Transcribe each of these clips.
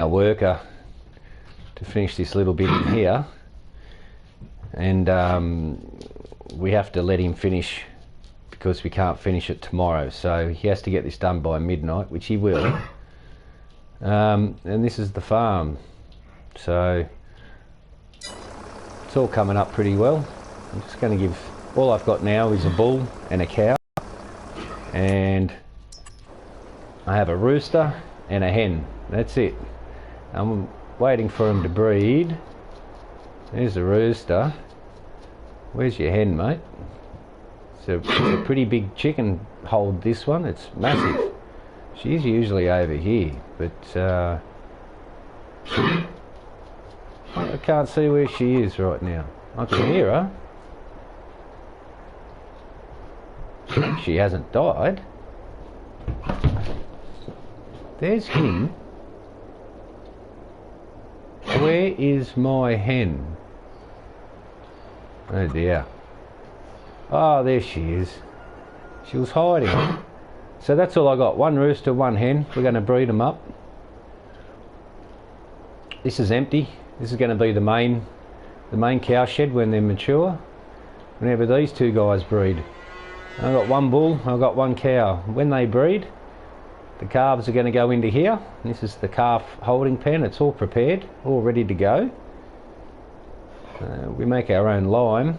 a worker to finish this little bit in here, and we have to let him finish because we can't finish it tomorrow, so he has to get this done by midnight, which he will. And this is the farm, so it's all coming up pretty well. I'm just going to give, all I've got now is a bull and a cow, and I have a rooster and a hen. That's it. I'm waiting for them to breed. There's the rooster. Where's your hen, mate? It's a pretty big chicken hold, this one. It's massive. She's usually over here, but I can't see where she is right now. I can hear her. She hasn't died. There's him. Where is my hen? Oh dear. Oh, there she is. She was hiding. So that's all I got. One rooster, one hen. We're going to breed them up. This is empty. This is going to be the main cow shed when they're mature. Whenever these two guys breed. I've got one bull, I've got one cow. When they breed, the calves are going to go into here. This is the calf holding pen. It's all prepared, all ready to go. We make our own lime,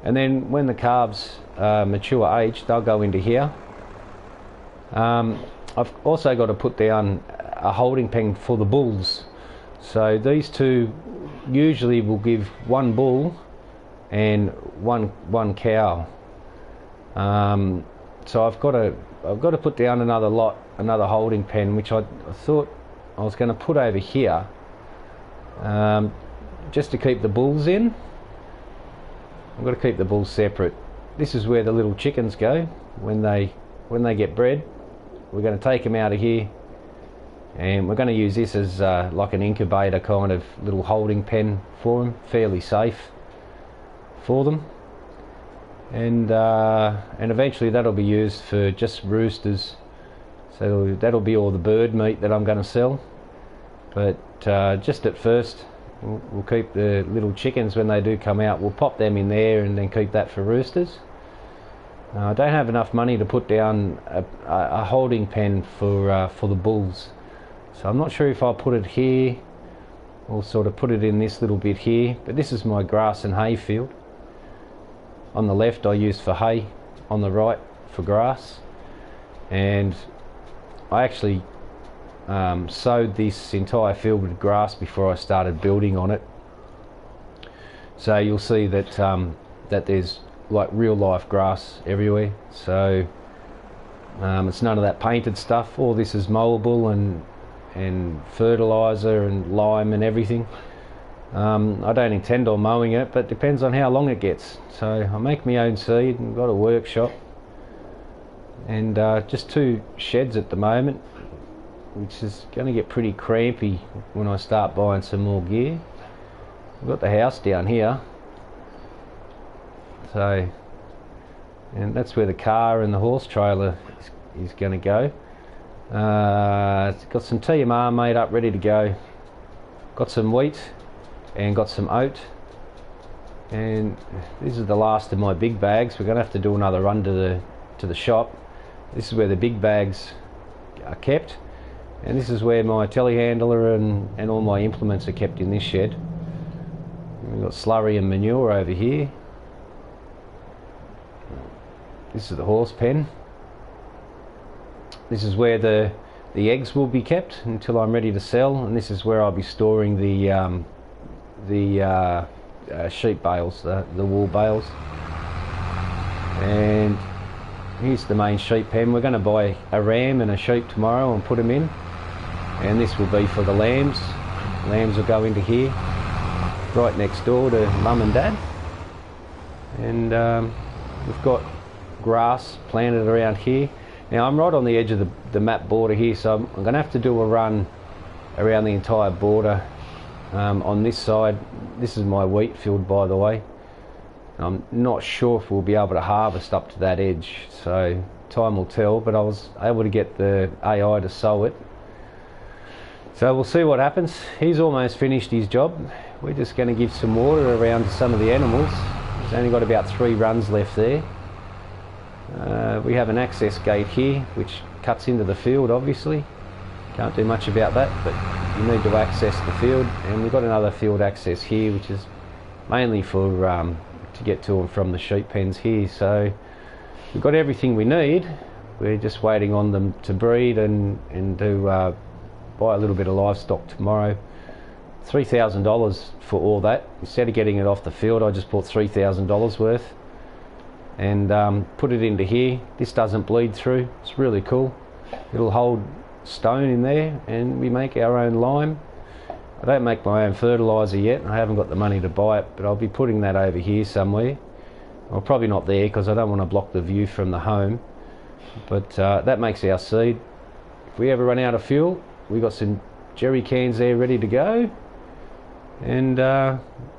and then when the calves mature age, they'll go into here. I've also got to put down a holding pen for the bulls. So these two usually will give one bull and one cow. So I've got to put down another holding pen, which I thought I was going to put over here, just to keep the bulls in. I've got to keep the bulls separate. This is where the little chickens go when they get bred. We're going to take them out of here, and we're going to use this as like an incubator kind of little holding pen for them, fairly safe for them. And eventually that'll be used for just roosters, so that'll be all the bird meat that I'm going to sell. But just at first, we'll keep the little chickens. When they do come out, we'll pop them in there and then keep that for roosters. I don't have enough money to put down a holding pen for the bulls, so I'm not sure if I'll put it here or sort of put it in this little bit here. But this is my grass and hay field. On the left I use for hay, on the right for grass, and I actually sowed this entire field with grass before I started building on it. So you'll see that that there's like real life grass everywhere. So it's none of that painted stuff. All this is mowable and fertilizer and lime and everything. I don't intend on mowing it, but it depends on how long it gets. So I make my own seed and got a workshop, and just 2 sheds at the moment, which is going to get pretty crampy when I start buying some more gear. I've got the house down here, so, and that's where the car and the horse trailer is going to go. It's got some TMR made up, ready to go. Got some wheat and got some oat, and this is the last of my big bags. We're going to have to do another run to the shop. This is where the big bags are kept, and this is where my telehandler and all my implements are kept, in this shed. We've got slurry and manure over here. This is the horse pen. This is where the eggs will be kept until I'm ready to sell, and this is where I'll be storing the sheep bales, the wool bales. And here's the main sheep pen. We're going to buy a ram and a sheep tomorrow and put them in, and this will be for the lambs. Lambs will go into here, right next door to mum and dad. And we've got grass planted around here. Now I'm right on the edge of the map border here, so I'm going to have to do a run around the entire border. On this side, this is my wheat field, by the way. I'm not sure if we'll be able to harvest up to that edge, so time will tell, but I was able to get the AI to sow it. So we'll see what happens. He's almost finished his job. We're just going to give some water around to some of the animals. He's only got about 3 runs left there. We have an access gate here which cuts into the field, obviously. Can't do much about that, but you need to access the field, and we've got another field access here which is mainly for to get to and from the sheep pens here. So we've got everything we need. We're just waiting on them to breed and to buy a little bit of livestock tomorrow. $3,000 for all that. Instead of getting it off the field, I just bought $3,000 worth and put it into here. This doesn't bleed through. It's really cool. It'll hold stone in there, and we make our own lime. I don't make my own fertiliser yet. I haven't got the money to buy it, but I'll be putting that over here somewhere. Well, probably not there because I don't want to block the view from the home. But that makes our seed. If we ever run out of fuel, we've got some jerry cans there ready to go. And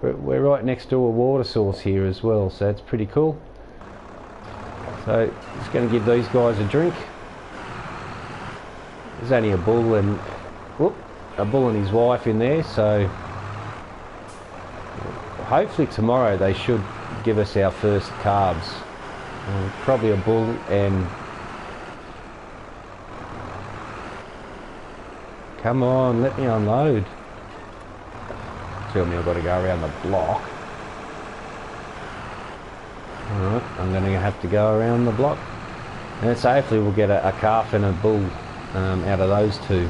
we're right next to a water source here as well, so it's pretty cool. So just going to give these guys a drink. There's only a bull and his wife in there, so hopefully tomorrow they should give us our first calves. Probably a bull and... Come on, let me unload. Tell me I've got to go around the block. Alright, I'm going to have to go around the block. And so hopefully we'll get a calf and a bull out of those two.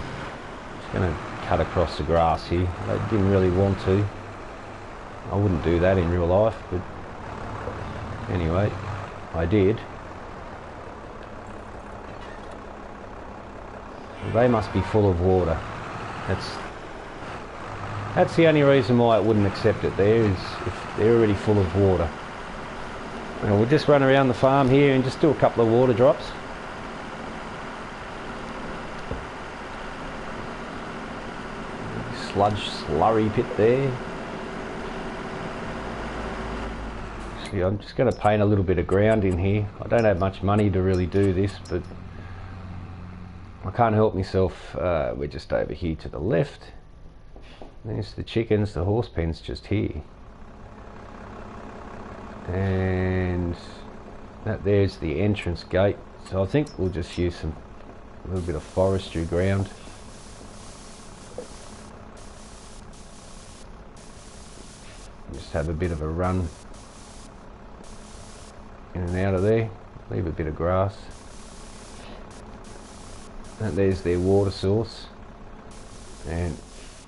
Just going to cut across the grass here. I didn't really want to. I wouldn't do that in real life, but anyway, I did. They must be full of water. That's the only reason why I wouldn't accept it there, is if they're already full of water. And we'll just run around the farm here and just do a couple of water drops. Sludge slurry pit there. See, I'm just going to paint a little bit of ground in here. I don't have much money to really do this, but I can't help myself. We're just over here to the left. There's the chickens. The horse pen's just here. And there's the entrance gate. So I think we'll just use a little bit of forestry ground. Just have a bit of a run in and out of there. Leave a bit of grass. And there's their water source, and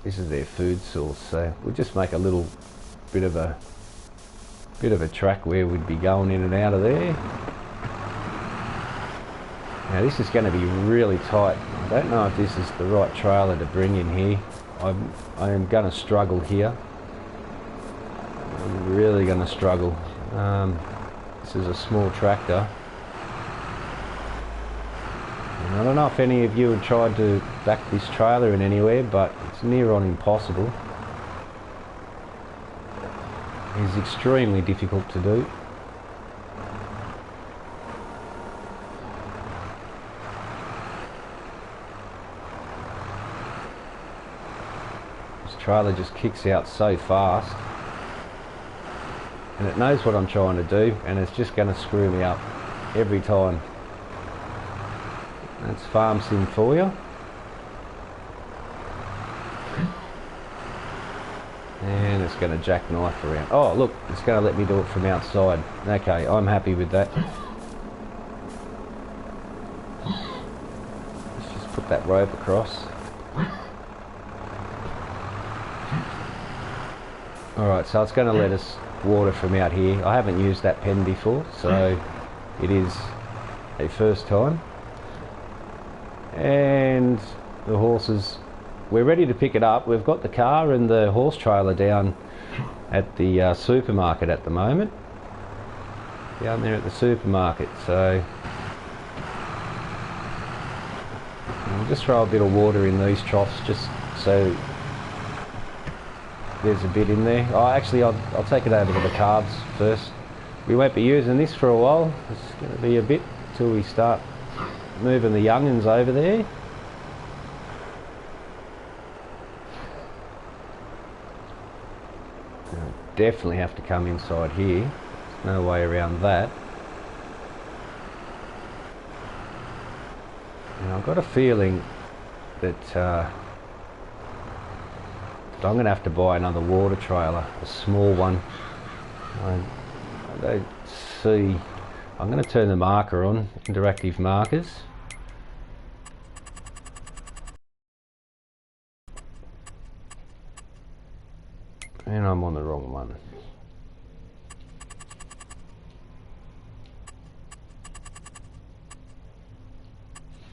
this is their food source. So we'll just make a little bit of a track where we'd be going in and out of there. Now this is going to be really tight. I don't know if this is the right trailer to bring in here. I am going to struggle here. I'm really going to struggle. This is a small tractor. And I don't know if any of you have tried to back this trailer in anywhere, but it's near on impossible. It's extremely difficult to do. This trailer just kicks out so fast. And it knows what I'm trying to do, and it's just going to screw me up every time. That's farm sim for you. And it's going to jackknife around. Oh look, it's going to let me do it from outside. Okay, I'm happy with that. Let's just put that rope across. Alright, so it's going to let us water from out here. I haven't used that pen before, so it is a first time. And the horses, we're ready to pick it up. We've got the car and the horse trailer down at the supermarket at the moment. Down there at the supermarket, so we'll just throw a bit of water in these troughs just so there's a bit in there. Oh, actually I'll take it over to the calves first. We won't be using this for a while. It's going to be a bit till we start moving the young'uns over there. Definitely have to come inside here. There's no way around that. And I've got a feeling that I'm going to have to buy another water trailer, a small one. I don't see. I'm going to turn the marker on, interactive markers. And I'm on the wrong one.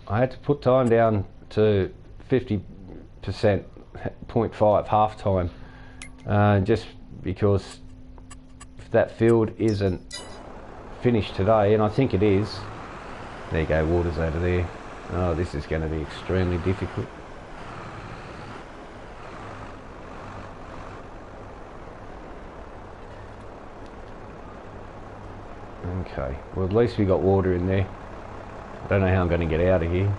I had to put time down to 50%, 0.5 half time, just because if that field isn't finished today, and I think it is. There you go, water's over there. Oh, this is going to be extremely difficult. Okay, well at least we got water in there. I don't know how I'm going to get out of here.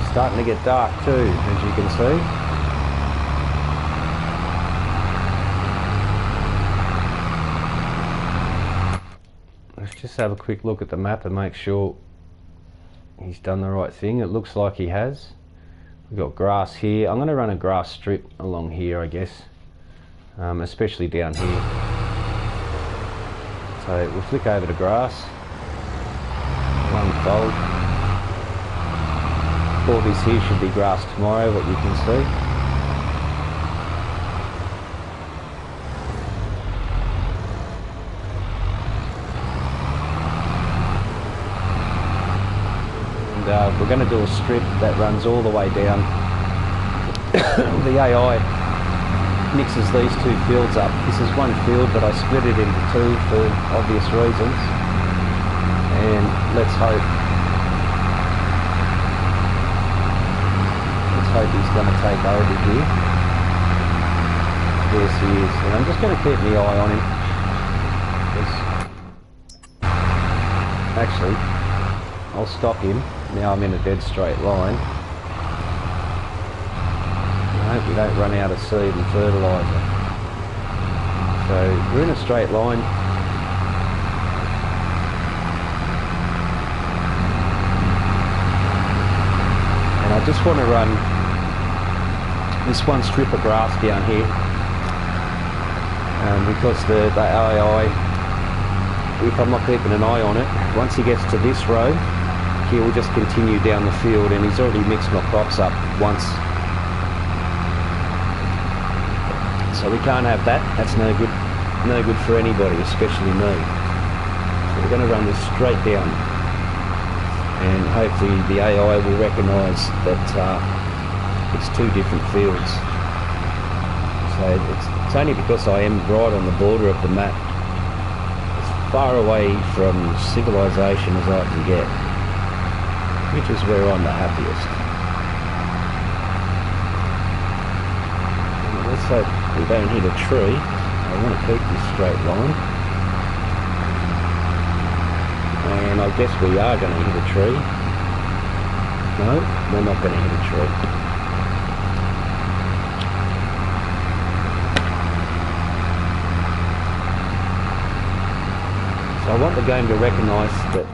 It's starting to get dark too, as you can see. Let's just have a quick look at the map and make sure he's done the right thing. It looks like he has. We've got grass here. I'm going to run a grass strip along here, I guess, especially down here. So we'll flick over to grass. One fold. All this here should be grass tomorrow, what you can see. We're going to do a strip that runs all the way down. The AI mixes these two fields up. This is one field, but I split it into two for obvious reasons. And let's hope he's going to take over here. Yes, he is. And I'm just going to keep my eye on him. Actually, I'll stop him. Now I'm in a dead straight line. I hope we don't run out of seed and fertiliser. So we're in a straight line. And I just want to run this one strip of grass down here. Because the AI, if I'm not keeping an eye on it, once he gets to this row, he will just continue down the field, and he's already mixed my crops up once. So we can't have that. That's no good for anybody, especially me. So we're going to run this straight down, and hopefully the AI will recognise that it's two different fields. So it's only because I am right on the border of the map, as far away from civilization as I can get, which is where I'm the happiest. And let's hope we don't hit a tree. I want to keep this straight line. And I guess we are going to hit a tree. No, we're not going to hit a tree. So I want the game to recognise that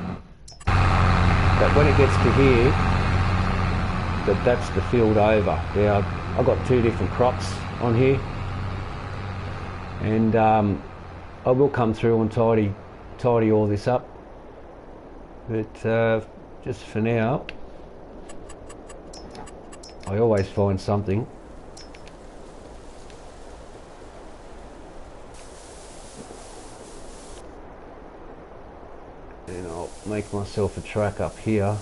when it gets to here, that's the field over. Now, I've got two different crops on here, and I will come through and tidy all this up, but just for now, I always find something. And I'll make myself a track up here.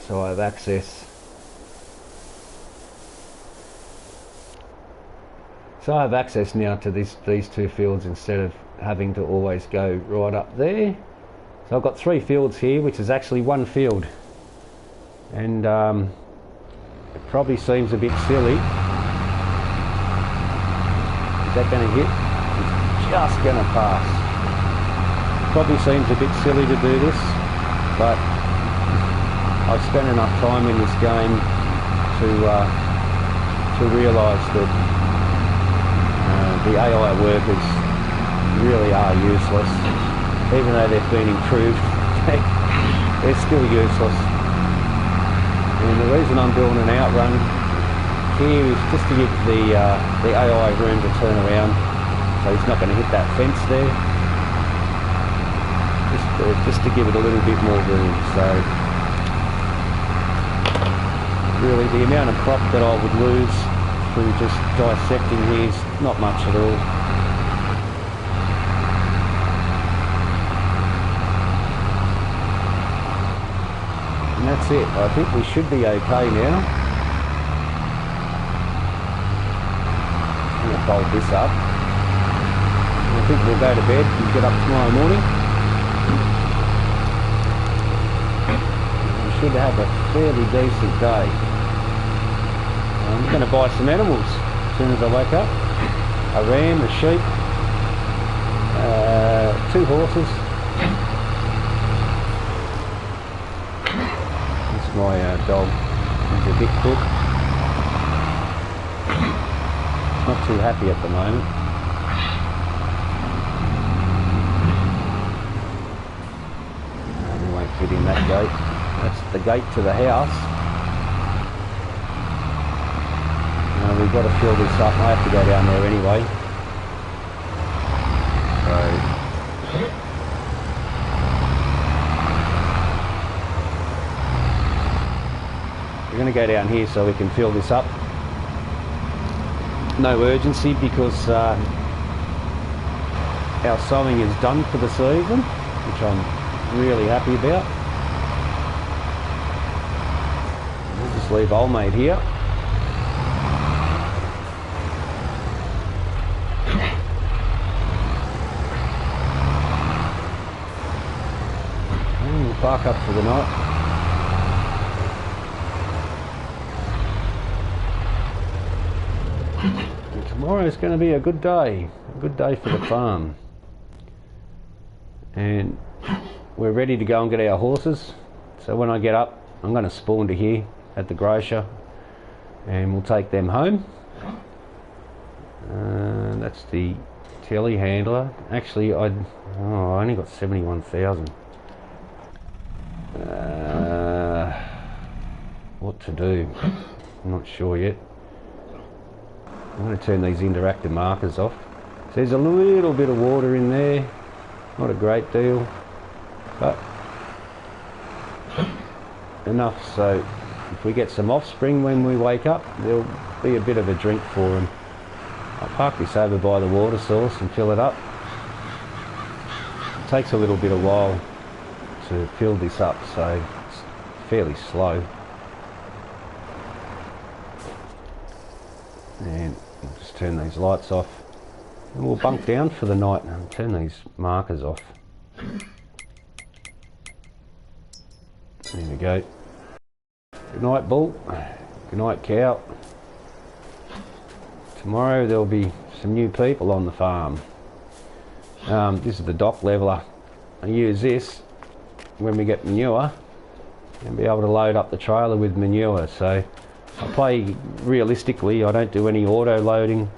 So I have access. So I have access now to these two fields instead of having to always go right up there. So I've got three fields here, which is actually one field. And it probably seems a bit silly. that going to hit? It's just going to pass. Probably seems a bit silly to do this, but I've spent enough time in this game to realise that the AI workers really are useless. Even though they've been improved, they're still useless. And the reason I'm doing an outrun here is just to give the AI room to turn around, so he's not going to hit that fence there. Just to give it a little bit more room. So really, the amount of crop that I would lose through just dissecting here is not much at all. And that's it. I think we should be okay now. I'm going to fold this up. And I think we'll go to bed and get up tomorrow morning. We should have a fairly decent day. I'm going to buy some animals as soon as I wake up. A ram, a sheep, 2 horses. That's my dog. He's a bit cook. Not too happy at the moment. We won't fit in that gate. That's the gate to the house. We've got to fill this up. I have to go down there anyway. So we're going to go down here so we can fill this up. No urgency because our sowing is done for the season, which I'm really happy about. We'll just leave old mate here. Park up for the night. And tomorrow is going to be a good day for the farm. And we're ready to go and get our horses. So when I get up, I'm going to spawn to here at the grocer and we'll take them home. That's the telehandler. Actually, I only got 71,000. What to do? I'm not sure yet. I'm going to turn these interactive markers off. So there's a little bit of water in there, not a great deal, but enough so if we get some offspring when we wake up, there'll be a bit of a drink for them. I'll park this over by the water source and fill it up. It takes a little bit of while to fill this up, so it's fairly slow. And we'll just turn these lights off and we'll bunk down for the night and turn these markers off. There we go. Good night, bull. Good night, cow. Tomorrow there'll be some new people on the farm. This is the dock leveler. I use this when we get manure and be able to load up the trailer with manure. So I play realistically, I don't do any auto loading.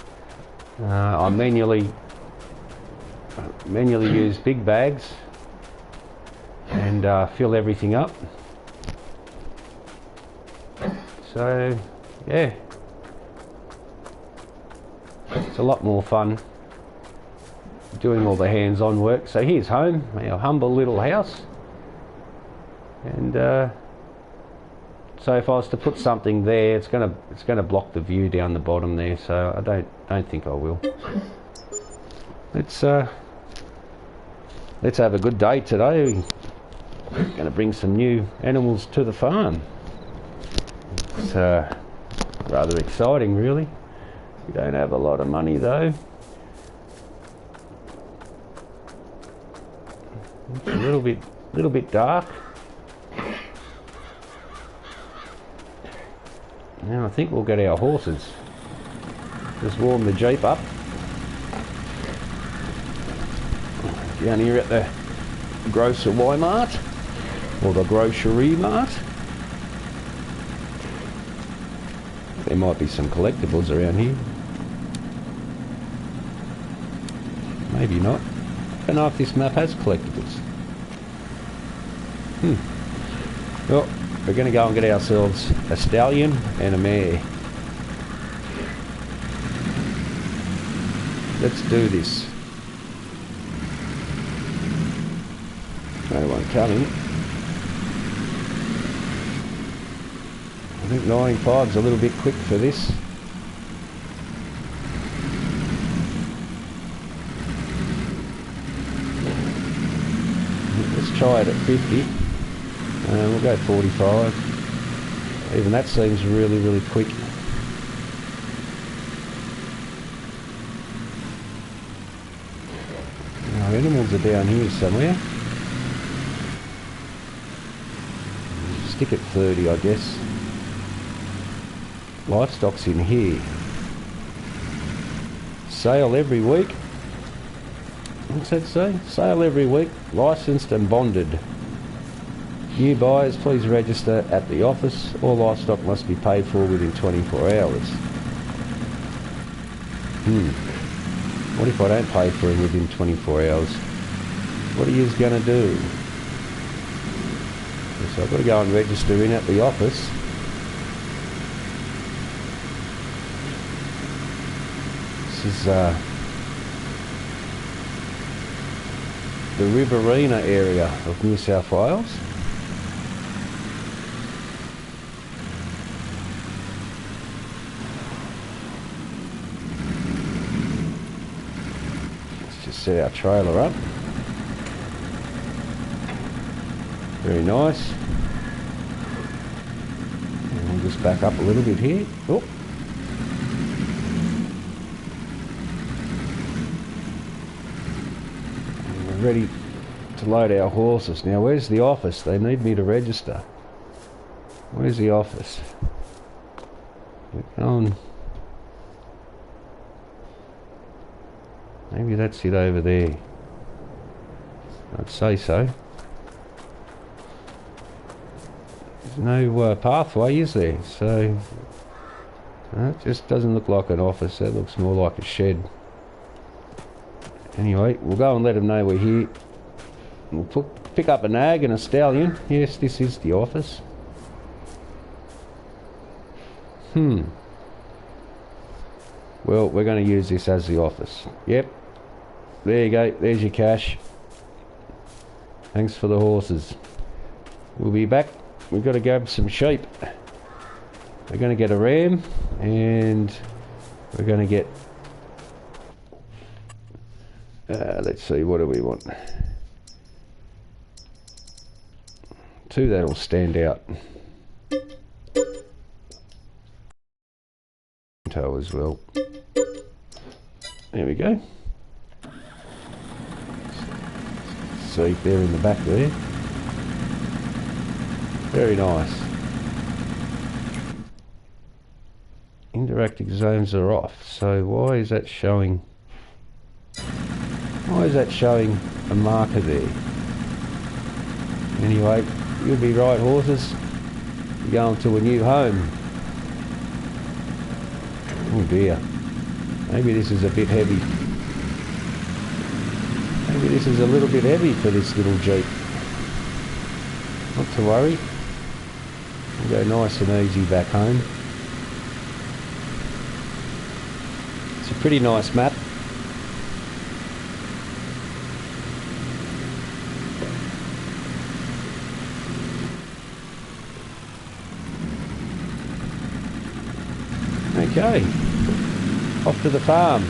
I manually use big bags and fill everything up. So yeah, it's a lot more fun doing all the hands-on work. So here's home, our humble little house. And so if I was to put something there, it's gonna block the view down the bottom there. So I don't think I will. Let's have a good day today. We're going to bring some new animals to the farm. It's rather exciting, really. We don't have a lot of money though. It's a little bit dark. Now I think we'll get our horses. Just warm the Jeep up down here at the Grocer Y-Mart, or the Grocery Mart. There might be some collectibles around here. Maybe not. I don't know if this map has collectibles. Well, we're going to go and get ourselves a stallion and a mare. Let's do this. No one coming. I think 95's a little bit quick for this. Let's try it at 50. We'll go 45. Even that seems really, really quick. Our animals are down here somewhere. Stick at 30, I guess. Livestock's in here. Sale every week. What's that say? Sale every week, licensed and bonded. New buyers, please register at the office. All livestock must be paid for within 24 hours. What if I don't pay for him within 24 hours? What are you going to do? So I've got to go and register in at the office. This is the Riverina area of New South Wales. Let's just set our trailer up. Very nice. And we'll just back up a little bit here. Oh. Ready to load our horses. Now where's the office? They need me to register. Where's the office? Click on. Maybe that's it over there. I'd say so. There's no pathway, is there? So that just doesn't look like an office. That looks more like a shed. Anyway, we'll go and let them know we're here. We'll pick up a nag and a stallion. Yes, this is the office. Well, we're going to use this as the office. Yep. There you go. There's your cash. Thanks for the horses. We'll be back. We've got to grab some sheep. We're going to get a ram, and we're going to get... let's see, what do we want? Two that'll stand out. Toe as well. There we go. See, they're in the back there. Very nice. Interactive zones are off. So why is that showing? Why is that showing a marker there? Anyway, you'll be right, horses. You're going to a new home. Oh dear. Maybe this is a bit heavy. Maybe this is a little bit heavy for this little Jeep. Not to worry. We'll go nice and easy back home. It's a pretty nice map. Okay, off to the farm.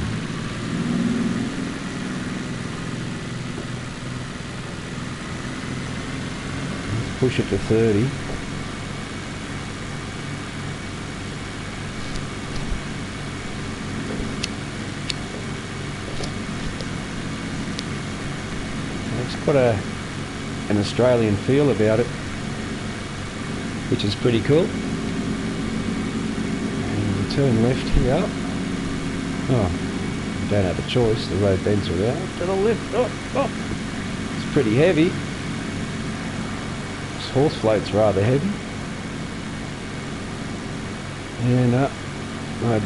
Let's push it to 30. It's got an Australian feel about it, which is pretty cool. Turn left here. Oh, don't have a choice, the road bends around. To the left. Oh, oh. pretty heavy. This horse float's rather heavy. And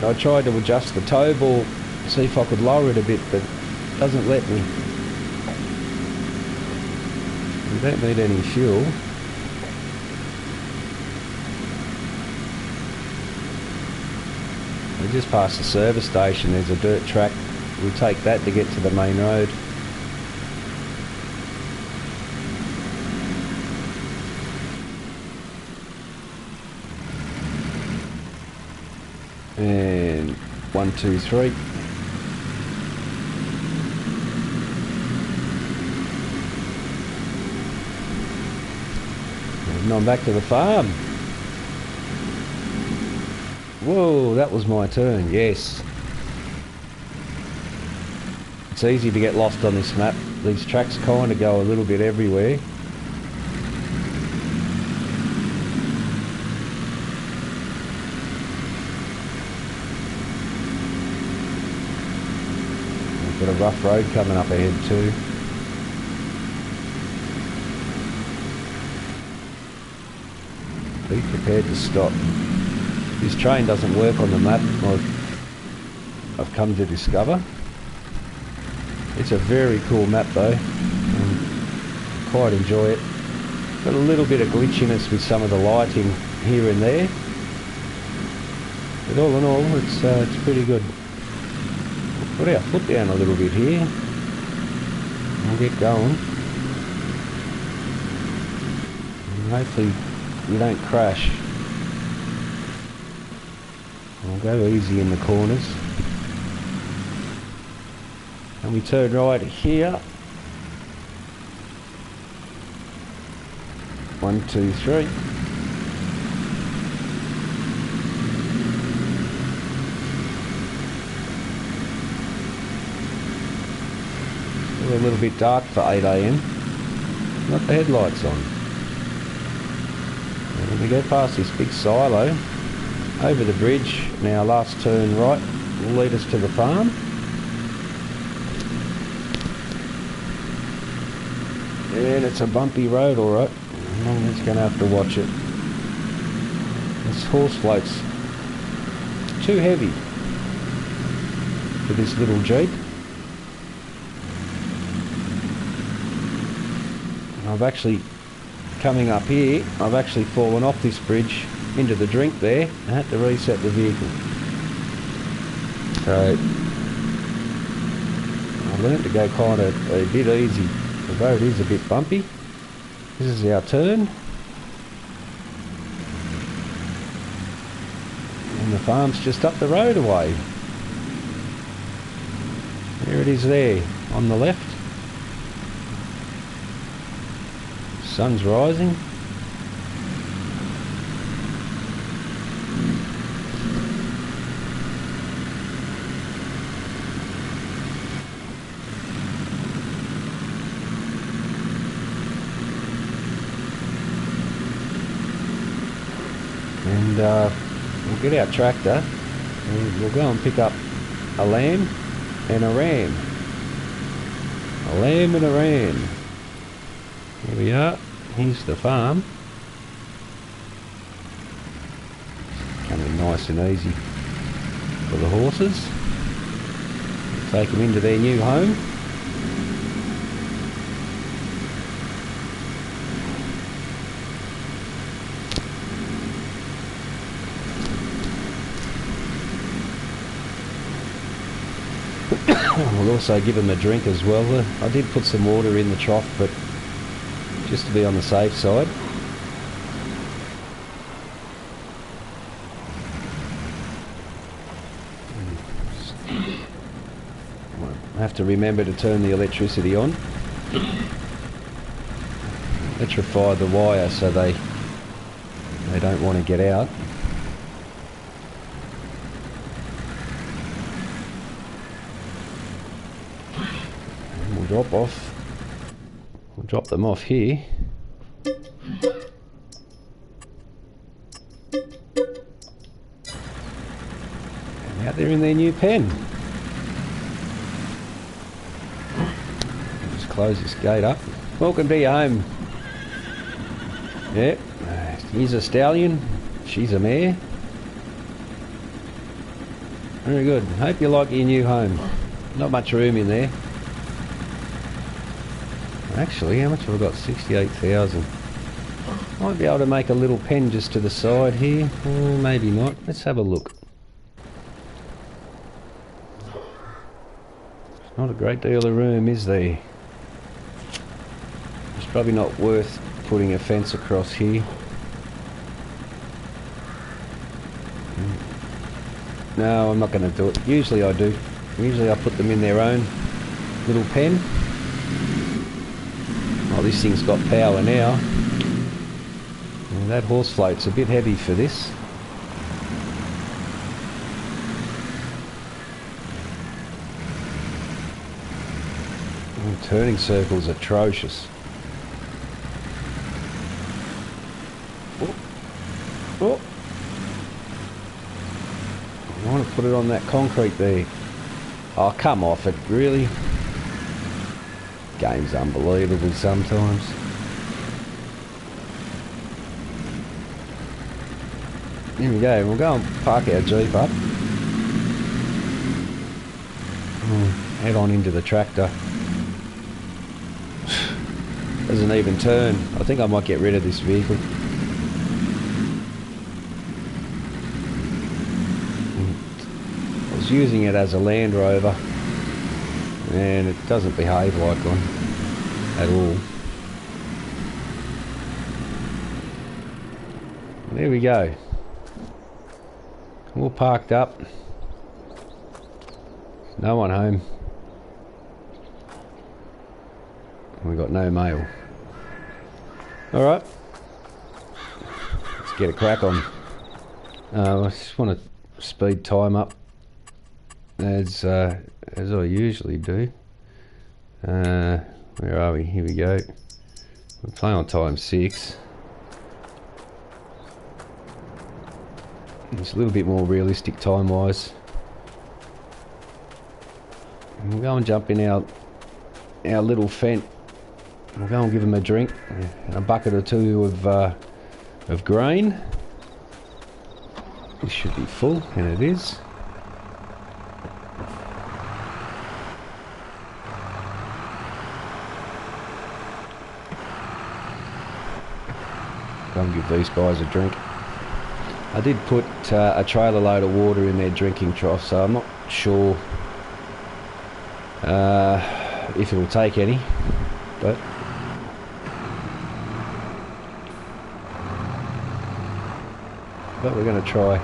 I tried to adjust the tow ball, see if I could lower it a bit, but it doesn't let me. We don't need any fuel. We just passed the service station. There's a dirt track. We take that to get to the main road. And 1, 2, 3. And I'm back to the farm. Whoa, that was my turn, yes. It's easy to get lost on this map. These tracks kind of go a little bit everywhere. We've got a rough road coming up ahead too. Be prepared to stop. This train doesn't work on the map, I've come to discover. It's a very cool map though. I quite enjoy it. Got a little bit of glitchiness with some of the lighting here and there. But all in all, it's pretty good. We'll put our foot down a little bit here. We'll get going. And hopefully we don't crash. We'll go easy in the corners. And we turn right here. 1, 2, 3. Still a little bit dark for 8 AM. Got the headlights on. And we go past this big silo. Over the bridge, and our last turn right will lead us to the farm. And it's a bumpy road, alright. I'm just going to have to watch it. This horse float's too heavy for this little Jeep. And I've actually, coming up here, I've actually fallen off this bridge into the drink there. I had to reset the vehicle. So I learned to go kind of a bit easy. The road is a bit bumpy. This is our turn. And the farm's just up the road away. There it is there on the left. Sun's rising. And we'll get our tractor and we'll go and pick up a lamb and a ram. A lamb and a ram. Here we are. Here's the farm. Coming nice and easy for the horses. Take them into their new home. We'll also give them a drink as well. I did put some water in the trough, but just to be on the safe side. I have to remember to turn the electricity on. Electrify the wire so they don't want to get out. Drop off. We'll drop them off here. And out there in their new pen. Just close this gate up. Welcome to your home. Yep, here's a stallion. She's a mare. Very good. Hope you like your new home. Not much room in there. Actually, how much have I got? 68,000. Might be able to make a little pen just to the side here. Maybe not. Let's have a look. Not a great deal of room, is there? It's probably not worth putting a fence across here. No, I'm not going to do it. Usually I do. Usually I put them in their own little pen. Oh, this thing's got power now. And that horse float's a bit heavy for this. Turning circle's atrocious. Oh. Oh. I want to put it on that concrete there. Oh, come off it, really? Game's unbelievable sometimes. Here we go, we'll go and park our Jeep up. Head on into the tractor. Doesn't even turn. I think I might get rid of this vehicle. I was using it as a Land Rover and it doesn't behave like one at all. There we go. All parked up. No one home. We got no mail. Alright. Let's get a crack on. I just want to speed time up as I usually do. Where are we? Here we go. We're playing on time 6. It's a little bit more realistic time wise. And we'll go and jump in our little fent. We'll go and give them a drink and a bucket or two of grain. This should be full, and it is. Go and give these guys a drink. I did put a trailer load of water in their drinking trough, so I'm not sure if it will take any, but we're going to try.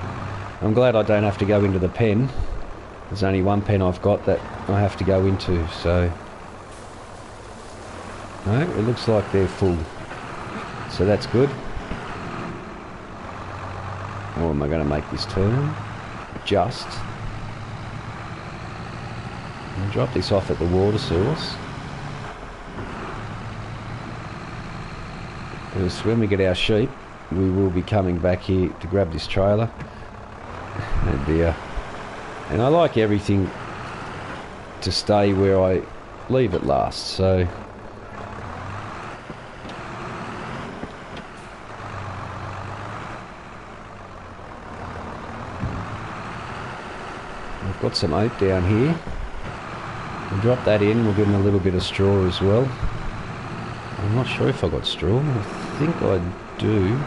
I'm glad I don't have to go into the pen. There's only one pen I've got that I have to go into, so no, it looks like they're full, so that's good. Or am I going to make this turn? Just. I'll drop this off at the water source. Because when we get our sheep, we will be coming back here to grab this trailer. Oh dear. And I like everything to stay where I leave it last, so I've got some oat down here. We'll drop that in, we'll give them a little bit of straw as well. I'm not sure if I got straw, I think I do.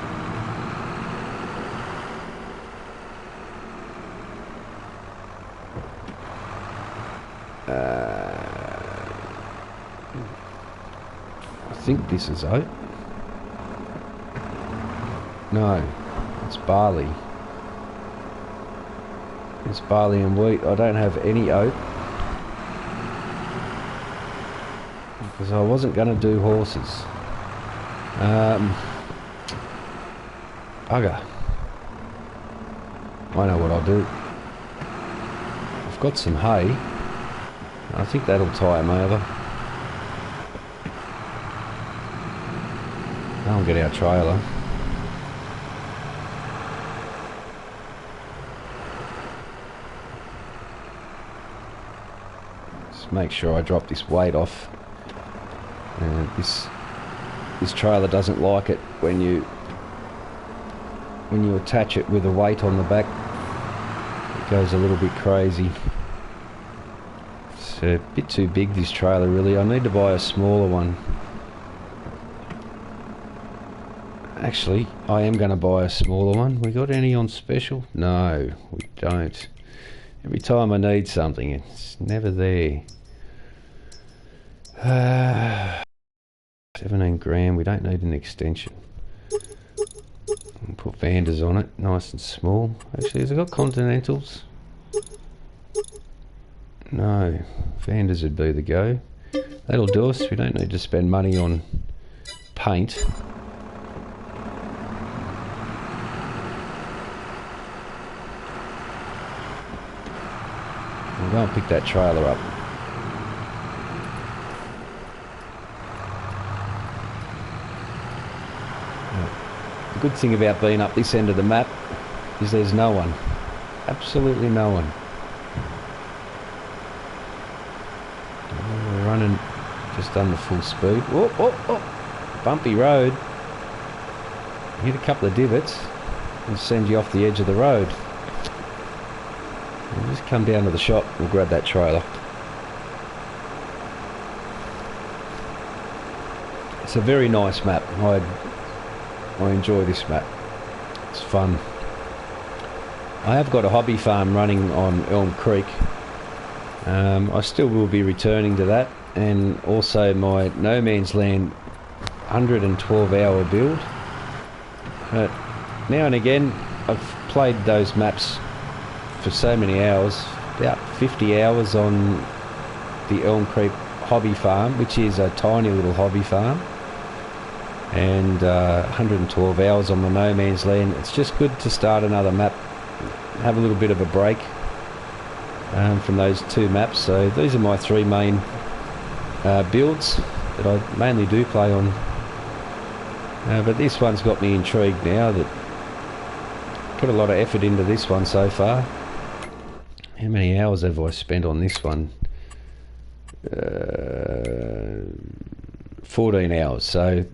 I think this is oat. No, it's barley. It's barley and wheat. I don't have any oat because I wasn't going to do horses. Bugger. I know what I'll do. I've got some hay. I think that'll tie him over. I'll get our trailer. Just make sure I drop this weight off. And this this trailer doesn't like it when you attach it with a weight on the back. It goes a little bit crazy. It's a bit too big, this trailer, really. I need to buy a smaller one. Actually, I am going to buy a smaller one. We got any on special? No, we don't. Every time I need something, it's never there. 17 grand, we don't need an extension. I'll put Vanders on it, nice and small. Actually, has it got Continentals? No, Vanders would be the go. That'll do us, we don't need to spend money on paint. We'll go and pick that trailer up. The good thing about being up this end of the map is there's no one. Absolutely no one. We're running just under full speed. Oh, oh, oh. Bumpy road. Hit a couple of divots and send you off the edge of the road. We'll just come down to the shop, we'll grab that trailer. It's a very nice map. I enjoy this map. It's fun. I have got a hobby farm running on Elm Creek. I still will be returning to that, and also my No Man's Land 112-hour build. But now and again I've played those maps for so many hours, about 50 hours on the Elm Creek hobby farm, which is a tiny little hobby farm, and 112 hours on the No Man's Land. It's just good to start another map, have a little bit of a break from those two maps. So these are my three main builds that I mainly do play on, but this one's got me intrigued now. That put a lot of effort into this one so far. How many hours have I spent on this one? 14 hours. So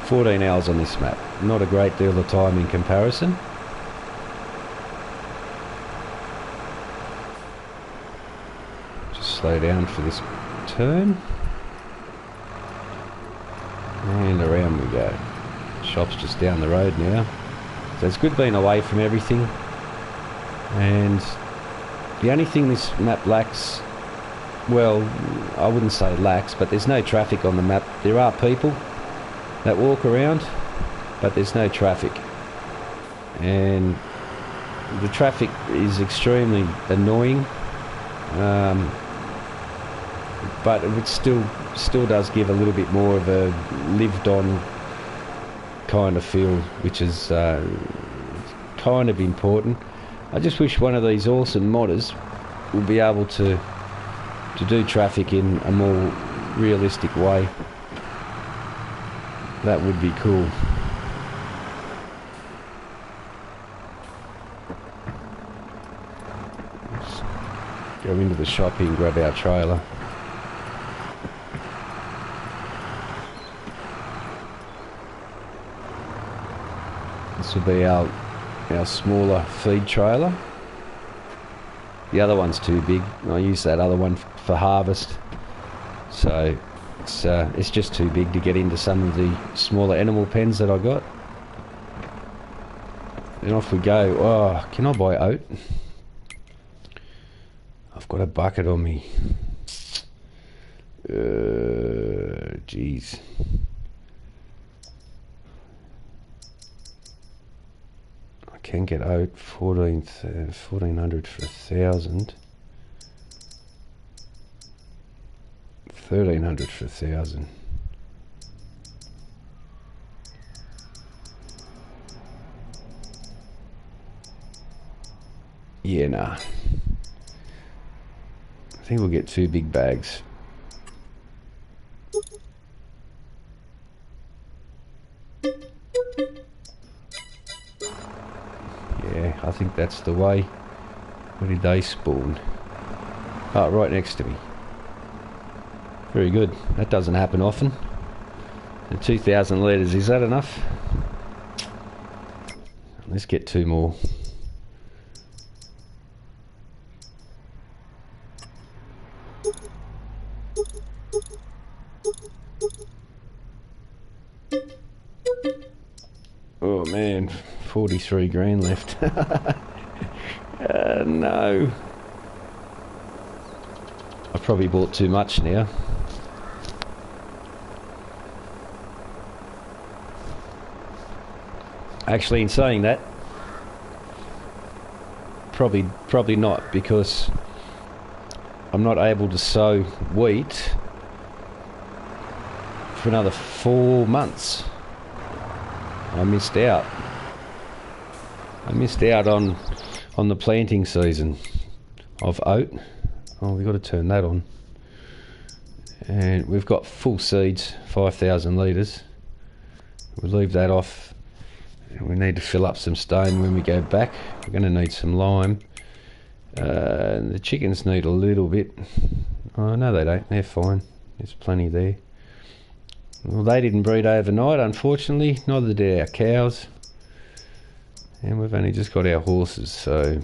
14 hours on this map. Not a great deal of time in comparison. Just slow down for this turn. And around we go. Shop's just down the road now. So it's good being away from everything. And the only thing this map lacks, well, I wouldn't say lacks, but there's no traffic on the map. There are people that walk around, but there's no traffic. And the traffic is extremely annoying, but it still does give a little bit more of a lived on kind of feel, which is kind of important. I just wish one of these awesome modders would be able to do traffic in a more realistic way. That would be cool. Let's go into the shop here and grab our trailer. This will be our smaller feed trailer. The other one's too big. I use that other one for harvest, so it's just too big to get into some of the smaller animal pens that I got. Then off we go. Oh, can I buy oat? I've got a bucket on me. Jeez. Can get out 1400 for 1,000, 1300 for 1,000. Yeah, nah. I think we'll get 2 big bags. Yeah, I think that's the way. Where did they spawn? Oh, right next to me. Very good. That doesn't happen often. 2,000 litres, is that enough? Let's get 2 more. Oh man, 43 grand left. No. I probably bought too much now. Actually, in saying that, probably not, because I'm not able to sow wheat for another 4 months. I missed out. I missed out on the planting season of oat. Oh, we've got to turn that on. And we've got full seeds, 5,000 litres. We'll leave that off. We need to fill up some stone when we go back. We're going to need some lime. The chickens need a little bit. Oh, no they don't, they're fine. There's plenty there. Well, they didn't breed overnight, unfortunately. Neither did our cows. And we've only just got our horses, so...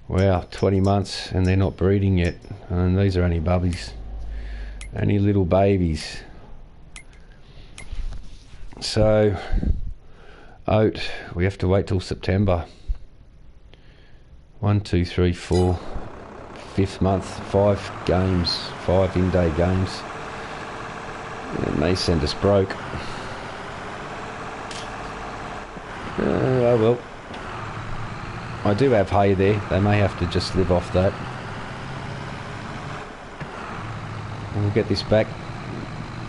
Wow, 20 months and they're not breeding yet. And these are only bubbies. Only little babies. So, oat, we have to wait till September. 1, 2, 3, 4, 5th month, 5 games, 5 in-day games. And they send us broke. Oh well. I do have hay there. They may have to just live off that. And we'll get this back.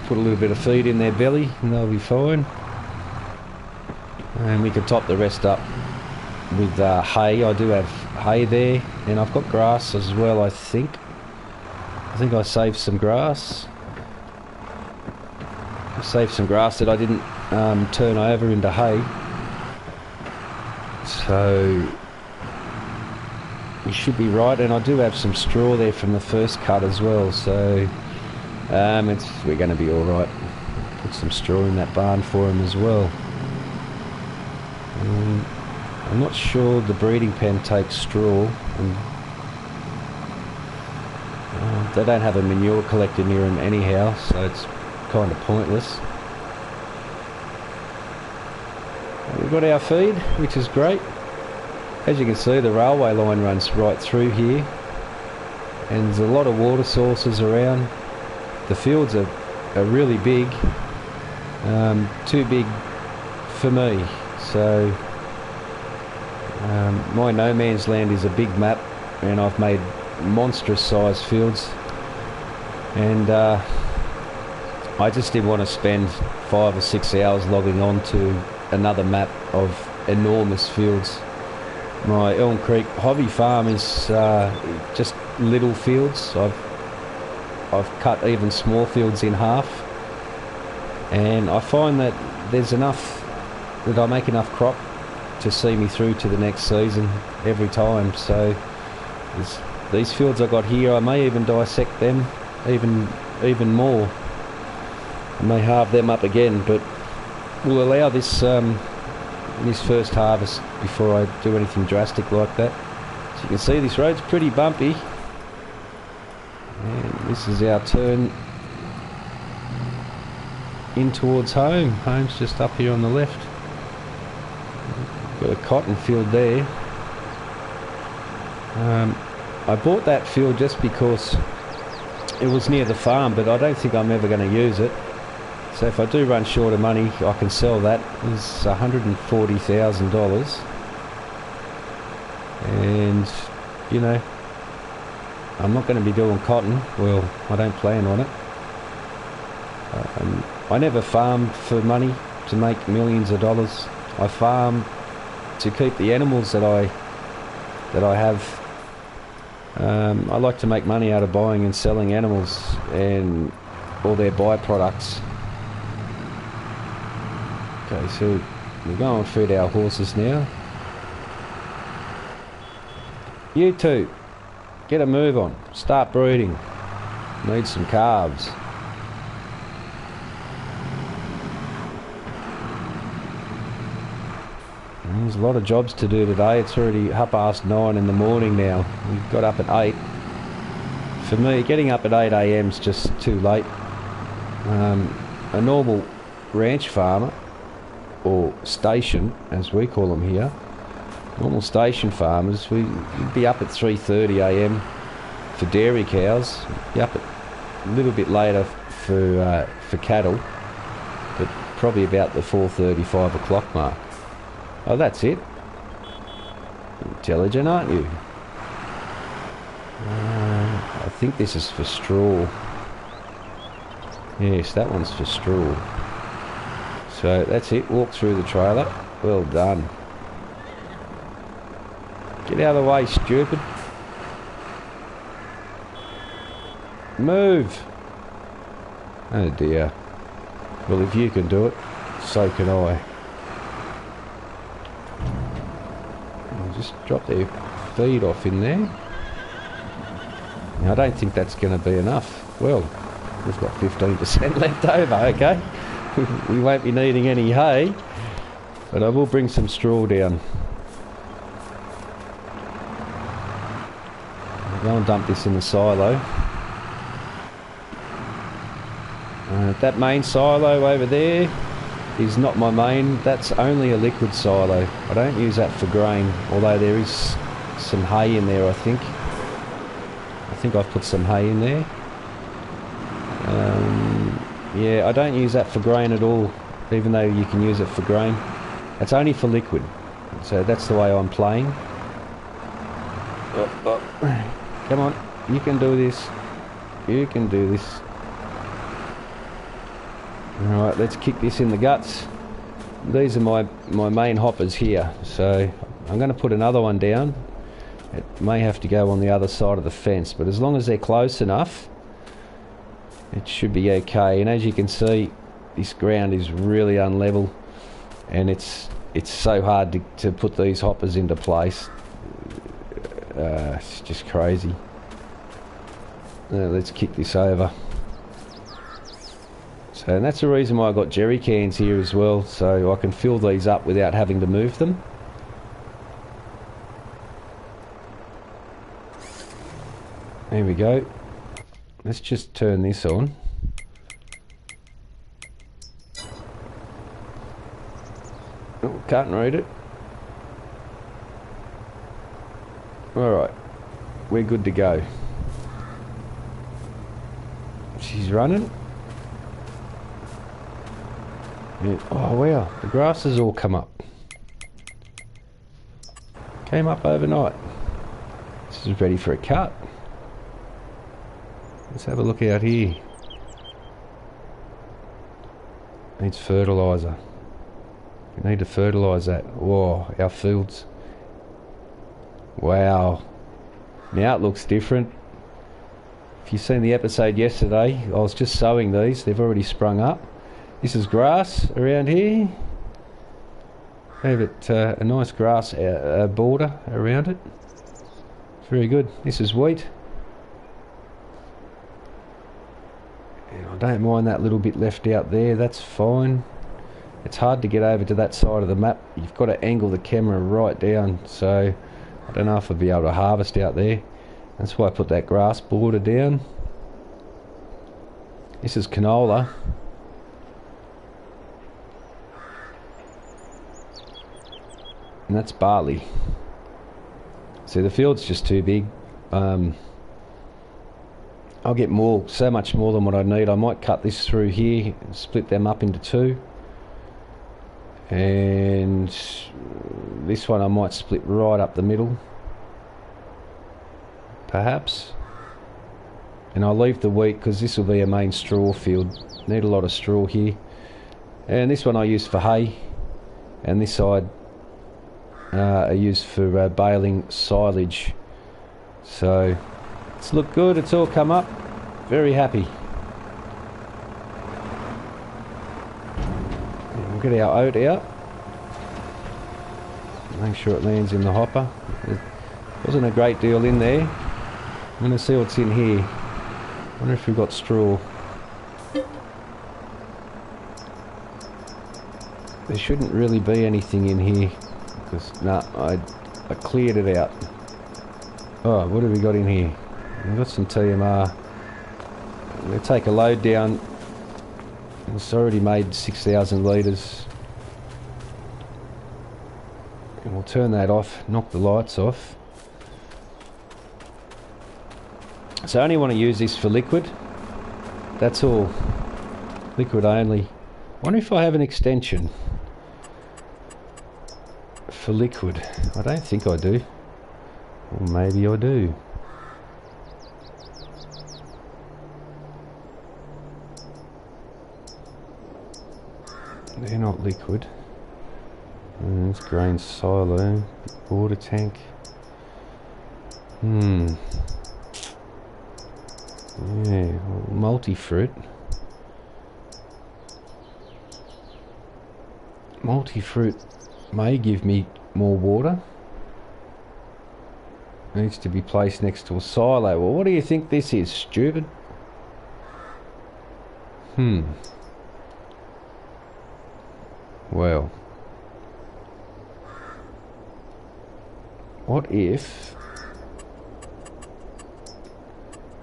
Put a little bit of feed in their belly and they'll be fine. And we can top the rest up with hay. I do have hay there, and I've got grass as well, I think. I think I saved some grass. I saved some grass that I didn't turn over into hay. So we should be right, and I do have some straw there from the first cut as well, so we're going to be all right. Put some straw in that barn for them as well. I'm not sure the breeding pen takes straw, and they don't have a manure collector near them anyhow, so it's kind of pointless. We've got our feed, which is great. As you can see, the railway line runs right through here, and there's a lot of water sources around. The fields are really big, too big for me. So my no man's land is a big map, and I've made monstrous size fields, and I just didn't want to spend 5 or 6 hours logging on to another map of enormous fields. My Elm Creek hobby farm is just little fields. I've cut even small fields in half, and I find that there's enough, that I make enough crop to see me through to the next season every time. So these fields I've got here, I may even dissect them even more. I may halve them up again, but we'll allow this this first harvest before I do anything drastic like that. So you can see this road's pretty bumpy, and this is our turn in towards home. Home's just up here on the left. Got a cotton field there. I bought that field just because it was near the farm, but I don't think I'm ever going to use it. So if I do run short of money, I can sell that. It's $140,000, and you know, I'm not going to be doing cotton. Well, I don't plan on it. I never farm for money to make millions of dollars. I farm to keep the animals that I have. I like to make money out of buying and selling animals and all their byproducts. Okay, so we're going to feed our horses now. You two, get a move on. Start breeding. Need some calves. There's a lot of jobs to do today. It's already 9:30 in the morning now. We got up at 8. For me, getting up at 8 a.m. is just too late. A normal ranch farmer, or station as we call them here, normal station farmers, we'd be up at 3:30 a.m. for dairy cows, be up at a little bit later for cattle, but probably about the 4:30, 5 o'clock mark. Oh, that's it. Intelligent, aren't you? I think this is for straw. Yes, that one's for straw. So that's it. Walk through the trailer. Well done. Get out of the way, stupid. Move. Oh dear. Well, if you can do it, so can I. I'll just drop their feed off in there. Now, I don't think that's going to be enough. Well, we've got 15% left over, okay? We won't be needing any hay, but I will bring some straw down. I'll go and dump this in the silo. That main silo over there is not my main. That's only a liquid silo. I don't use that for grain, although there is some hay in there, I think. I think I've put some hay in there. Yeah, I don't use that for grain at all, even though you can use it for grain. It's only for liquid, so that's the way I'm playing. Come on, you can do this. You can do this. Alright, let's kick this in the guts. These are my main hoppers here, so I'm going to put another one down. It may have to go on the other side of the fence, but as long as they're close enough, it should be okay. And as you can see, this ground is really unlevel, and it's so hard to put these hoppers into place. It's just crazy. Let's kick this over. So, and that's the reason why I got jerry cans here as well, so I can fill these up without having to move them. There we go. Let's just turn this on. Oh, can't read it. Alright, we're good to go. She's running. Yeah. Oh wow, the grass has all come up. Came up overnight. This is ready for a cut. Let's have a look out here. Needs fertiliser. We need to fertilise that. Whoa, our fields. Wow. Now it looks different. If you've seen the episode yesterday, I was just sowing these. They've already sprung up. This is grass around here. Have it a nice grass border around it. Very good. This is wheat. And I don't mind that little bit left out there. That's fine. It's hard to get over to that side of the map. You've got to angle the camera right down. So I don't know if I'll be able to harvest out there. That's why I put that grass border down. This is canola. And that's barley. See, the field's just too big. I'll get so much more than what I need. I might cut this through here and split them up into two. And this one I might split right up the middle, perhaps. And I'll leave the wheat because this will be a main straw field. Need a lot of straw here. And this one I use for hay, and this side I use for baling silage. So it's looked good. It's all come up. Very happy. We'll get our oat out. Make sure it lands in the hopper. There wasn't a great deal in there. I'm going to see what's in here. Wonder if we've got straw. There shouldn't really be anything in here. Because, nah, I cleared it out. Oh, what have we got in here? We've got some TMR. I'm going to take a load down. It's already made 6,000 litres. And we'll turn that off, knock the lights off. So I only want to use this for liquid. That's all. Liquid only. Wonder if I have an extension for liquid. I don't think I do. Or maybe I do. They're not liquid. It's grain silo, water tank. Yeah, well, multi-fruit. Multi-fruit may give me more water. Needs to be placed next to a silo. Well, what do you think this is, stupid? Well, what if...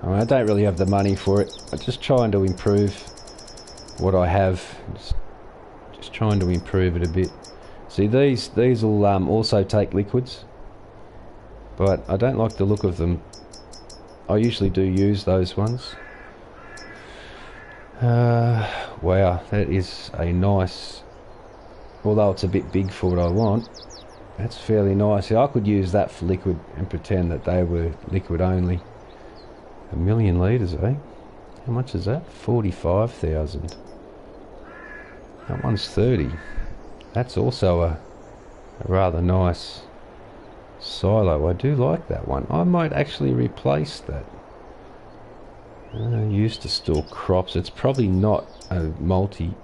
I mean, I don't really have the money for it. I'm just trying to improve what I have. Just trying to improve it a bit. See, these will also take liquids, but I don't like the look of them. I usually do use those ones. Wow, that is a nice... Although it's a bit big for what I want, that's fairly nice. I could use that for liquid and pretend that they were liquid only. 1 million litres, eh? How much is that? 45,000. That one's 30. That's also a rather nice silo. I do like that one. I might actually replace that. I used to store crops. It's probably not a multi...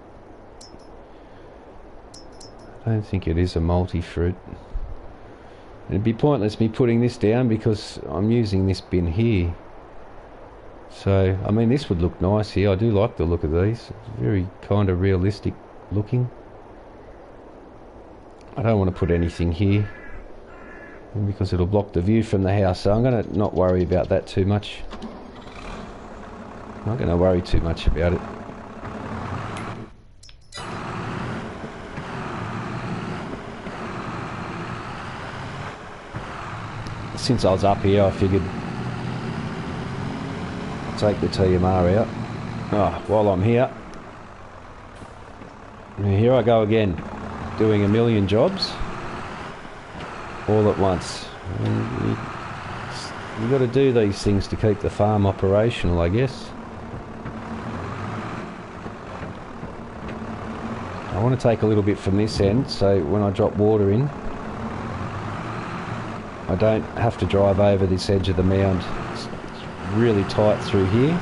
I don't think it is a multi-fruit. It'd be pointless me putting this down because I'm using this bin here. So, I mean, this would look nice here. I do like the look of these. It's very kind of realistic looking. I don't want to put anything here because it'll block the view from the house. So I'm going to not worry about that too much. I'm not going to worry too much about it. Since I was up here, I figured I'd take the TMR out. Oh, while I'm here, here I go again, doing 1 million jobs all at once. You've got to do these things to keep the farm operational, I guess. I want to take a little bit from this end, so when I drop water in, I don't have to drive over this edge of the mound. It's really tight through here.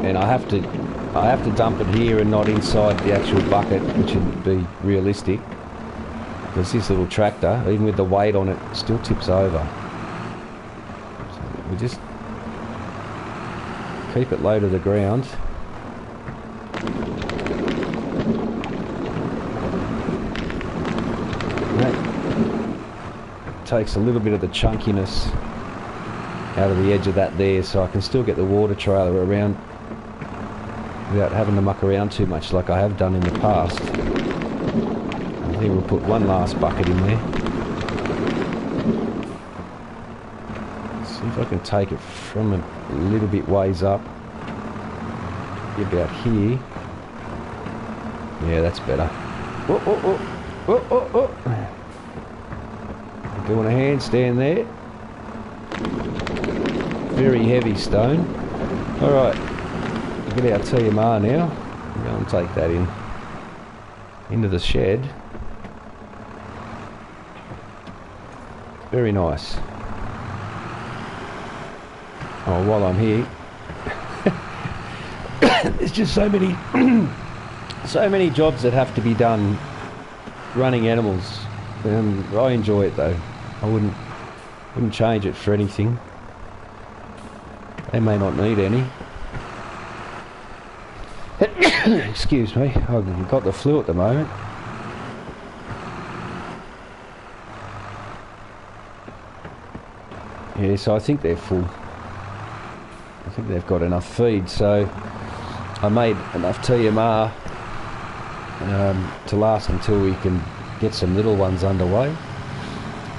And I have to dump it here and not inside the actual bucket, which would be realistic. Because this little tractor, even with the weight on it, still tips over. So we just keep it low to the ground. Takes a little bit of the chunkiness out of the edge of that there, so I can still get the water trailer around without having to muck around too much like I have done in the past. And here we'll put one last bucket in there. See if I can take it from a little bit ways up. About here. Yeah, that's better. Oh, oh, oh. Oh, oh, oh. Doing a handstand there. Very heavy stone. Alright, get our TMR now. Go and take that into the shed. Very nice. Oh, while I'm here, there's just so many so many jobs that have to be done running animals. I enjoy it though. I wouldn't change it for anything. They may not need any. Excuse me, I've got the flu at the moment. Yeah, so I think they're full. I think they've got enough feed, so I made enough TMR to last until we can get some little ones underway.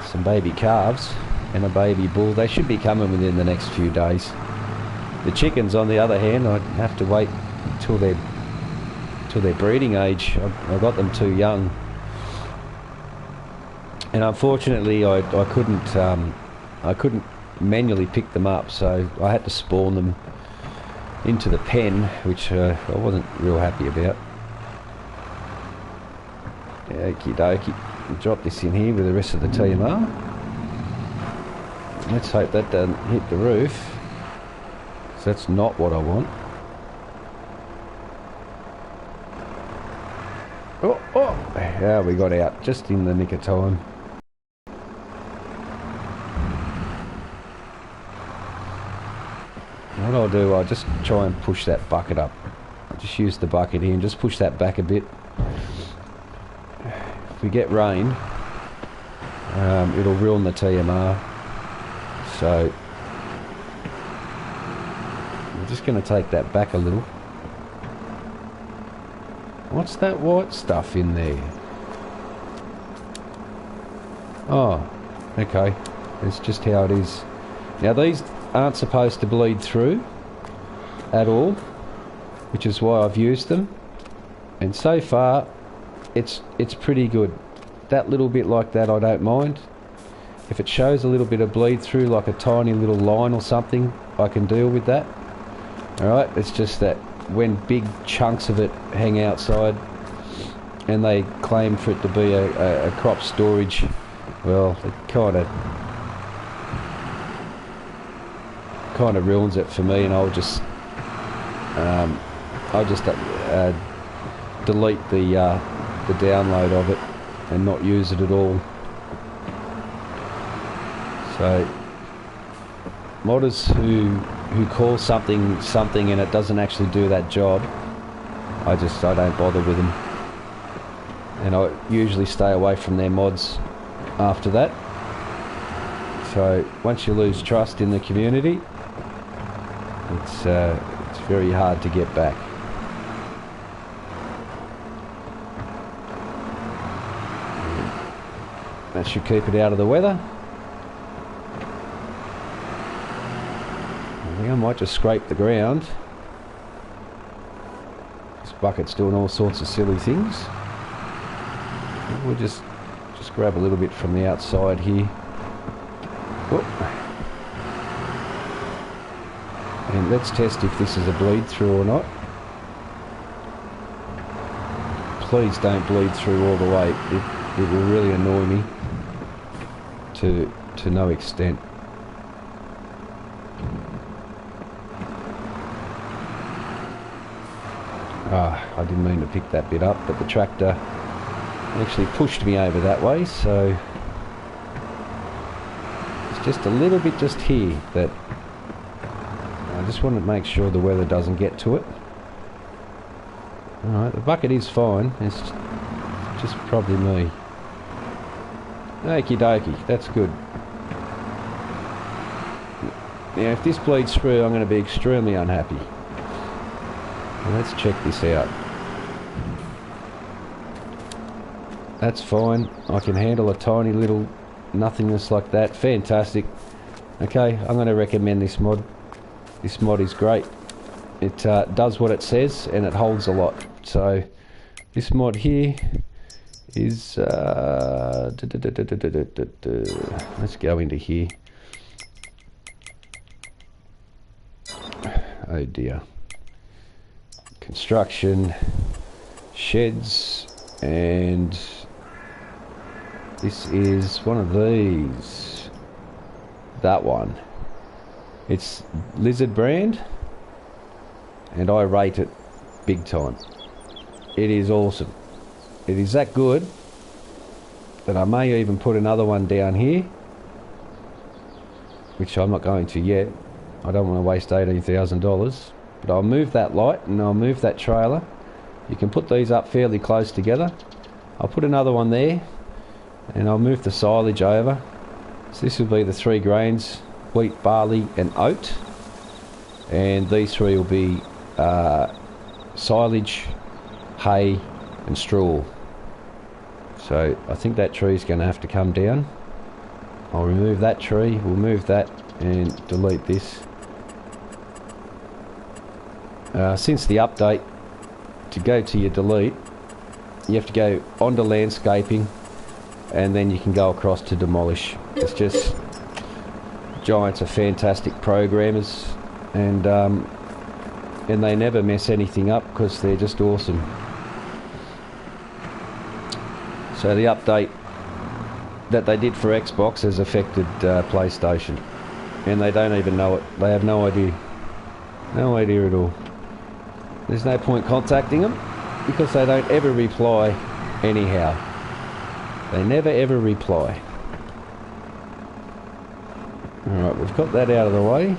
Some baby calves and a baby bull. They should be coming within the next few days. The chickens, on the other hand, I'd have to wait till their breeding age. I got them too young, and unfortunately I couldn't manually pick them up, so I had to spawn them into the pen, which I wasn't real happy about. Okie dokie, drop this in here with the rest of the TMR. Let's hope that doesn't hit the roof, because that's not what I want. Yeah, we got out just in the nick of time. What I'll do, I'll just try and push that bucket up. I'll just use the bucket here and just push that back a bit. If we get rain, it'll ruin the TMR. So I'm just going to take that back a little. What's that white stuff in there? Oh, okay. It's just how it is. Now these aren't supposed to bleed through at all, which is why I've used them. And so far, it's pretty good. That little bit like that I don't mind. If it shows a little bit of bleed through, like a tiny little line or something, I can deal with that. Alright, it's just that when big chunks of it hang outside and they claim for it to be a crop storage, well, it kind of ruins it for me, and I'll just delete the download of it and not use it at all. So modders who call something and it doesn't actually do that job, I don't bother with them, and I usually stay away from their mods after that. So once you lose trust in the community, it's very hard to get back. That should keep it out of the weather. I think I might just scrape the ground. This bucket's doing all sorts of silly things. We'll just grab a little bit from the outside here. Whoop. And let's test if this is a bleed through or not. Please don't bleed through all the way. It will really annoy me to no extent. I didn't mean to pick that bit up, but the tractor actually pushed me over that way, so it's just a little bit just here that I just want to make sure the weather doesn't get to it. Alright, the bucket is fine, it's just probably me. Okie dokie, that's good. Now if this bleeds through, I'm going to be extremely unhappy. Now, let's check this out. That's fine. I can handle a tiny little nothingness like that. Fantastic. Okay, I'm going to recommend this mod. This mod is great. It does what it says and it holds a lot. So this mod here is let's go into here. Oh dear. Construction, sheds, and this is one of these. That one. It's Lizard brand, and I rate it big time. It is awesome. It is that good that I may even put another one down here, which I'm not going to yet. I don't want to waste $18,000, but I'll move that light and I'll move that trailer You can put these up fairly close together. I'll put another one there, and I'll move the silage over. So this will be the 3 grains: wheat, barley and oat. And these 3 will be silage, hay and straw. So I think that tree is going to have to come down. I'll remove that tree, we'll move that and delete this. Since the update, to go to your delete, you have to go onto landscaping and then you can go across to demolish. It's just, Giants are fantastic programmers, and they never mess anything up because they're just awesome. So the update that they did for Xbox has affected PlayStation, and they don't even know it. They have no idea. No idea at all. There's no point contacting them because they don't ever reply anyhow. They never ever reply. Alright, we've got that out of the way.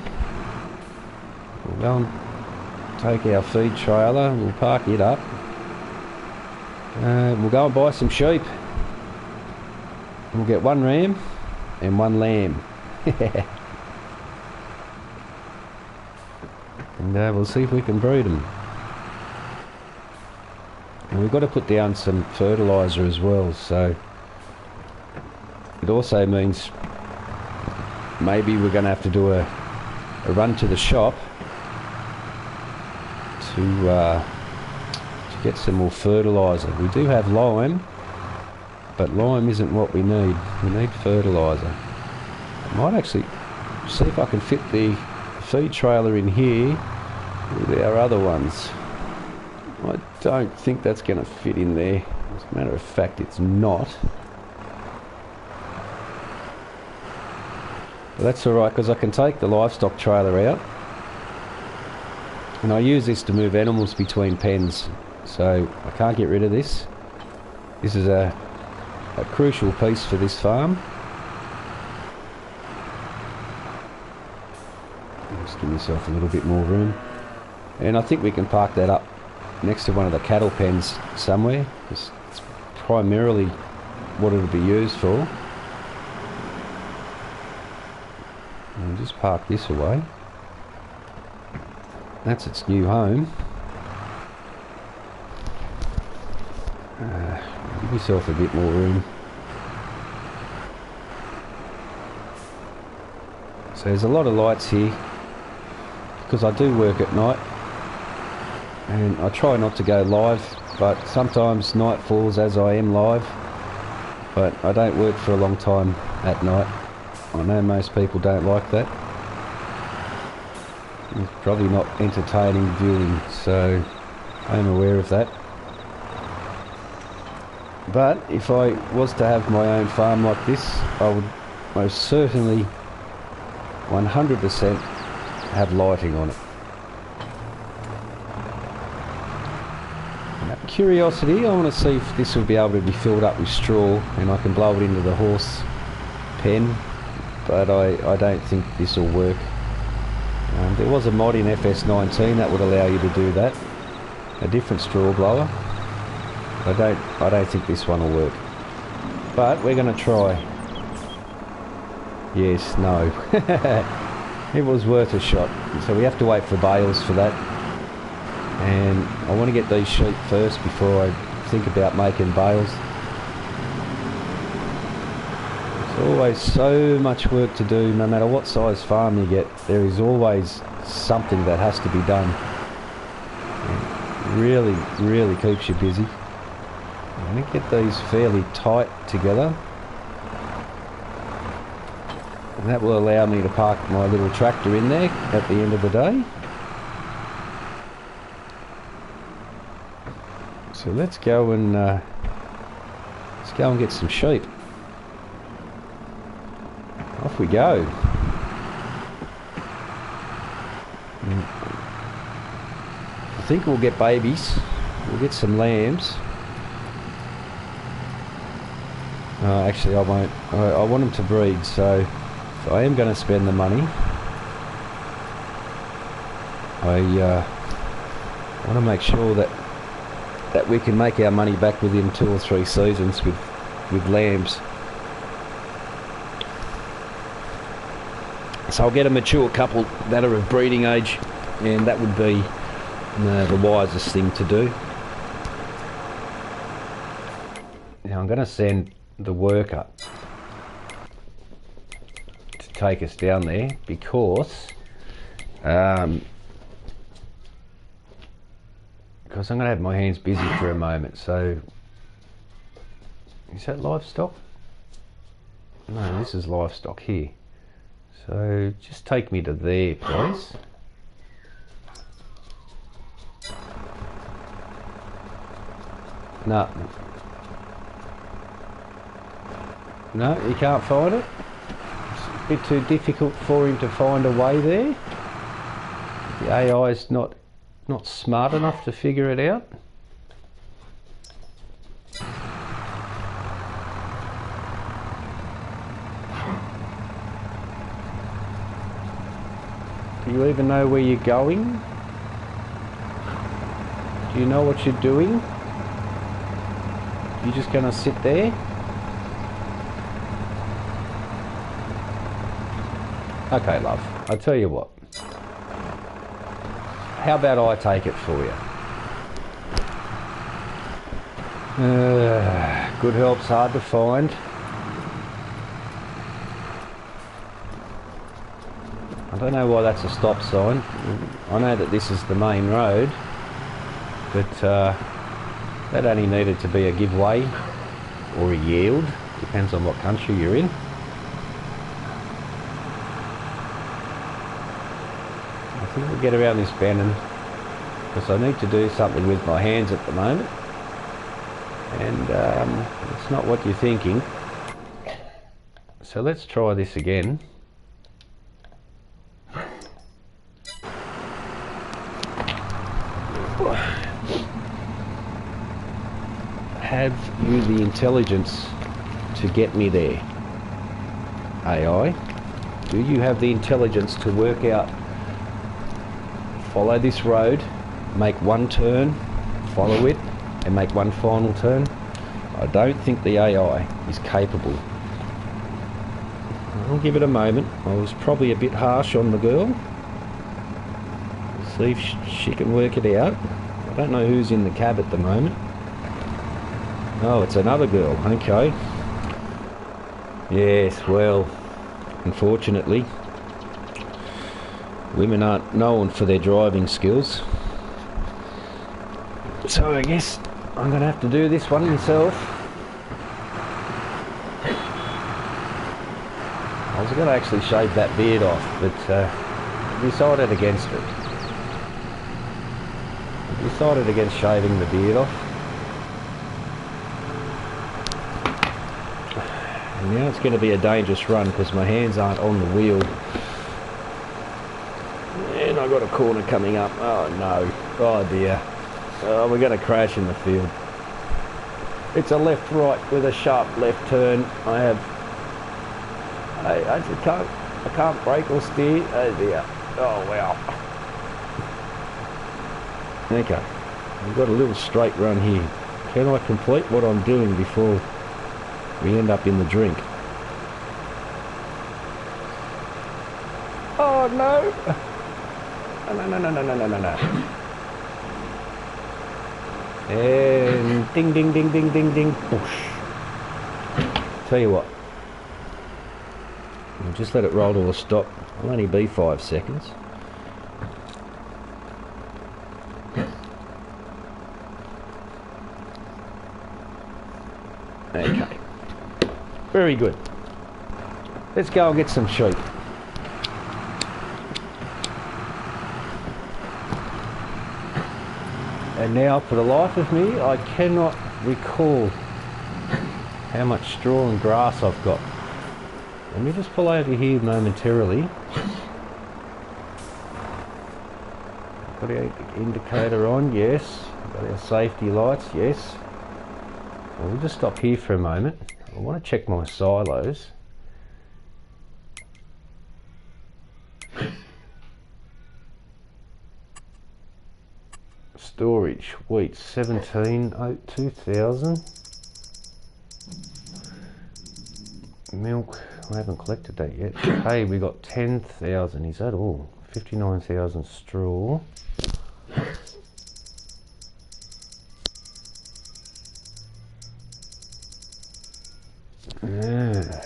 We'll go and take our feed trailer, we'll park it up. We'll go and buy some sheep. We'll get 1 ram and 1 lamb. And we'll see if we can breed them. And we've got to put down some fertiliser as well, so it also means maybe we're going to have to do a run to the shop to get some more fertiliser. We do have lime, but lime isn't what we need. We need fertiliser. I might actually see if I can fit the feed trailer in here with our other ones. I don't think that's going to fit in there. As a matter of fact, it's not. But that's alright, because I can take the livestock trailer out, and I use this to move animals between pens, so I can't get rid of this. This is a crucial piece for this farm. Just give myself a little bit more room, and I think we can park that up next to one of the cattle pens somewhere. It's primarily what it'll be used for. And just park this away. That's its new home. Give yourself a bit more room. So there's a lot of lights here because I do work at night, and I try not to go live, but sometimes night falls as I am live, but I don't work for a long time at night. I know most people don't like that. It's probably not entertaining viewing, so I'm aware of that. But if I was to have my own farm like this, I would most certainly 100% have lighting on it. Out of curiosity, I want to see if this will be able to be filled up with straw and I can blow it into the horse pen, but I don't think this will work. There was a mod in FS19 that would allow you to do that, a different straw blower. I don't think this one will work, but we're going to try. Yes, no. It was worth a shot. So we have to wait for bales for that, and I want to get these sheep first before I think about making bales. There's always so much work to do. No matter what size farm you get, there is always something that has to be done. It really keeps you busy. I'm going to get these fairly tight together, and that will allow me to park my little tractor in there at the end of the day. So let's go and get some sheep. Off we go. I think we'll get babies. We'll get some lambs. Actually, I won't. I want them to breed, so if I am going to spend the money, I want to make sure that that we can make our money back within 2 or 3 seasons with lambs. So I'll get a mature couple that are of breeding age, and that would be the wisest thing to do. Now I'm going to send the worker to take us down there because I'm going to have my hands busy for a moment. So, is that livestock? No, this is livestock here. So just take me to there, please. No. No, you can't find it. It's a bit too difficult for him to find a way there. The AI is not smart enough to figure it out. Do you even know where you're going? Do you know what you're doing? You're just going to sit there? Okay, love, I'll tell you what. How about I take it for you? Good help's hard to find. I don't know why that's a stop sign. I know that this is the main road, but that only needed to be a give way or a yield, depends on what country you're in. I think we'll get around this bend, because I need to do something with my hands at the moment, and it's not what you're thinking. So let's try this again. Have you the intelligence to get me there, AI? Do you have the intelligence to work out, follow this road, make one turn, follow it, and make one final turn? I don't think the AI is capable. I'll give it a moment. I was probably a bit harsh on the girl. We'll see if she can work it out. I don't know who's in the cab at the moment. Oh, it's another girl. Okay. Yes, well, unfortunately, women aren't known for their driving skills. So I guess I'm going to have to do this one myself. I was going to actually shave that beard off, but decided against it. Decided against shaving the beard off. And now it's going to be a dangerous run because my hands aren't on the wheel. And I've got a corner coming up. Oh no. Oh dear. Oh, we're going to crash in the field. It's a left-right with a sharp left turn. I can't brake or steer. Oh dear. Oh wow. Okay. We've got a little straight run here. Can I complete what I'm doing before we end up in the drink? Oh no! No. And ding ding ding ding ding ding. Whoosh. Tell you what. I'll just let it roll to a stop. It'll only be 5 seconds. Okay. Very good. Let's go and get some sheep. And now, for the life of me, I cannot recall how much straw and grass I've got. Let me just pull over here momentarily. Got our indicator on, yes. Got our safety lights, yes. We'll just stop here for a moment. I want to check my silos. storage, wheat 17,000. Milk, I haven't collected that yet. Hey, we got 10,000. Is that all? 59,000 straw. Yeah.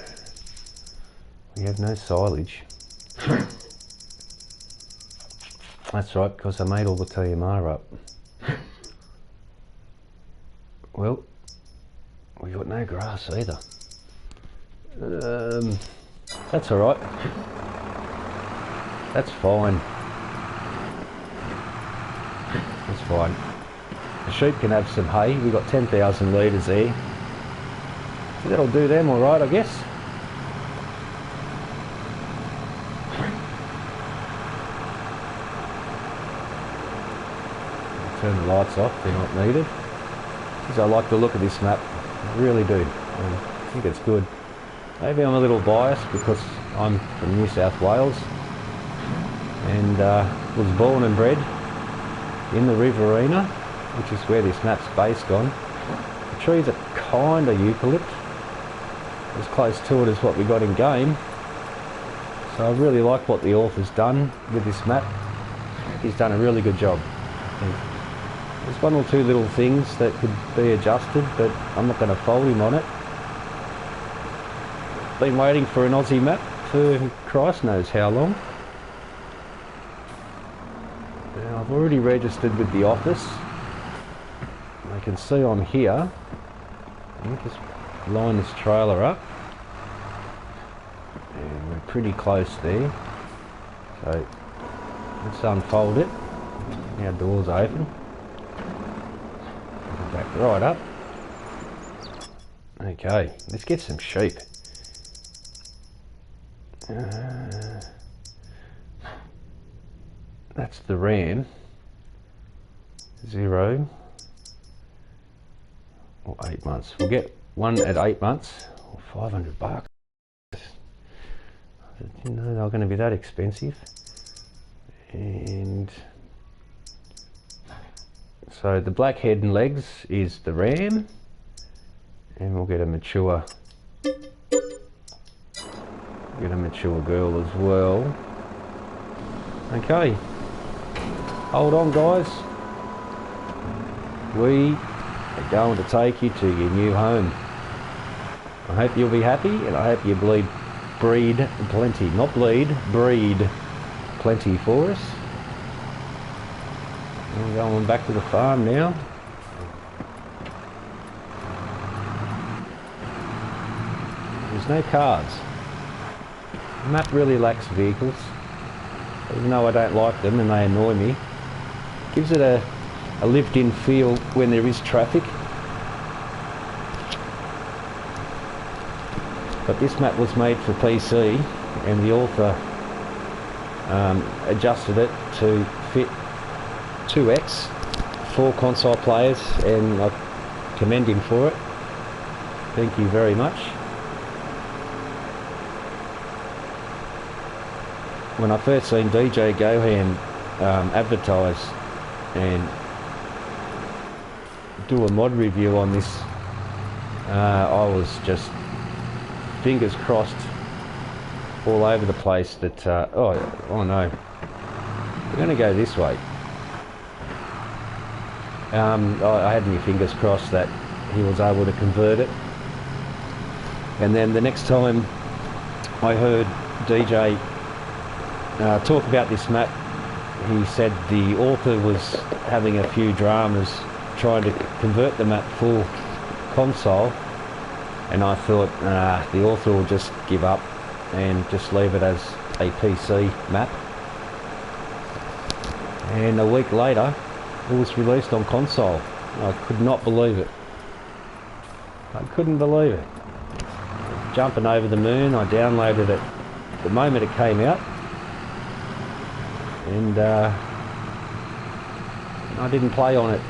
We have no silage. That's right, because I made all the TMR up. Well, we got no grass either. That's all right. That's fine. That's fine. The sheep can have some hay. We've got 10,000 litres there. So that'll do them all right, I guess. Turn the lights off, they're not needed. Because I like the look of this map, I really do. I think it's good. Maybe I'm a little biased because I'm from New South Wales and was born and bred in the Riverina, which is where this map's based on. The trees are kind of eucalypt, as close to it as what we got in game. So I really like what the author's done with this map. He's done a really good job. There's one or two little things that could be adjusted, but I'm not going to fault him on it. Been waiting for an Aussie map for Christ knows how long. Now, I've already registered with the office. I can see I'm here. I'll just line this trailer up. And we're pretty close there. So let's unfold it. Our door's open. Back right up. Okay, let's get some sheep. That's the ram. 0 or 8 months. We'll get one at 8 months or $500. I didn't know they were going to be that expensive. And so the black head and legs is the ram, and we'll get a mature girl as well. Okay, hold on guys, we are going to take you to your new home. I hope you'll be happy, and I hope you breed plenty, not bleed, breed plenty for us. We're going back to the farm now. There's no cars. The map really lacks vehicles, even though I don't like them and they annoy me. Gives it a lived-in feel when there is traffic. But this map was made for PC, and the author adjusted it to fit 2x for console players, and I commend him for it. Thank you very much. When I first seen DJ Gohan advertise and do a mod review on this, I was just fingers crossed all over the place that oh no, we're going to go this way. I had my fingers crossed that he was able to convert it, and then the next time I heard DJ talk about this map, he said the author was having a few dramas trying to convert the map full console, and I thought the author will just give up and just leave it as a PC map. And a week later it was released on console. I could not believe it. I couldn't believe it. Jumping over the moon. I downloaded it the moment it came out, and I didn't play on it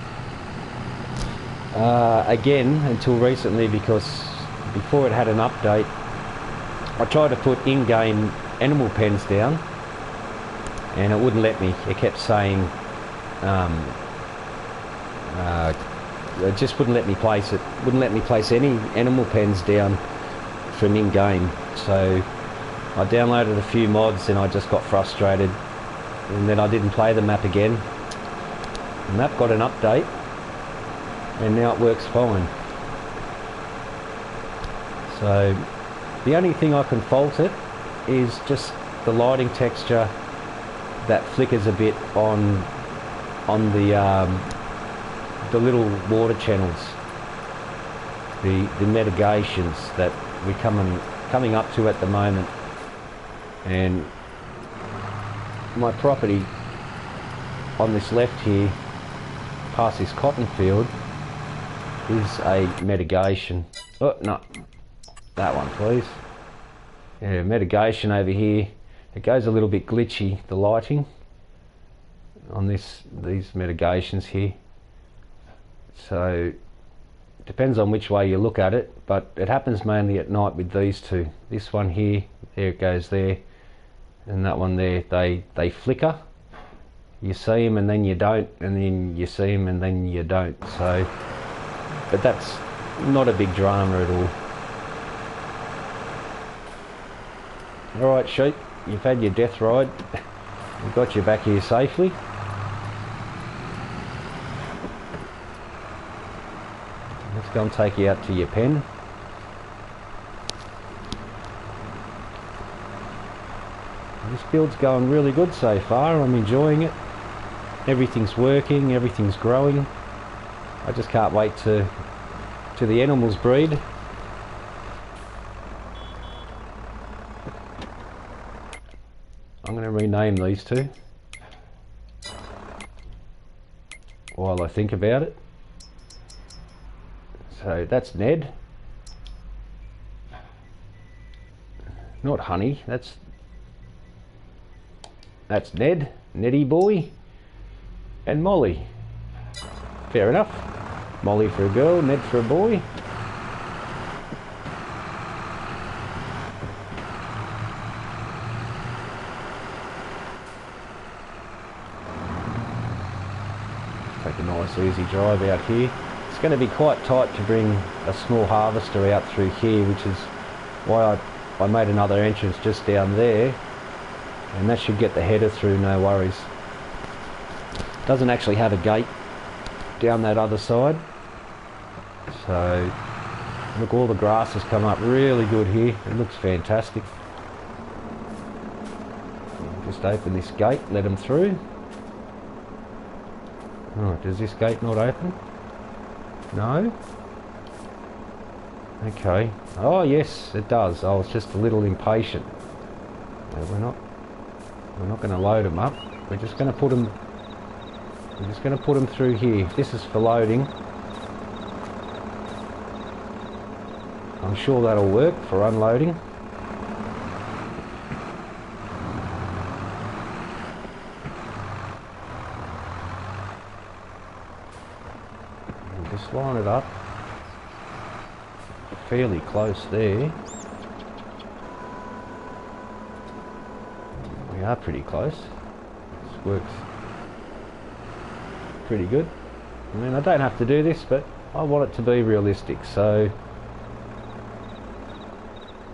again until recently, because before it had an update I tried to put in-game animal pens down and it wouldn't let me. It kept saying It just wouldn't let me place it. Wouldn't let me place any animal pens down from in-game. So I downloaded a few mods and I just got frustrated, and then I didn't play the map again. The map got an update and now it works fine. So the only thing I can fault it is just the lighting texture that flickers a bit on the little water channels, the mitigations that we're coming up to at the moment. And my property on this left here, past this cotton field, is a mitigation. Oh no, that one please. Yeah, mitigation over here. It goes a little bit glitchy, the lighting on these mitigations here. So depends on which way you look at it, but it happens mainly at night with these two. This one here, there it goes there, and that one there, they flicker. You see them and then you don't, and then you see them and then you don't. So, but that's not a big drama at all. Alright sheep, you've had your death ride. We've got you back here safely. Let's go and take you out to your pen. This build's going really good so far. I'm enjoying it. Everything's working, everything's growing. I just can't wait to the animals breed. I'm going to rename these two while I think about it. So that's Ned. Not Honey, that's Ned, Neddy boy, and Molly. Fair enough. Molly for a girl, Ned for a boy. Take a nice easy drive out here. It's going to be quite tight to bring a small harvester out through here, which is why I made another entrance just down there, and that should get the header through, no worries. Doesn't actually have a gate down that other side. So look, all the grass has come up really good here. It looks fantastic. Just open this gate, let them through. Oh, does this gate not open? No? Okay. Oh yes, it does. I was just a little impatient. No, we're not going to load them up. We're just going to put them. We're just going to put them through here. This is for loading. I'm sure that'll work for unloading. We'll just line it up fairly close there. We are pretty close. This works pretty good. I mean, I don't have to do this, but I want it to be realistic, so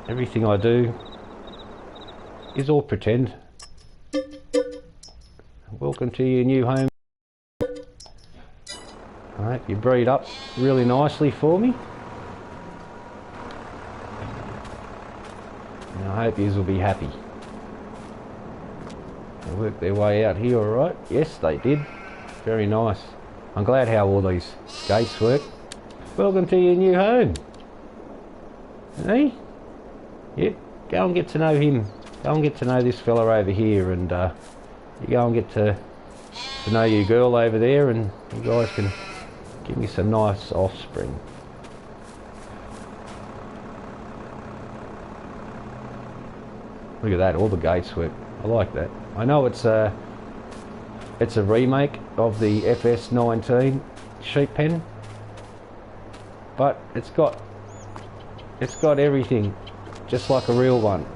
everything I do is all pretend. Welcome to your new home. I hope you breed up really nicely for me. And I hope yous will be happy. They worked their way out here alright. Yes, they did. Very nice. I'm glad how all these gates work. Welcome to your new home. Hey? Yep, go and get to know him. Go and get to know this fella over here, and you go and get to know your girl over there, and you guys can give me some nice offspring. Look at that, all the gates work. I like that. I know it's a remake of the FS22 sheep pen, but it's got everything just like a real one.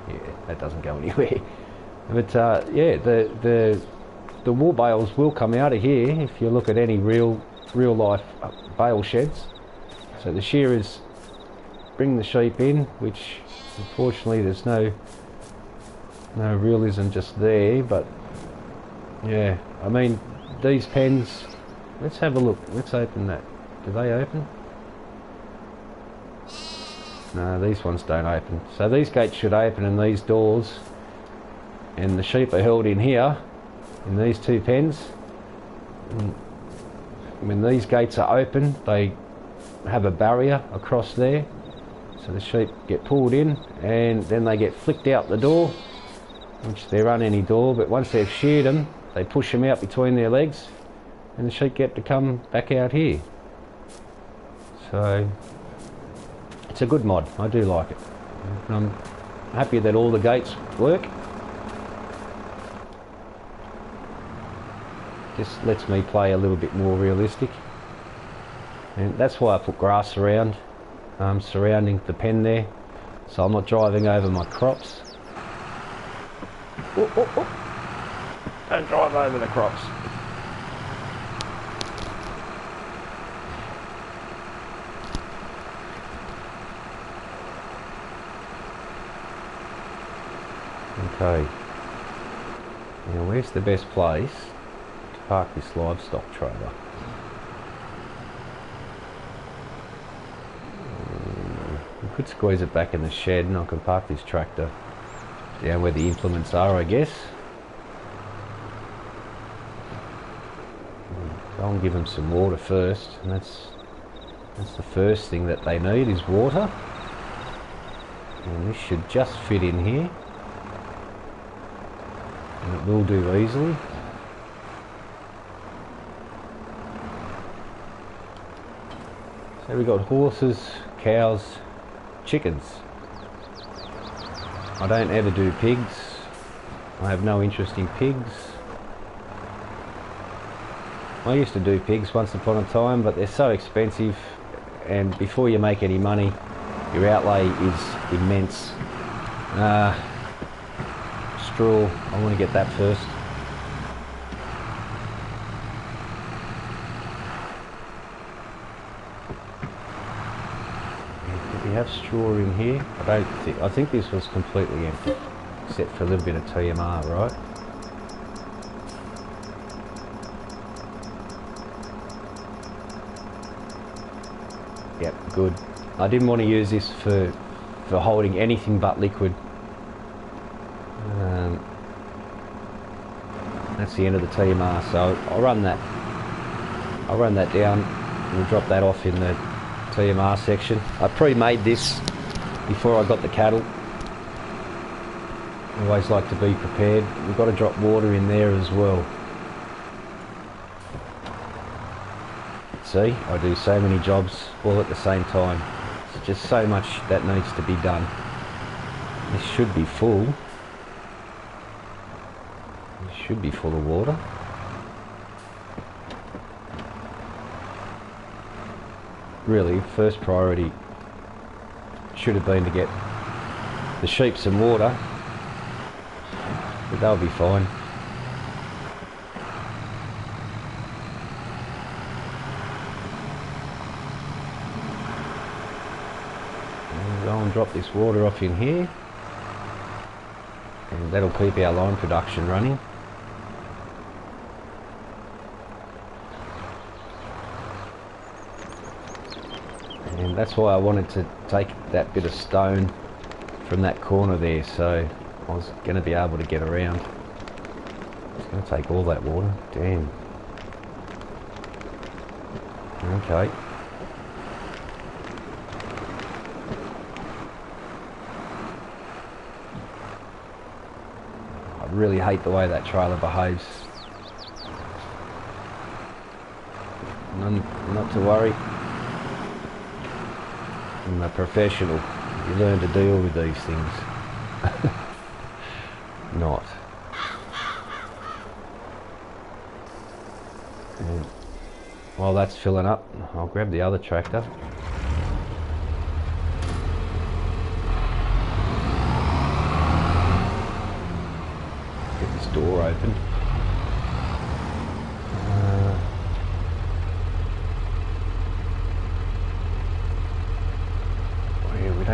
Yeah, that doesn't go anywhere. But yeah, the wool bales will come out of here if you look at any real life bale sheds. So the shearers bring the sheep in, which unfortunately there's no realism just there, but yeah, I mean these pens, let's have a look, let's open that. Do they open? No, these ones don't open. So these gates should open and these doors, and the sheep are held in here in these two pens. And when these gates are open, they have a barrier across there, so the sheep get pulled in and then they get flicked out the door, which they run any door, but once they've sheared them, they push them out between their legs and the sheep get to come back out here. So it's a good mod, I do like it. And I'm happy that all the gates work. Just lets me play a little bit more realistic. And that's why I put grass around, surrounding the pen there, so I'm not driving over my crops. Oh, oh, oh. Don't drive over the crops. Okay, now where's the best place to park this livestock trailer? We could squeeze it back in the shed and I can park this tractor down where the implements are, I guess. Go and give them some water first, and that's the first thing that they need is water. And this should just fit in here. And it will do easily. So we've got horses, cows, chickens. I don't ever do pigs. I have no interest in pigs. I used to do pigs once upon a time, but they're so expensive, and before you make any money, your outlay is immense. Straw, I want to get that first. Do we have straw in here? I think this was completely empty, except for a little bit of TMR, right? Yep, good. I didn't want to use this for holding anything but liquid. That's the end of the TMR, so I'll run that down and we'll drop that off in the TMR section. I pre-made this before I got the cattle. I always like to be prepared. We've got to drop water in there as well. See, I do so many jobs all at the same time. There's just so much that needs to be done. This should be full. Should be full of water. Really, first priority should have been to get the sheep some water, but they'll be fine. We'll go and drop this water off in here, and that'll keep our line production running. And that's why I wanted to take that bit of stone from that corner there, so I was going to be able to get around. It's going to take all that water. Damn. Okay. I really hate the way that trailer behaves. Not to worry. I'm a professional. You learn to deal with these things. Not. And while that's filling up, I'll grab the other tractor. Get this door open.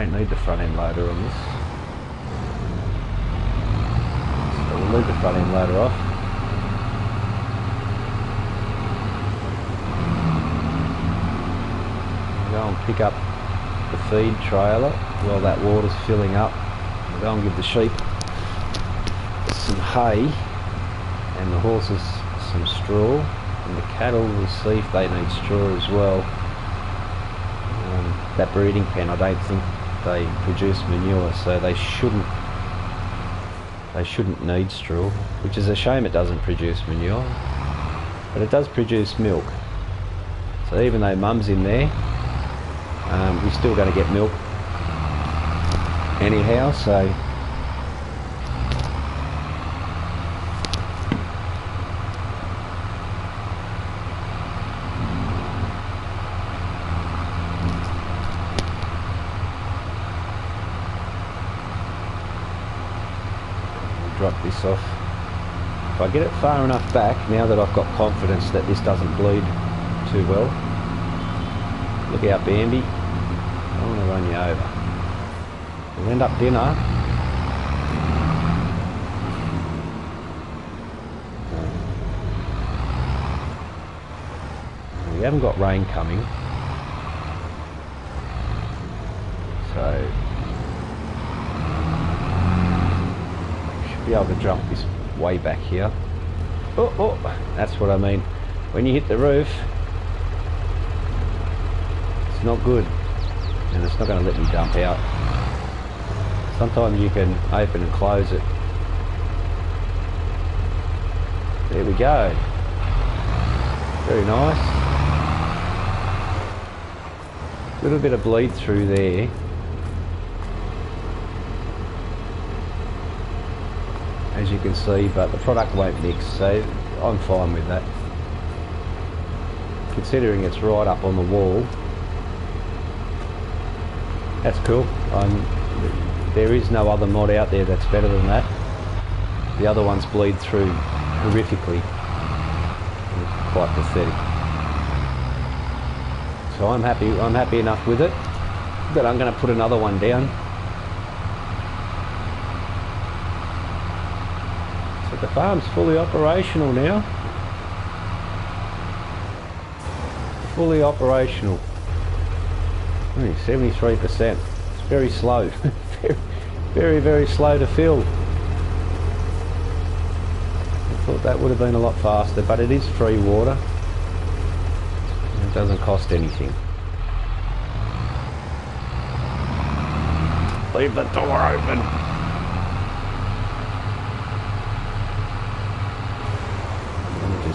don't need the front end loader on this. So we'll leave the front end loader off. Go and pick up the feed trailer while that water's filling up. We'll go and give the sheep some hay and the horses some straw, and the cattle will see if they need straw as well. That breeding pen, I don't think they produce manure, so they shouldn't need straw, which is a shame it doesn't produce manure, but it does produce milk. So even though mum's in there, we're still going to get milk anyhow, so drop this off. If I get it far enough back, now that I've got confidence that this doesn't bleed too well. Look out, Bambi. I don't want to run you over. We'll end up dinner. We haven't got rain coming, so be able to jump this way back here. Oh, that's what I mean. When you hit the roof, it's not good, and it's not going to let me dump out. Sometimes you can open and close it. There we go. Very nice. A little bit of bleed through there. As you can see, but the product won't mix, so I'm fine with that. Considering it's right up on the wall, that's cool. There is no other mod out there that's better than that. The other ones bleed through horrifically. It's quite pathetic. So I'm happy enough with it, but I'm going to put another one down. The farm's fully operational now. Fully operational. Only 73%. It's very slow. very slow to fill. I thought that would have been a lot faster, but it is free water. It doesn't cost anything. Leave the door open.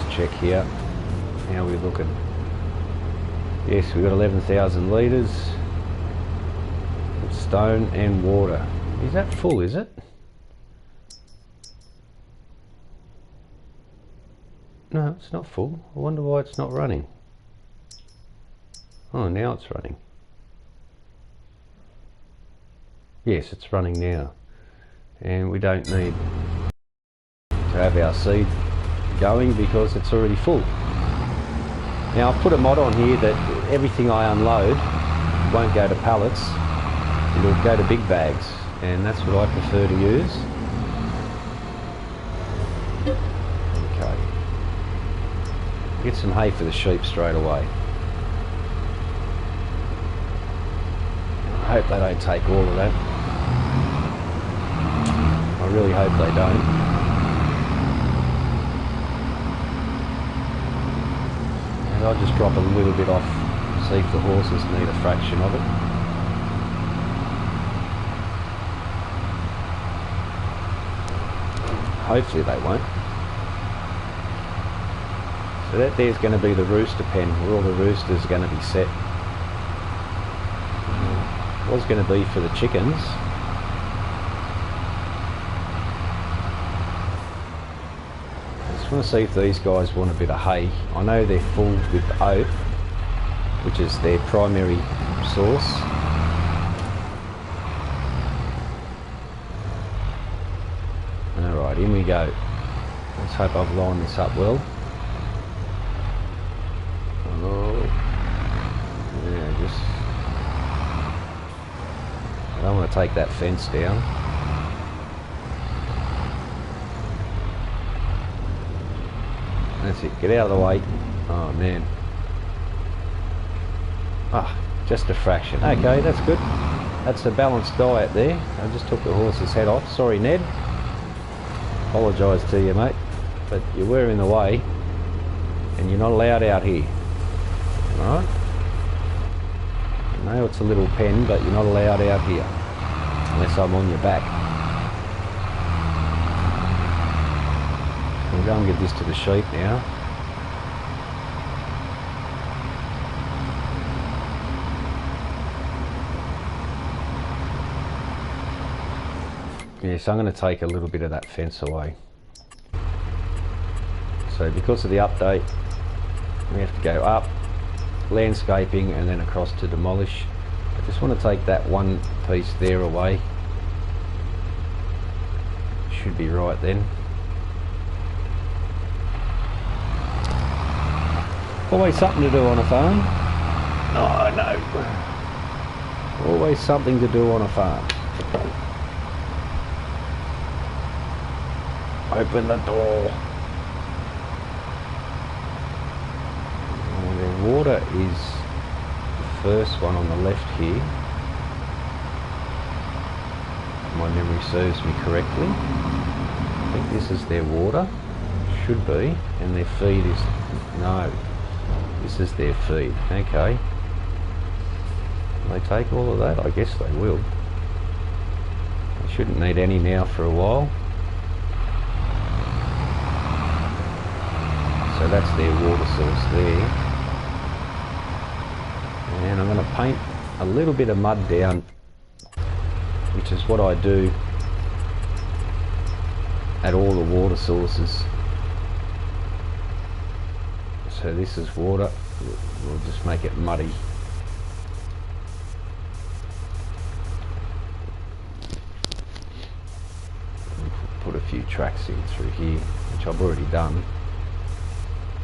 Check here. How are we looking? Yes, we've got 11,000 litres of stone and water. Is that full, is it? No, it's not full. I wonder why it's not running. Oh, now it's running. Yes, it's running now. And we don't need to have our seed going because it's already full. Now I've put a mod on here that everything I unload won't go to pallets, it'll go to big bags, and that's what I prefer to use. Okay. Get some hay for the sheep straight away. I hope they don't take all of that. I really hope they don't. I'll just drop a little bit off, see if the horses need a fraction of it. Hopefully they won't. So that there's going to be the rooster pen where all the roosters are going to be set. It was going to be for the chickens. I just want to see if these guys want a bit of hay. I know they're full with oat, which is their primary source. Alright, in we go. Let's hope I've lined this up well. Oh, yeah, just I want to take that fence down. That's it, get out of the way. Oh man. Ah, just a fraction. Okay, that's good. That's a balanced diet there. I just took the horse's head off. Sorry, Ned. Apologise to you, mate. But you were in the way, and you're not allowed out here. Alright? I know it's a little pen, but you're not allowed out here. Unless I'm on your back. We'll go and give this to the sheep now. Yeah, so I'm going to take a little bit of that fence away. So because of the update, we have to go up, landscaping, and then across to demolish. I just want to take that one piece there away. Should be right then. Always something to do on a farm. Oh no. Always something to do on a farm. Open the door. The water is the first one on the left here. If my memory serves me correctly. I think this is their water. Should be. And their feed is... no. This is their feed. Okay. Will they take all of that? I guess they will. They shouldn't need any now for a while. So that's their water source there. And I'm going to paint a little bit of mud down, which is what I do at all the water sources. So this is water, we'll just make it muddy. Put a few tracks in through here, which I've already done.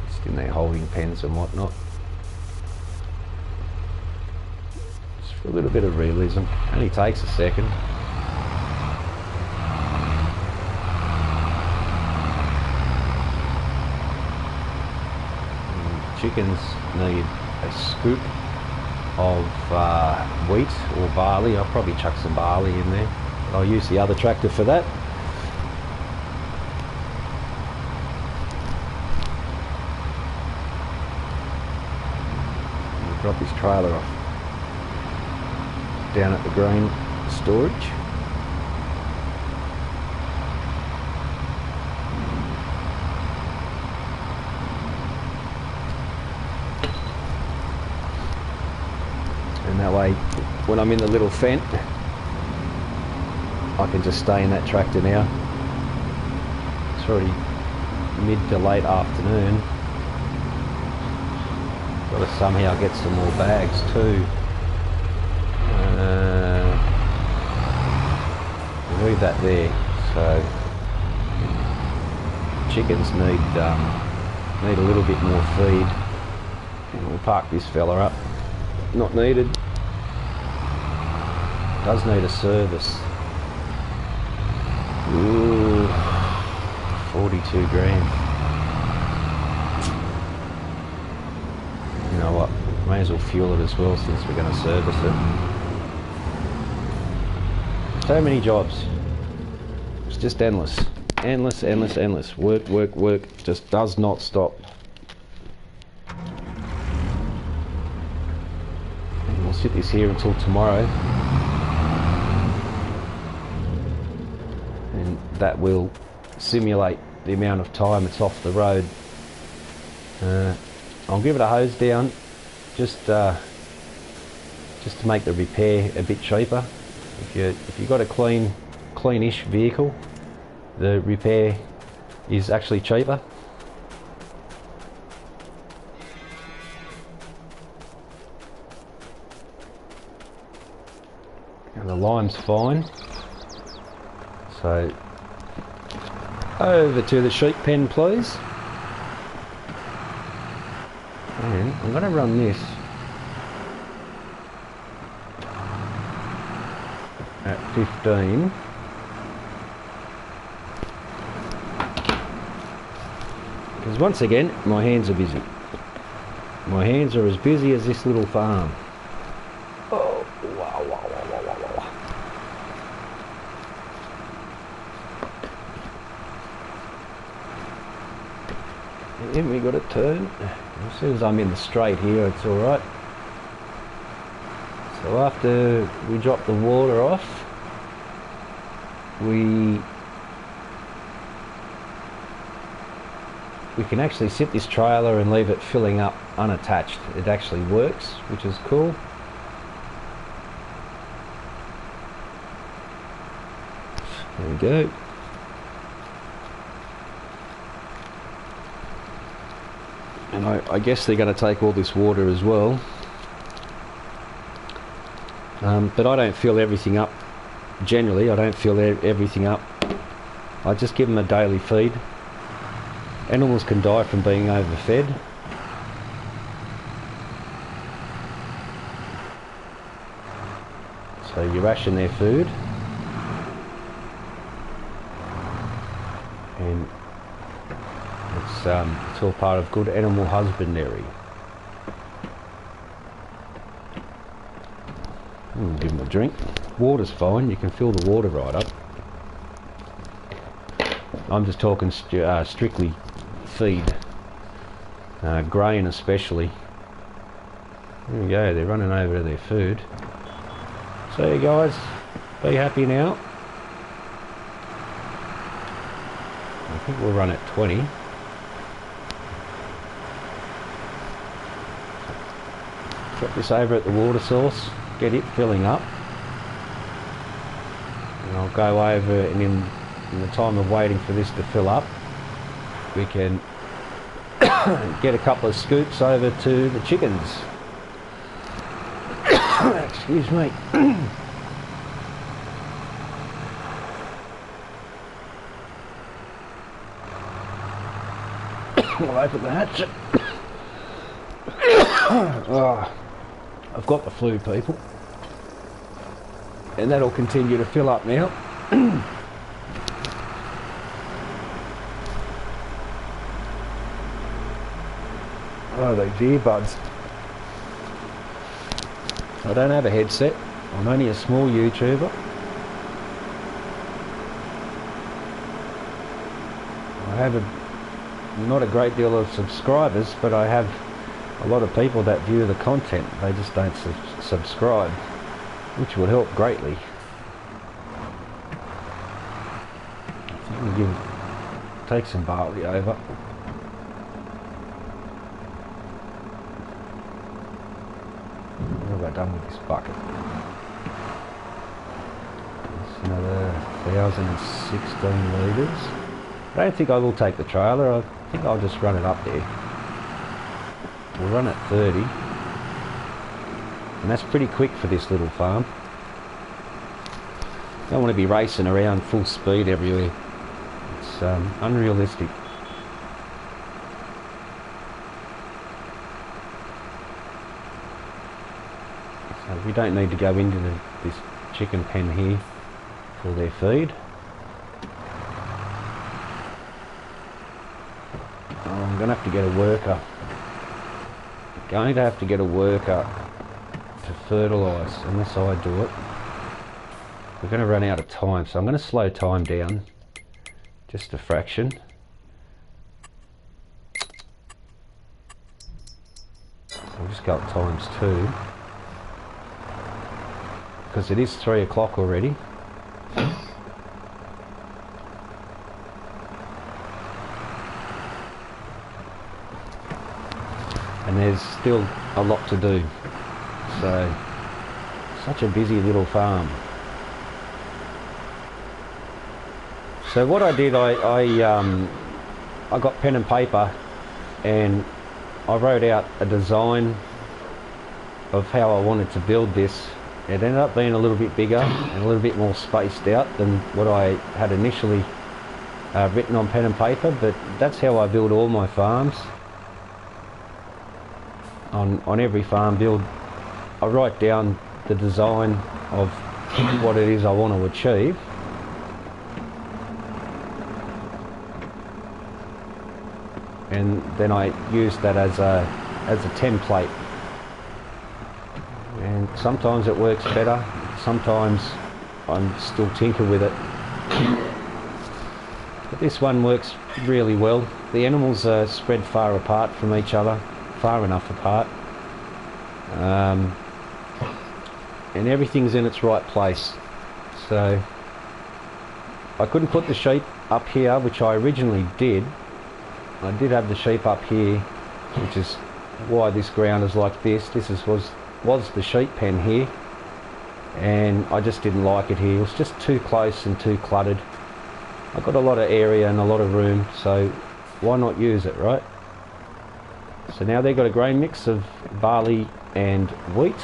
Just in their holding pens and whatnot. Just for a little bit of realism. Only takes a second. Chickens need a scoop of wheat or barley. I'll probably chuck some barley in there. I'll use the other tractor for that. I'll drop his trailer off down at the grain storage. And that way, when I'm in the little fent, I can just stay in that tractor now. It's already mid to late afternoon. Got to somehow get some more bags too. We'll leave that there. So chickens need a little bit more feed. And we'll park this fella up. Not needed. Does need a service. Ooh, 42 grand. You know what? May as well fuel it as well since we're going to service it. So many jobs. It's just endless. Endless, endless, endless. Work, work, work. Just does not stop. Sit this here until tomorrow, and that will simulate the amount of time it's off the road. I'll give it a hose down just to make the repair a bit cheaper. If you've got a cleanish vehicle, the repair is actually cheaper. And the lime's fine. So over to the sheep pen, please. And I'm going to run this at 15. Because once again, my hands are busy. My hands are as busy as this little farm. Oh, wow, wow, wow, wow, wow, wow. And then we got to turn. As soon as I'm in the straight here, it's alright. So after we drop the water off, we can actually sit this trailer and leave it filling up unattached. It actually works, which is cool. There we go. And I guess they're going to take all this water as well. But I don't fill everything up. Generally, I don't fill everything up. I just give them a daily feed. Animals can die from being overfed. So you ration their food. And it's all part of good animal husbandry. Give them a drink. Water's fine, you can fill the water right up. I'm just talking strictly feed, grain especially. There we go, they're running over to their food. So you guys, be happy now. I think we'll run at 20. Drop this over at the water source, get it filling up. And I'll go over, and in the time of waiting for this to fill up, we can get a couple of scoops over to the chickens. Excuse me. I'll open the hatch. Oh, I've got the flu, people. And that'll continue to fill up now. Oh, those earbuds. I don't have a headset. I'm only a small YouTuber. I have not a great deal of subscribers, but I have a lot of people that view the content. They just don't subscribe, which would help greatly. Take some barley over. What have I done with this bucket? It's another 1,016 litres. I don't think I will take the trailer. I think I'll just run it up there. We'll run at 30. And that's pretty quick for this little farm. Don't want to be racing around full speed everywhere. It's unrealistic. So we don't need to go into this chicken pen here for their feed. Oh, I'm going to have to get a worker. Going to have to get a worker to fertilise, unless I do it. We're going to run out of time, so I'm going to slow time down just a fraction. We'll just go up ×2 because it is 3 o'clock already. And there's still a lot to do. So, such a busy little farm. So what I did, I got pen and paper and I wrote out a design of how I wanted to build this. It ended up being a little bit bigger and a little bit more spaced out than what I had initially written on pen and paper, but that's how I build all my farms. On every farm build, I write down the design of what it is I want to achieve. And then I use that as a template. And sometimes it works better, sometimes I'm still tinker with it. But this one works really well. The animals are spread far apart from each other, far enough apart. And everything's in its right place. So I couldn't put the sheep up here, which I originally did. I did have the sheep up here, which is why this ground is like this. This was the sheep pen here, and I just didn't like it here. It was just too close and too cluttered. I've got a lot of area and a lot of room, so why not use it, right? So now they've got a grain mix of barley and wheat,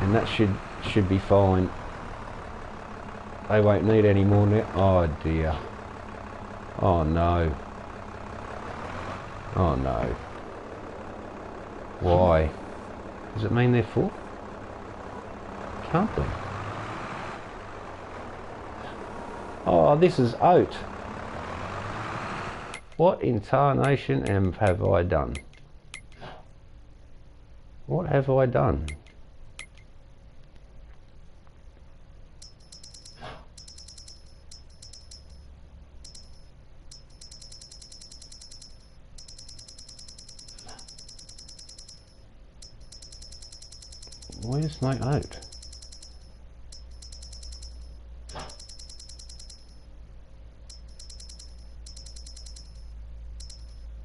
and that should be fine. They won't need any more now. Oh dear. Oh no. Oh no. Why? Does it mean they're full? Can't be. Oh, this is oat. What in tarnation have I done? What have I done? Where's my oat?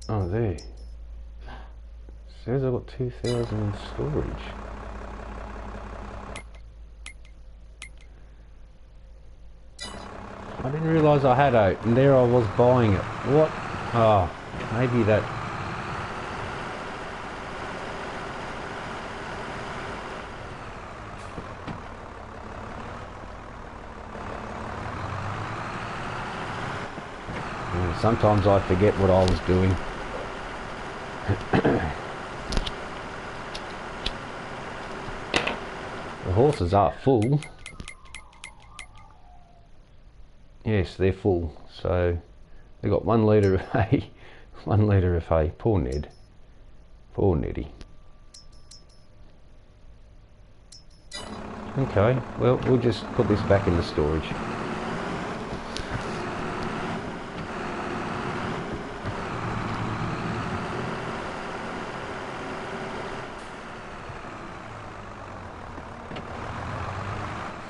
Oh, there. Says I've got 2,000 in storage. I didn't realise I had oat, and there I was buying it. What? Oh, maybe that... Sometimes I forget what I was doing. The horses are full. Yes, they're full. So they got 1 litre of hay. 1 litre of hay. Poor Ned. Poor Neddy. Okay, well, we'll just put this back in the storage.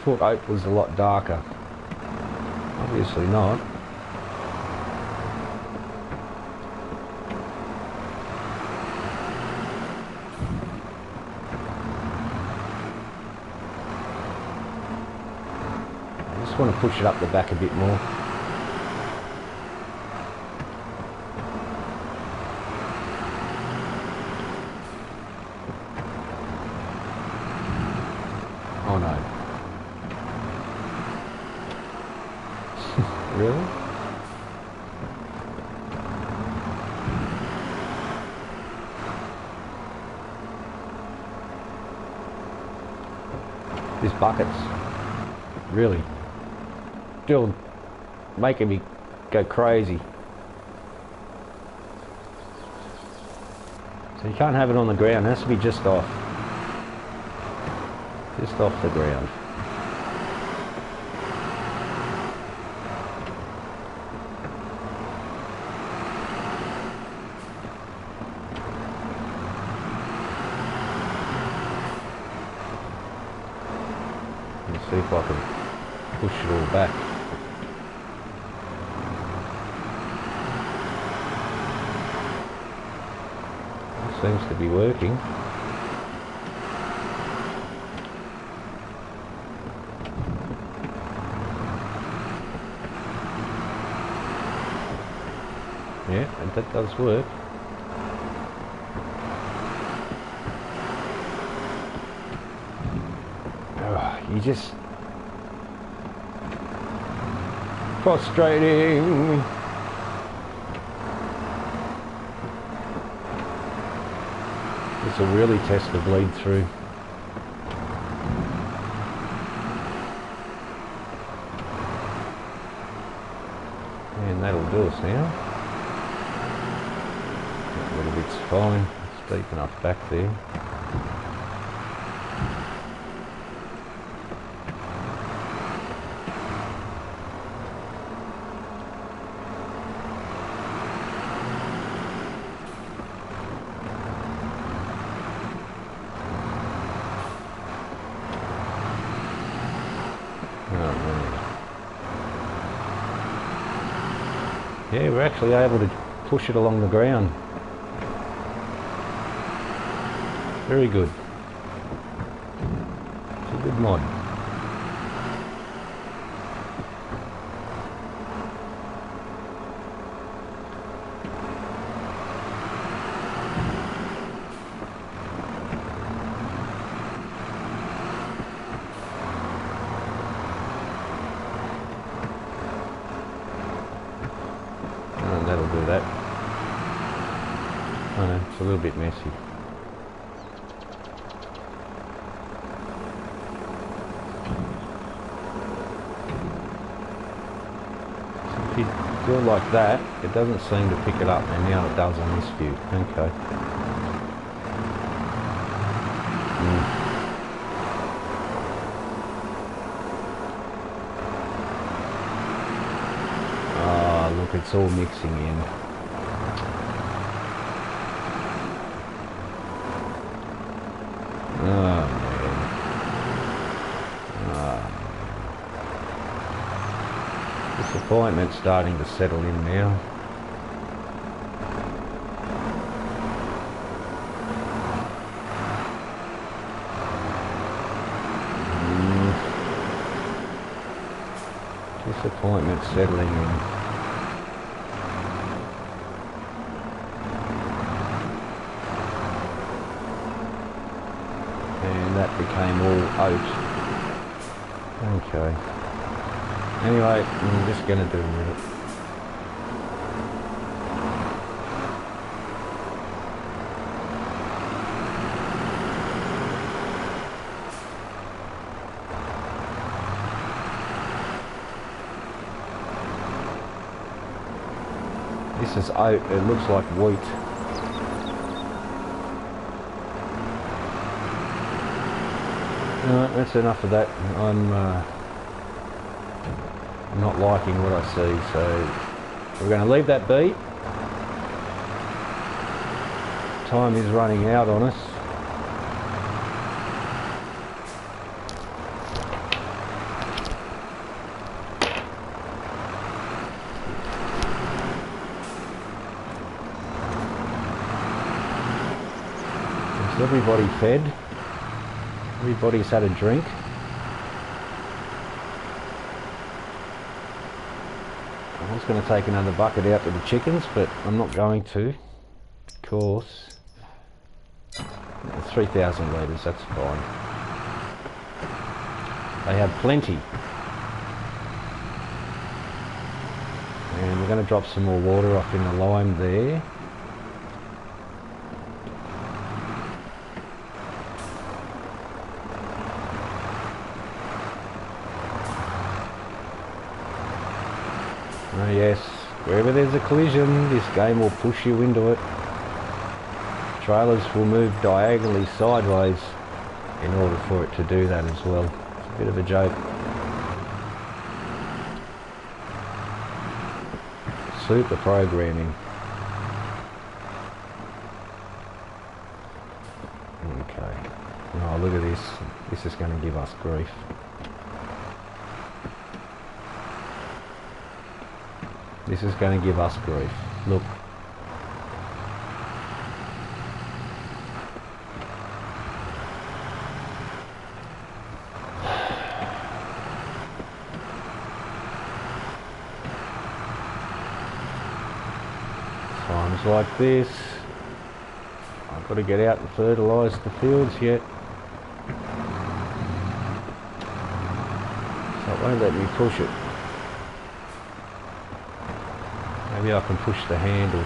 Thought oat was a lot darker. Obviously not. I just want to push it up the back a bit more. Oh no. Really? These buckets, really, still making me go crazy. So you can't have it on the ground, it has to be just off the ground. See if I can push it all back. It seems to be working. Yeah, and that does work. You just frustrating. This will really test the bleed through. And that'll do us now. That little bit's fine. It's deep enough back there. Yeah, we're actually able to push it along the ground. Very good. It's a good mod. And that'll do that. I know, it's a little bit messy. If you go like that, it doesn't seem to pick it up, and now it does on this view. Okay. Ah, look, it's all mixing in. Oh, man. Disappointment's starting to settle in now. Disappointment's settling in. And that became all oat. Okay. Anyway, I'm just going to do a minute. This is oat. It looks like wheat. Alright, that's enough of that. I'm not liking what I see, so we're going to leave that be. Time is running out on us. Is everybody fed? Everybody's had a drink. I was going to take another bucket out to the chickens, but I'm not going to, because 3,000 litres, that's fine. They have plenty. And we're going to drop some more water off in the lime there. Oh yes, wherever there's a collision, this game will push you into it. Trailers will move diagonally sideways in order for it to do that as well. It's a bit of a joke. Super programming. Okay. Oh, look at this. This is going to give us grief. This is going to give us grief. Look. Times like this, I've got to get out and fertilise the fields yet. So it won't let me push it. Maybe I can push the handle.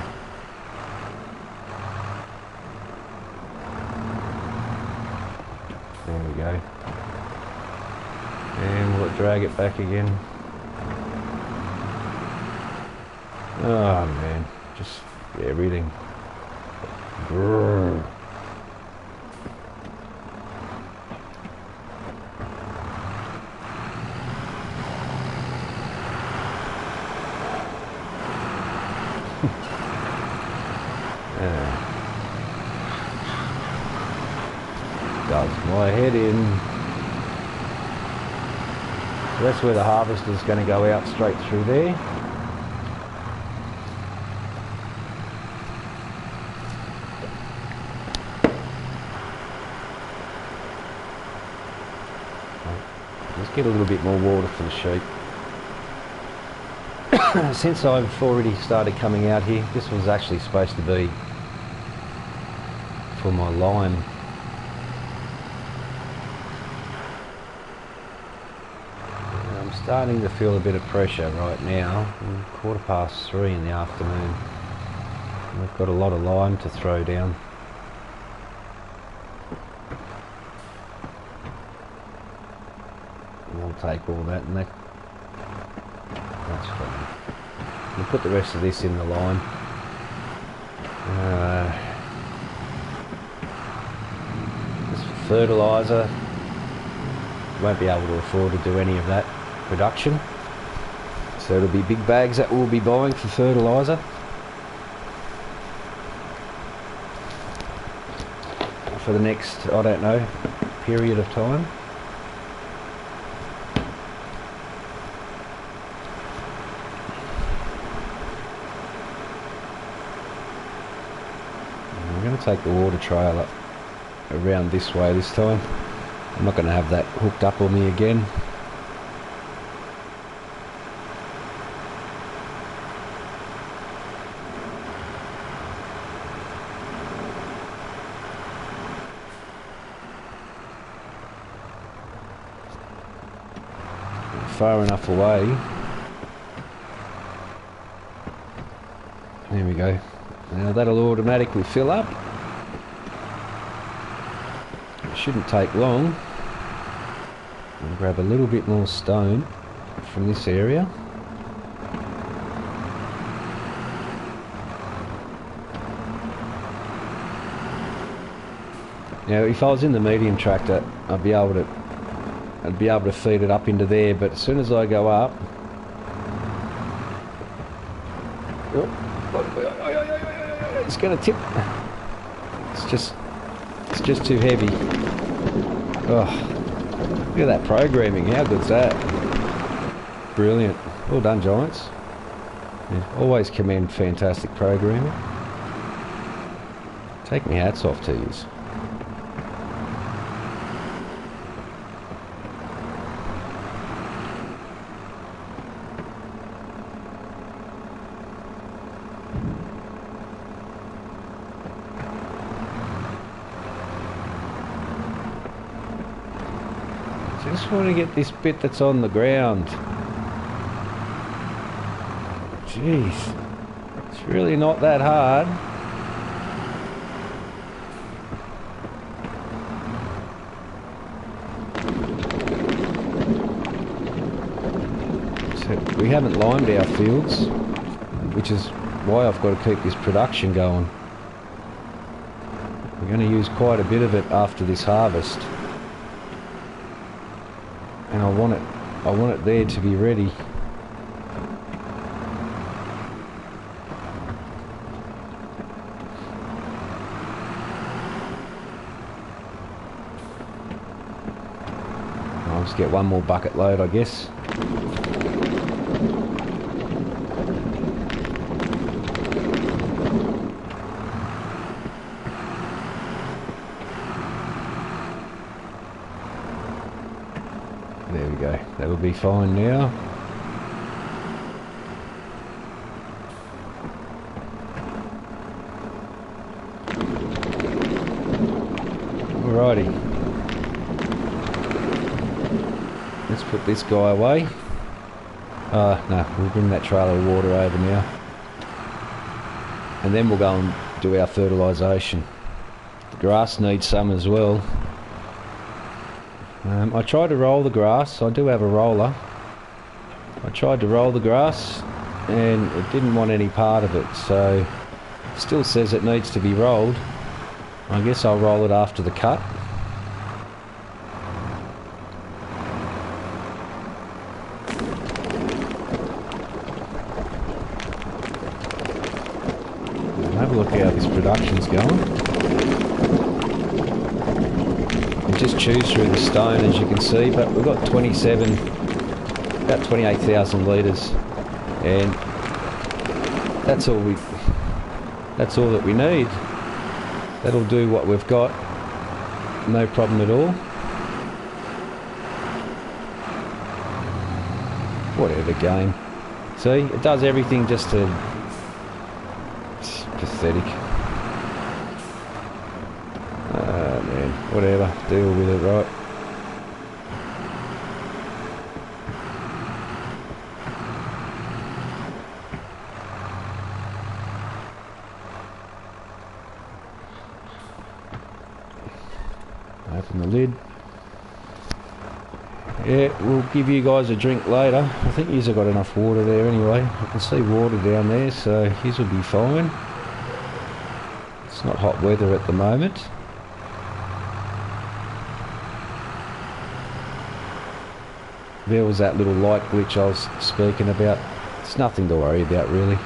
There we go. And will it drag it back again? Oh man, just everything. Grrr. Does my head in. So that's where the harvester's going to go out straight through there. Let's get a little bit more water for the sheep. Since I've already started coming out here, this was actually supposed to be for my lime. I'm starting to feel a bit of pressure right now. 3:15 in the afternoon. We've got a lot of lime to throw down. We'll take all that and that's fine. We'll put the rest of this in the lime. This fertiliser, won't be able to afford to do any of that production, so it'll be big bags that we'll be buying for fertiliser. For the next, I don't know, period of time. I'm going to take the water trail up around this way this time. I'm not going to have that hooked up on me again. Far enough away. There we go. Now that'll automatically fill up. It shouldn't take long. I'll grab a little bit more stone from this area. Now if I was in the medium tractor, I'd be able to feed it up into there, but as soon as I go up, it's going to tip. It's just too heavy. Oh, look at that programming. How good's that? Brilliant. Well done, Giants. Yeah, always commend fantastic programming. Take my hats off to yous. Just want to get this bit that's on the ground. Jeez, it's really not that hard. So we haven't limed our fields, which is why I've got to keep this production going. We're going to use quite a bit of it after this harvest. And I want it there to be ready. I'll just get one more bucket load, I guess. There we go, that will be fine now. Alrighty, let's put this guy away. No, we'll bring that trailer of water over now. And then we'll go and do our fertilisation. The grass needs some as well. I tried to roll the grass. I do have a roller. I tried to roll the grass. and it didn't want any part of it, so it still says it needs to be rolled. I guess I'll roll it after the cut. Have a look how this production's going. It just chews through the stone, as you can see, but we've got about 28,000 litres, and that's all that we need. That'll do what we've got, no problem at all. Whatever, game. See, it does everything just to... It's pathetic. Man, whatever, deal with it, right? Open the lid. Yeah, we'll give you guys a drink later. I think you've got enough water there anyway. I can see water down there, so his will be fine. It's not hot weather at the moment. There was that little light glitch I was speaking about. It's nothing to worry about, really.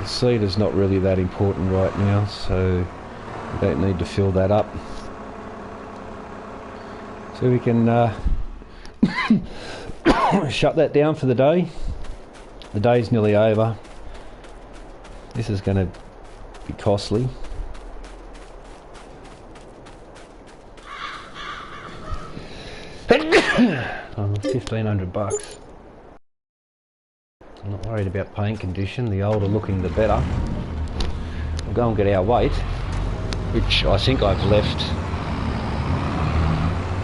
The seed is not really that important right now, so we don't need to fill that up. So we can shut that down for the day. The day's nearly over. This is going to be costly. $1,500. I'm not worried about paint condition. The older looking the better. We'll go and get our weight, which I think I've left.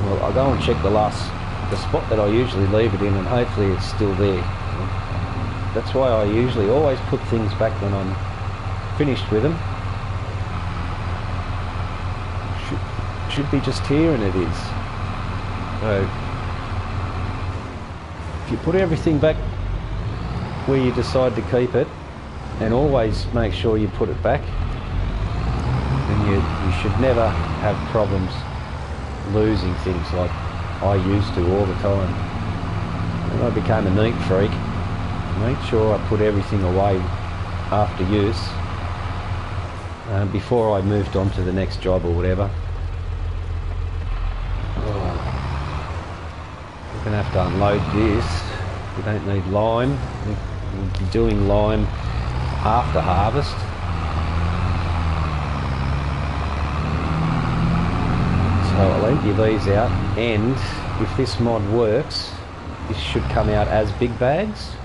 Well, I'll go and check the spot that I usually leave it in, and hopefully it's still there. That's why I usually always put things back when I'm finished with them. Should be just here, and it is. So if you put everything back where you decide to keep it, and always make sure you put it back, then you should never have problems losing things like I used to all the time. When I became a neat freak, I made sure I put everything away after use before I moved on to the next job or whatever. We're going to have to unload this. We don't need lime. We'll be doing lime after harvest. So I'll empty these out, and if this mod works, this should come out as big bags.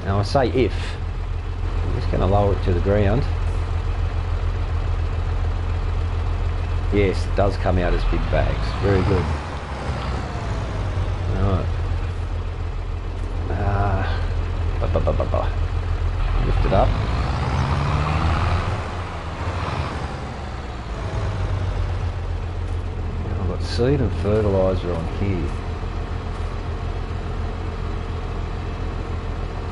Now I say if. I'm just going to lower it to the ground. Yes, it does come out as big bags. Very good. Alright. Lift it up. I've got seed and fertiliser on here.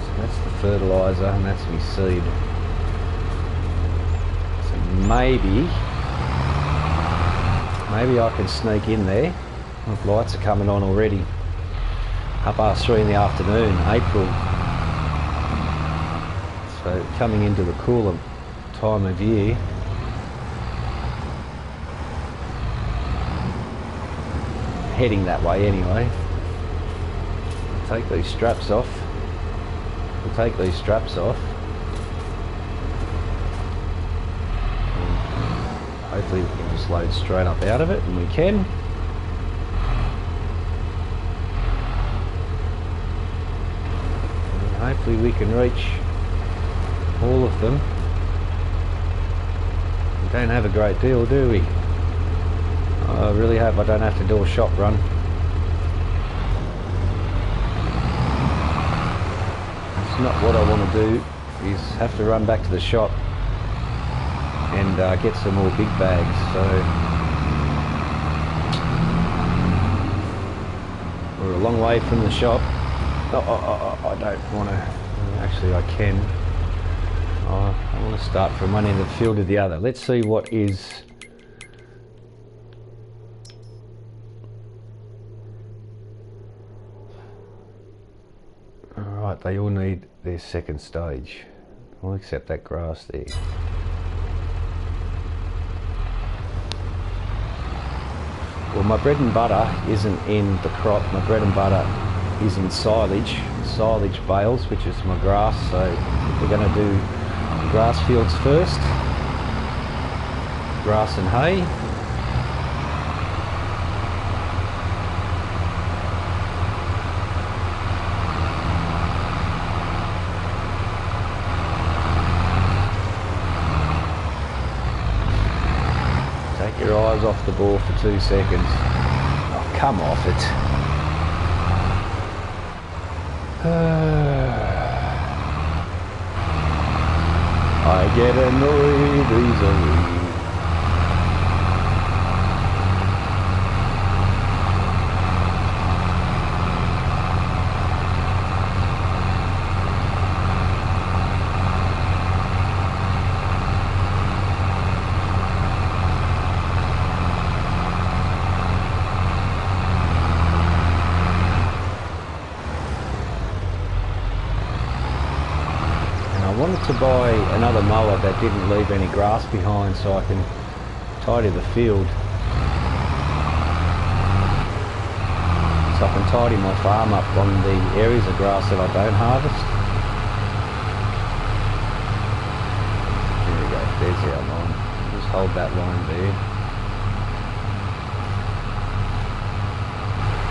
So that's the fertiliser and that's my seed. So maybe I can sneak in there. The lights are coming on already. 3:30 in the afternoon, April. So coming into the cooler time of year. Heading that way anyway. Take these straps off. We'll take these straps off. Hopefully we can just load straight up out of it, and we can. And hopefully we can reach all of them. We don't have a great deal, do we? I really hope I don't have to do a shop run. not what I want to do, is have to run back to the shop and get some more big bags. So we're a long way from the shop. I don't want to, actually I can. I want to start from one end of the field to the other. Let's see what is. Alright, they all need their second stage. I'll accept that grass there. Well, my bread and butter isn't in the crop. My bread and butter is in silage bales, which is my grass. So we're going to do grass fields first, grass and hay. Take your eyes off the ball for 2 seconds. Oh, come off it. I get annoyed easily. I wanted to buy another mower that didn't leave any grass behind, so I can tidy the field. So I can tidy my farm up on the areas of grass that I don't harvest. There we go, there's our line. Just hold that line there.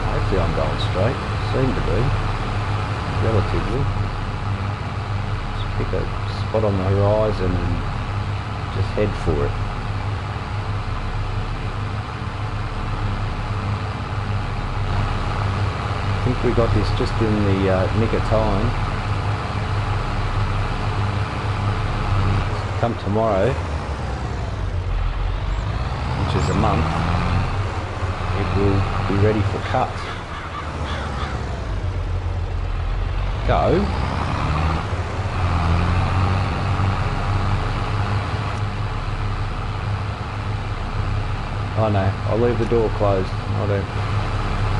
Hopefully I'm going straight. Seem to be, relatively. Pick a spot on the horizon and just head for it. I think we got this just in the nick of time. Come tomorrow, which is a month, it will be ready for cut. Go. Oh no, I'll leave the door closed. I don't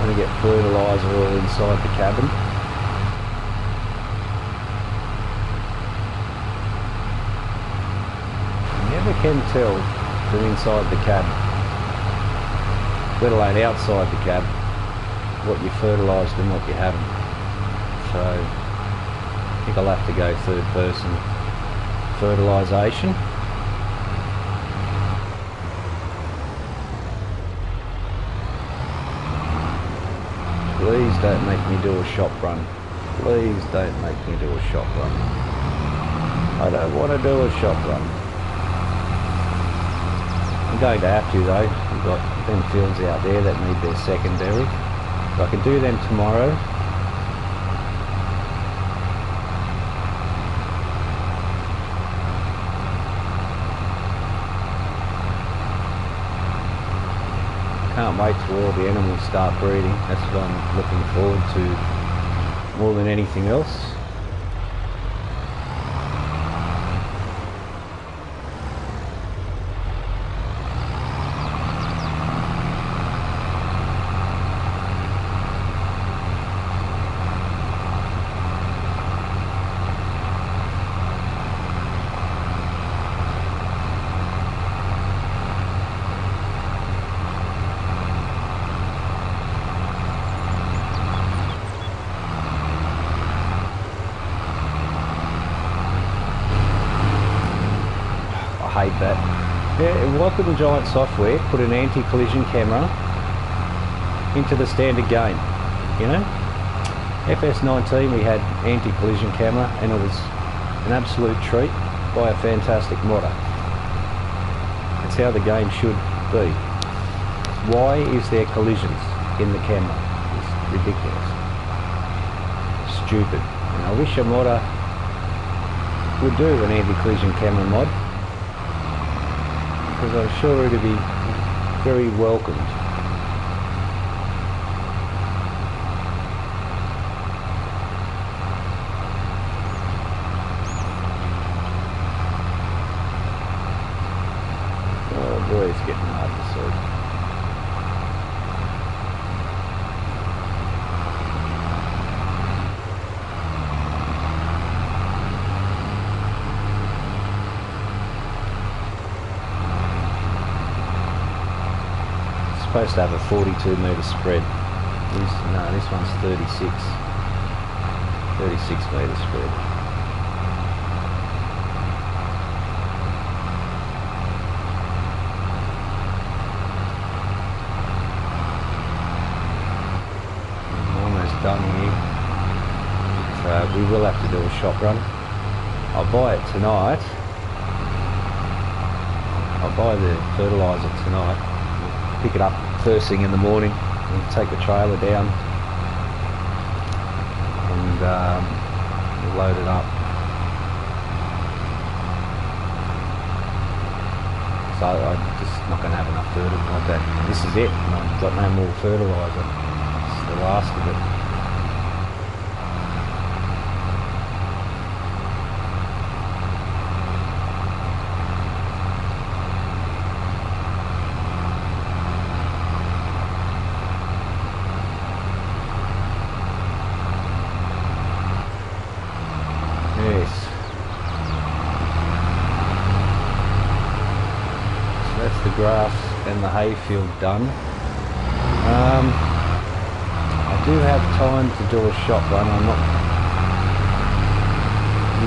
want to get fertiliser all inside the cabin. You never can tell from inside the cab, let alone outside the cab, what you fertilised and what you haven't. So I think I'll have to go third person fertilisation. Please don't make me do a shop run. Please don't make me do a shop run. I don't want to do a shop run. I'm going to have to though. We've got them fields out there that need their secondary. So I can do them tomorrow. Can't wait till all the animals start breeding. That's what I'm looking forward to more than anything else. I hate that. Yeah, why couldn't Giant Software put an anti-collision camera into the standard game? You know, FS19 we had anti-collision camera and it was an absolute treat by a fantastic modder. It's how the game should be. Why is there collisions in the camera? It's ridiculous. Stupid. And I wish a modder would do an anti-collision camera mod, because I'm sure it'd be very welcomed. Oh boy, it's getting hard to see. Supposed to have a 42 metre spread. No, this one's 36 metre spread. I'm almost done here, so we will have to do a shop run. I'll buy it tonight. I'll buy the fertiliser tonight. Pick it up first thing in the morning and take the trailer down and load it up. So I'm just not going to have enough fertiliser like that. This is it. I've got no more fertiliser. It's the last of it. Yes. So that's the grass and the hayfield done. I do have time to do a shop run. I'm not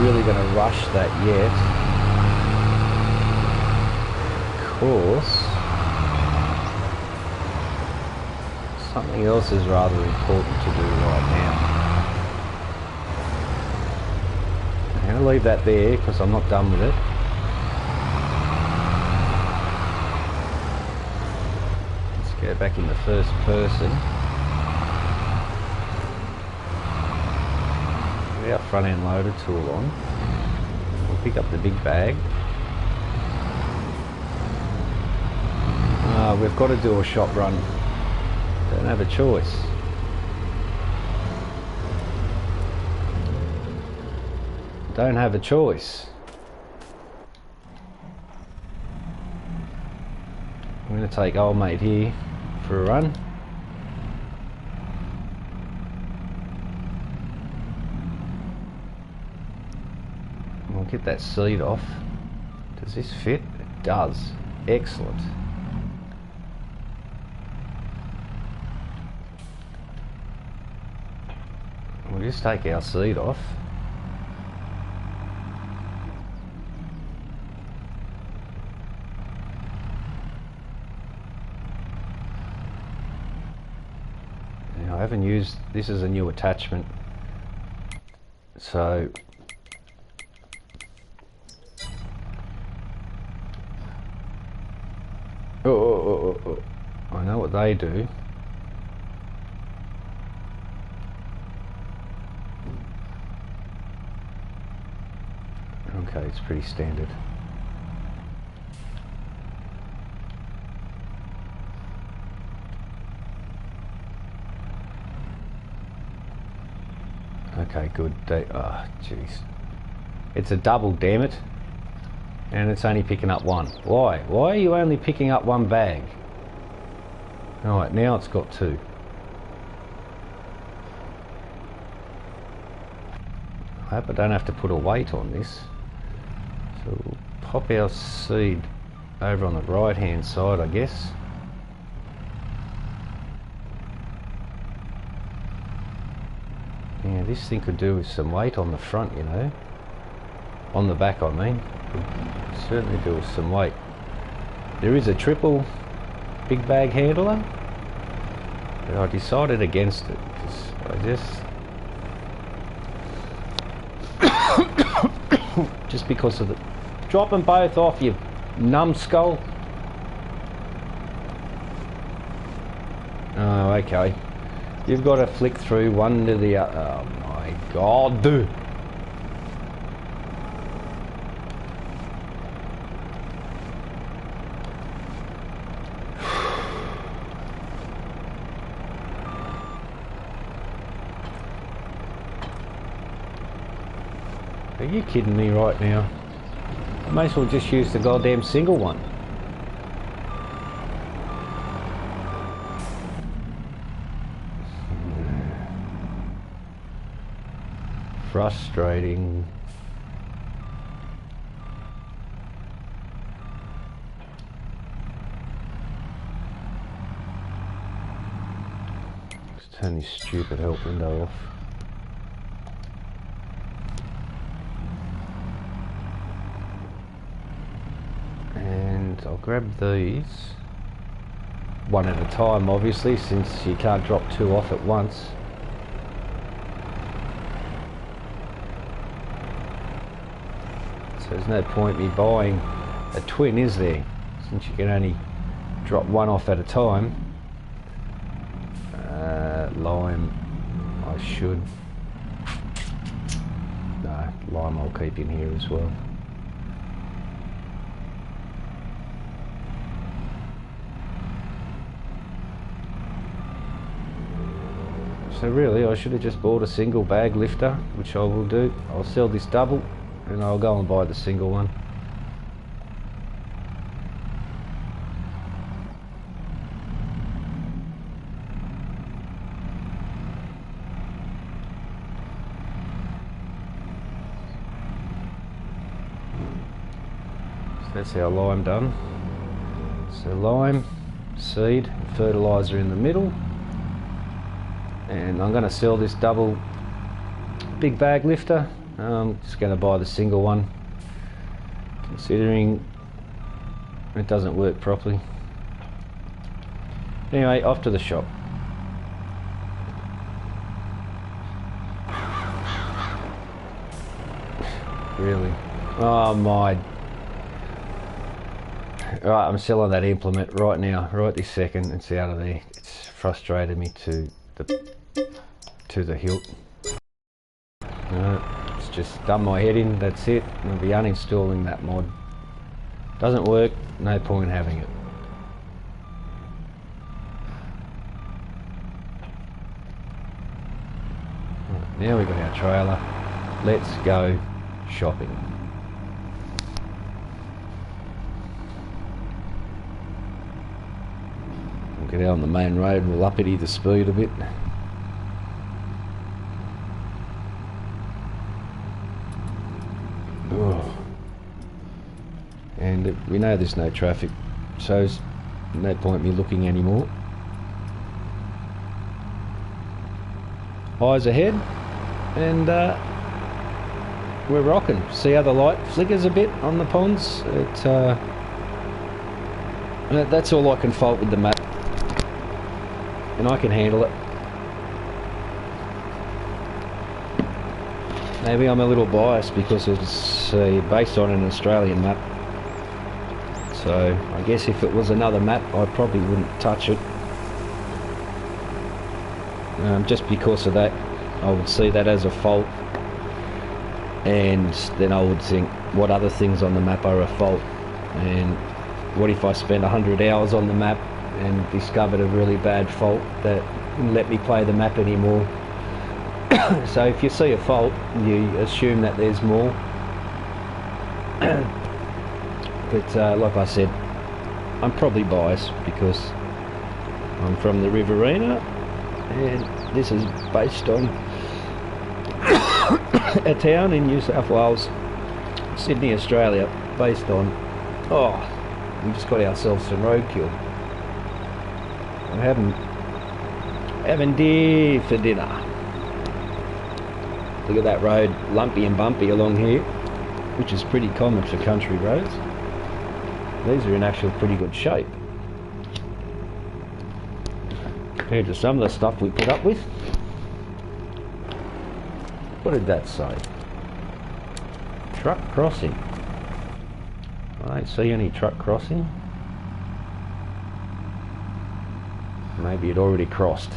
really going to rush that yet, because something else is rather important to do right now. I'm going to leave that there because I'm not done with it. Let's go back in the first person. With our front end loader tool on, we'll pick up the big bag. We've got to do a shop run. Don't have a choice. Don't have a choice. I'm going to take old mate here for a run. We'll get that seat off. Does this fit? It does. Excellent. We'll just take our seat off. I haven't used, this is a new attachment, so I know what they do. Okay, it's pretty standard. Okay, good. Oh, jeez. It's a double, damn it. And it's only picking up one. Why? Why are you only picking up one bag? Alright, now it's got two. I hope I don't have to put a weight on this. So we'll pop our seed over on the right hand side, I guess. Yeah, this thing could do with some weight on the front, you know. On the back, I mean. Could certainly do with some weight. There is a triple big bag handler, but I decided against it because I just because of the drop them both off, you numbskull. Oh, okay. You've got to flick through one to the other. Oh my god. Are you kidding me right now? I may as well just use the goddamn single one. Frustrating. Let's turn this stupid help window off. And I'll grab these one at a time, obviously, since you can't drop two off at once. So there's no point me buying a twin, is there? Since you can only drop one off at a time. Lime, I should. No, lime I'll keep in here as well. So really I should have just bought a single bag lifter, which I will do. I'll sell this double and I'll go and buy the single one. So that's our lime done. So lime, seed, and fertiliser in the middle. And I'm going to sell this double big bag lifter. I'm just going to buy the single one, considering it doesn't work properly. Anyway, off to the shop. Really? Oh my. Right, I'm selling that implement right now, right this second. It's out of there. It's frustrated me to the hilt. It's just done my head in, that's it. I'll be uninstalling that mod. Doesn't work, no point having it. Right, now we've got our trailer. Let's go shopping. We'll get out on the main road, we'll uppity the speed a bit. Oh. And we know there's no traffic, so there's no point me looking anymore. Eyes ahead, and we're rocking. See how the light flickers a bit on the ponds? That's all I can fault with the map, and I can handle it. Maybe I'm a little biased because it's based on an Australian map. So I guess if it was another map I probably wouldn't touch it. Just because of that, I would see that as a fault, and then I would think what other things on the map are a fault, and what if I spent 100 hours on the map and discovered a really bad fault that wouldn't let me play the map anymore. So if you see a fault, you assume that there's more. But like I said, I'm probably biased because I'm from the Riverina, and this is based on a town in New South Wales, Sydney, Australia, based on, we just got ourselves some roadkill. I'm having deer for dinner. Look at that road, lumpy and bumpy along here, which is pretty common for country roads. These are in actual pretty good shape compared to some of the stuff we put up with. What did that say? Truck crossing. I don't see any truck crossing. Maybe it already crossed.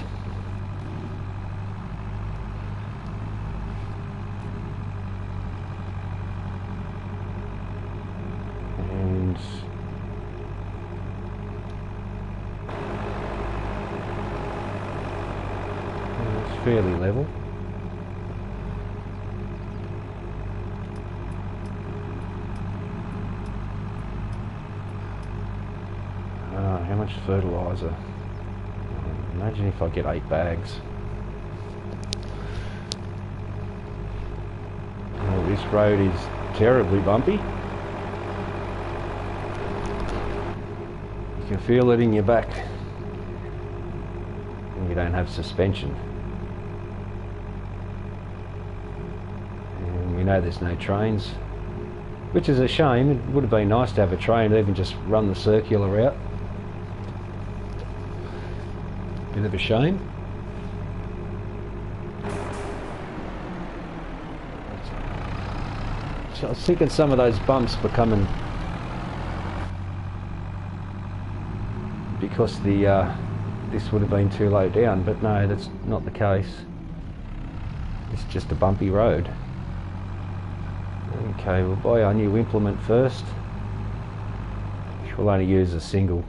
And it's fairly level. fertiliser? Imagine if I get 8 bags. Oh, this road is terribly bumpy. You can feel it in your back. And you don't have suspension. And we know there's no trains, which is a shame. It would have been nice to have a train, even just run the circular route. Bit of a shame. So I was thinking some of those bumps were coming because the this would have been too low down, but no, that's not the case. It's just a bumpy road. Okay, we'll buy our new implement first, which we'll only use a single.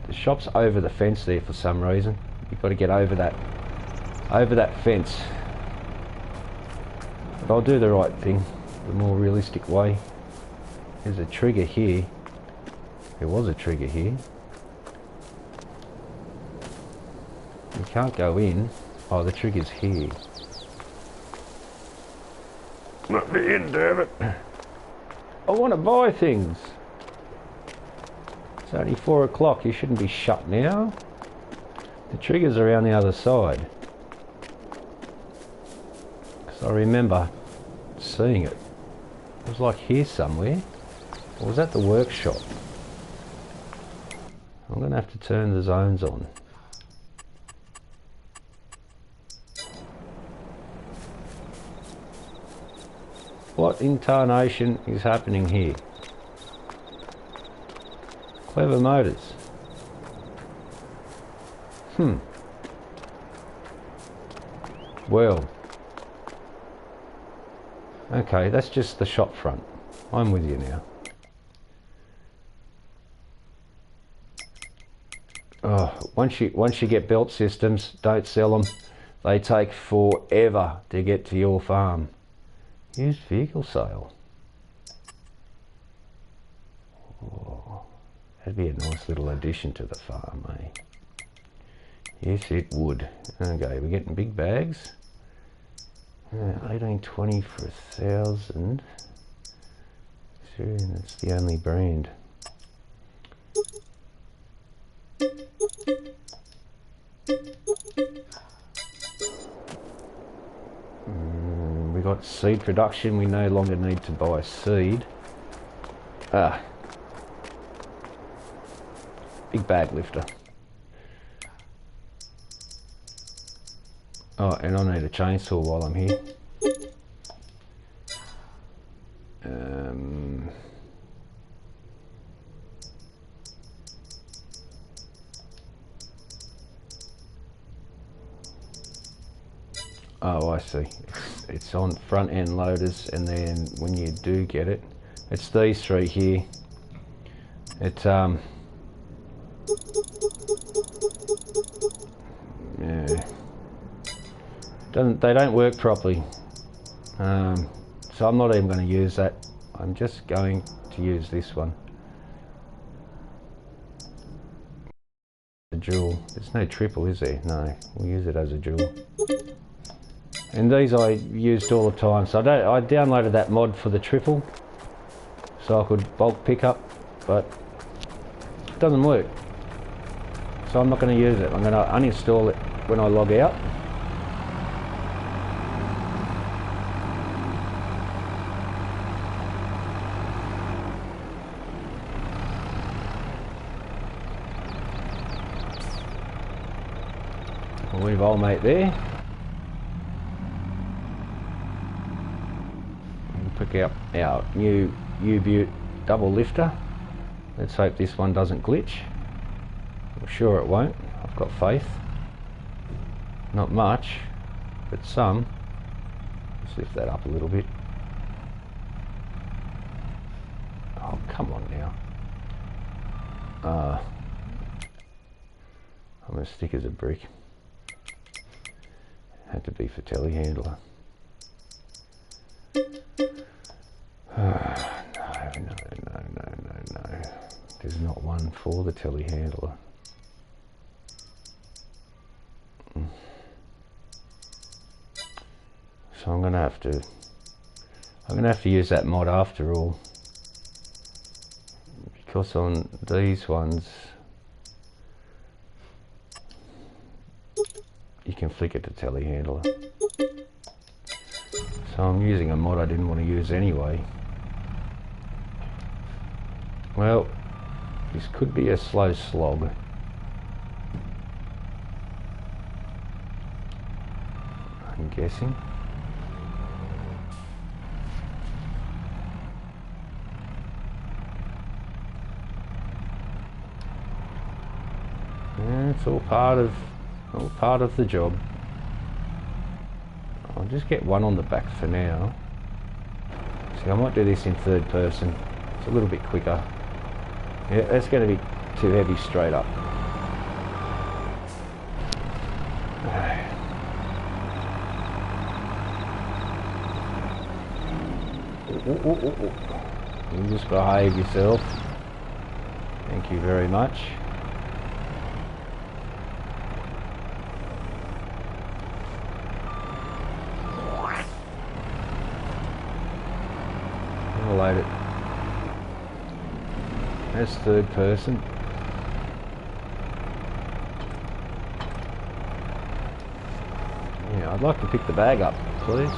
The shop's over the fence there for some reason. You've got to get over that fence. But I'll do the right thing, the more realistic way. There's a trigger here. There was a trigger here. You can't go in. Oh, the trigger's here. Let me in, damn it. I want to buy things. It's only 4 o'clock. You shouldn't be shut now. The trigger's around the other side. Because I remember seeing it. It was like here somewhere. Or was that the workshop? I'm going to have to turn the zones on. What intonation is happening here? Clever Motors. Well. Okay, that's just the shop front. I'm with you now. Oh, once you get belt systems, don't sell them. They take forever to get to your farm. Used vehicle sale. Oh, that'd be a nice little addition to the farm, eh? Yes, it would. Okay, we're getting big bags. 1820 for 1,000. That's the only brand. We got seed production. We no longer need to buy seed. Big bag lifter. Oh, and I need a chainsaw while I'm here. Oh, I see. It's on front end loaders, and then when you do get it, it's these three here. It yeah, they don't work properly. So I'm not even going to use that. I'm just going to use this one. A jewel. There's no triple, is there? No, we'll use it as a jewel. And these I used all the time, so I downloaded that mod for the triple so I could bulk pick up, but it doesn't work. So I'm not going to use it. I'm going to uninstall it when I log out. We'll leave old mate there. Pick up our new U-Butte double lifter. Let's hope this one doesn't glitch. I'm sure it won't. I've got faith. Not much, but some. Let's lift that up a little bit. Oh, come on now. I'm as thick as a brick. Had to be for telehandler. No. before the telehandler. So I'm gonna have to use that mod after all, because on these ones you can flick it to telehandler. So I'm using a mod I didn't want to use anyway. Well, this could be a slow slog. I'm guessing. Yeah, it's all part of the job. I'll just get one on the back for now. See, I might do this in third person. It's a little bit quicker. Yeah, that's going to be too heavy straight up. You just behave yourself. Thank you very much. I'll load it. That's third person. Yeah, I'd like to pick the bag up, please.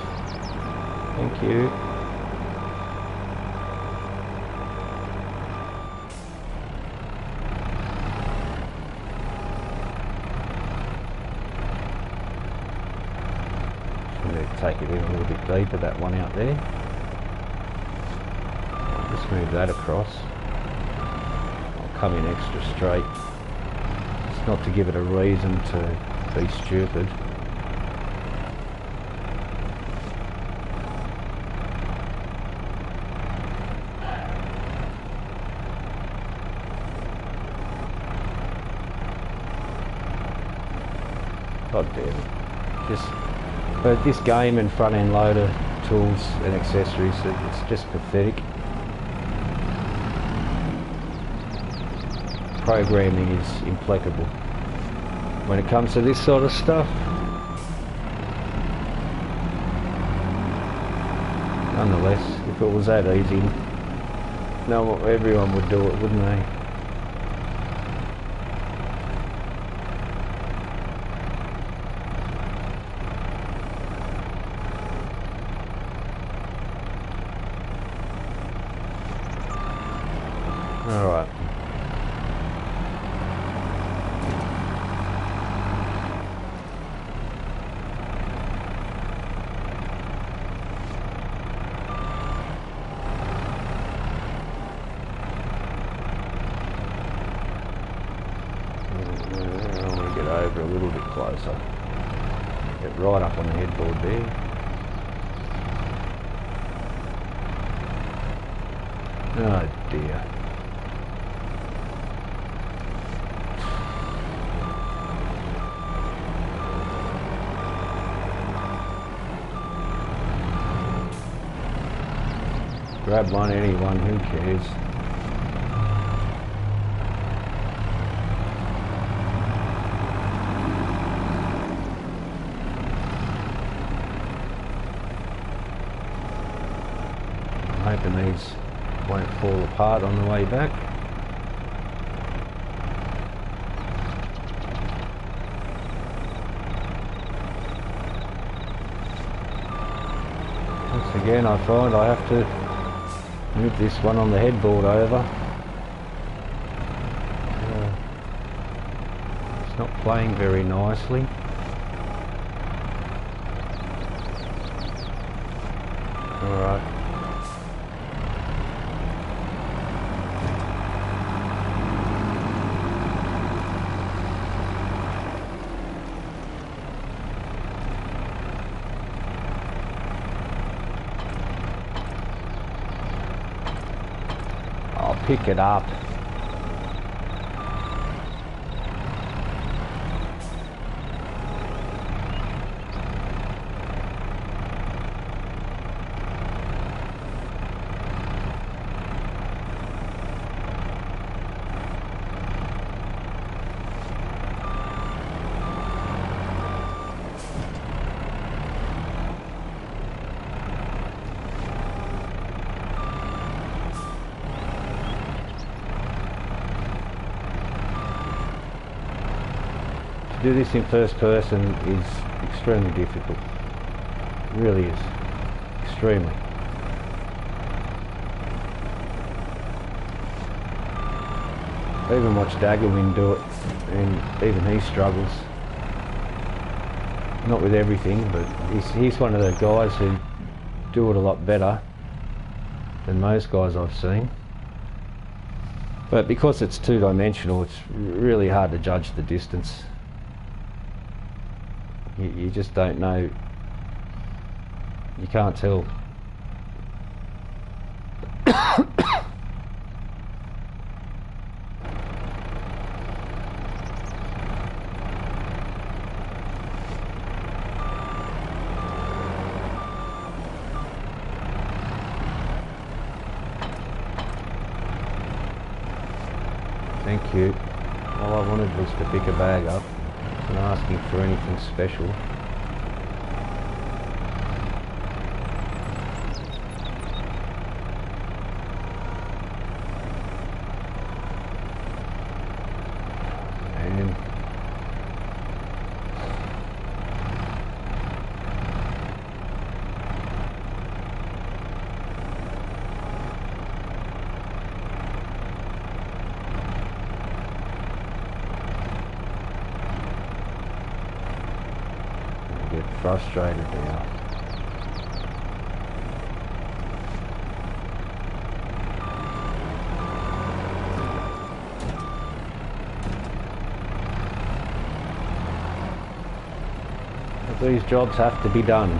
Thank you. Take it in a little bit deeper, that one out there. I'll just move that across. I'll come in extra straight. It's not to give it a reason to be stupid. God damn it. But this game and front end loader tools and accessories, it's just pathetic. Programming is impeccable when it comes to this sort of stuff. Nonetheless, if it was that easy, no, everyone would do it, wouldn't they? Alright. I want to get over a little bit closer. Get right up on the headboard there. Oh dear. Grab one, anyone, who cares? I'm hoping these won't fall apart on the way back. Once again, I find I have to move this one on the headboard over. It's not playing very nicely. Alright. Pick it up. do this in first person is extremely difficult. It really is. Extremely. I even watch Daggerwin do it, and even he struggles. Not with everything, but he's one of the guys who do it a lot better than most guys I've seen. But because it's two-dimensional, it's really hard to judge the distance. You just don't know. You can't tell. Thank you. All I wanted was to pick a bag up. I wasn't asking for anything special. And I get frustrated now. But these jobs have to be done.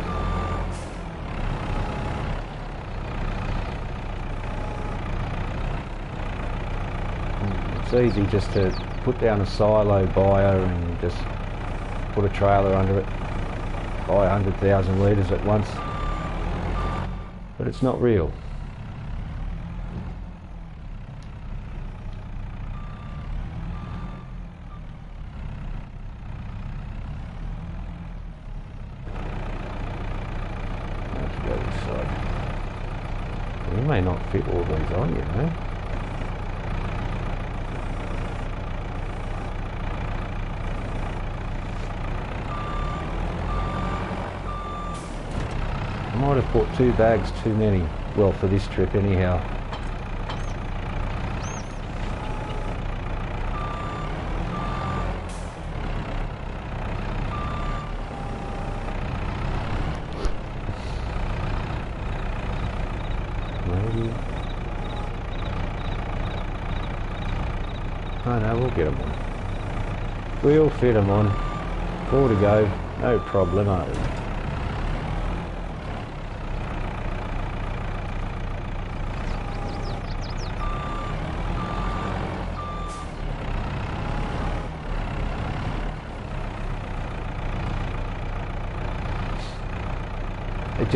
It's easy just to put down a silo buyer and just put a trailer under it, buy 100,000 litres at once, but it's not real. Let's go this side. We may not fit all these on, you know. I might have bought 2 bags too many, well, for this trip anyhow. Maybe. Oh no, we'll get them on. We'll fit them on. 4 to go, no problemo. It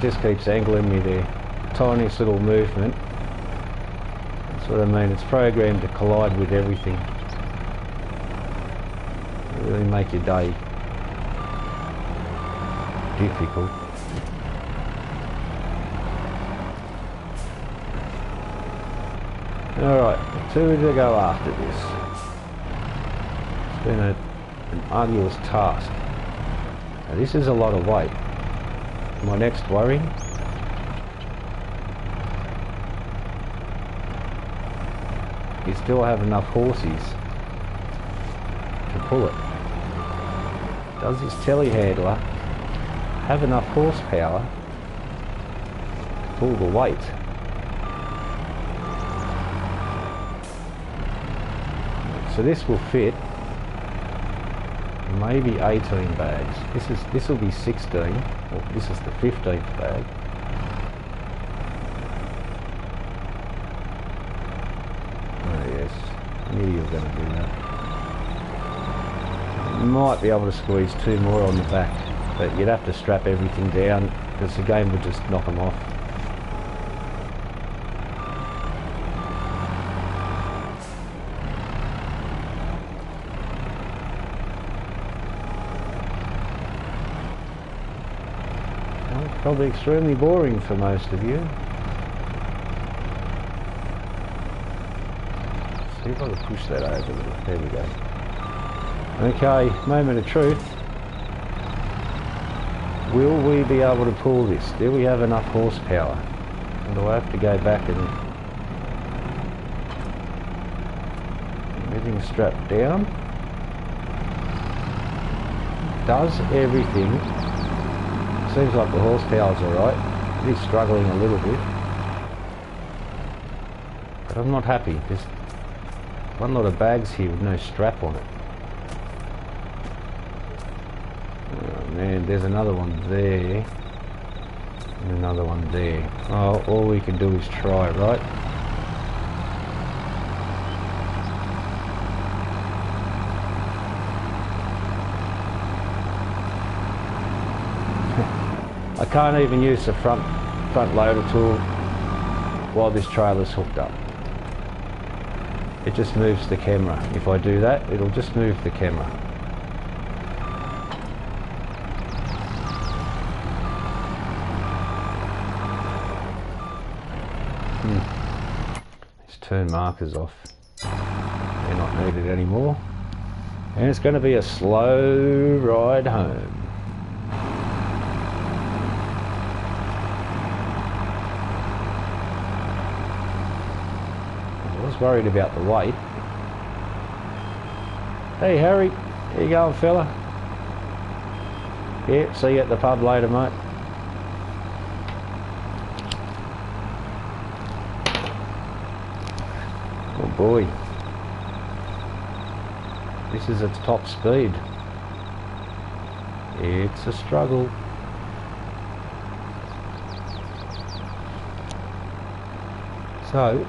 just keeps angling me there. Tiniest little movement. That's what I mean. It's programmed to collide with everything. It'll really make your day difficult. Alright, 2 to go after this. It's been an arduous task. Now this is a lot of weight. My next worry is, do I have enough horses to pull it? Does this telehandler have enough horsepower to pull the weight? So this will fit maybe 18 bags. This will be 16. Well, this is the 15th bag. Oh yes, I knew you were going to do that. You might be able to squeeze 2 more on the back, but you'd have to strap everything down because the game would just knock them off. Probably extremely boring for most of you. See if I can push that over a little. There we go. Okay, moment of truth. Will we be able to pull this? Do we have enough horsepower? Or do I have to go back and... Everything's strapped down. Does everything. Seems like the horsepower's alright. It is struggling a little bit. But I'm not happy. There's one lot of bags here with no strap on it. Oh man, there's another one there. And another one there. Oh, all we can do is try, right? I can't even use the front loader tool while this trailer's hooked up. It just moves the camera. If I do that, it'll just move the camera. These turn markers off. They're not needed anymore. And it's going to be a slow ride home. Worried about the weight. Hey Harry, how you going fella? Yeah, see you at the pub later mate. Oh boy, this is its top speed. It's a struggle. So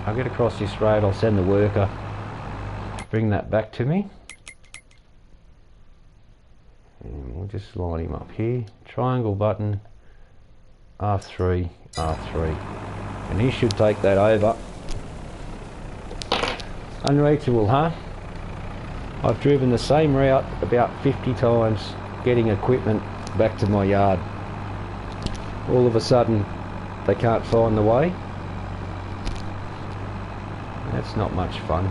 I'll get across this road, I'll send the worker, bring that back to me. And we'll just line him up here. Triangle button, R3, R3. And he should take that over. Unreachable, huh? I've driven the same route about 50 times getting equipment back to my yard. All of a sudden, they can't find the way. That's not much fun.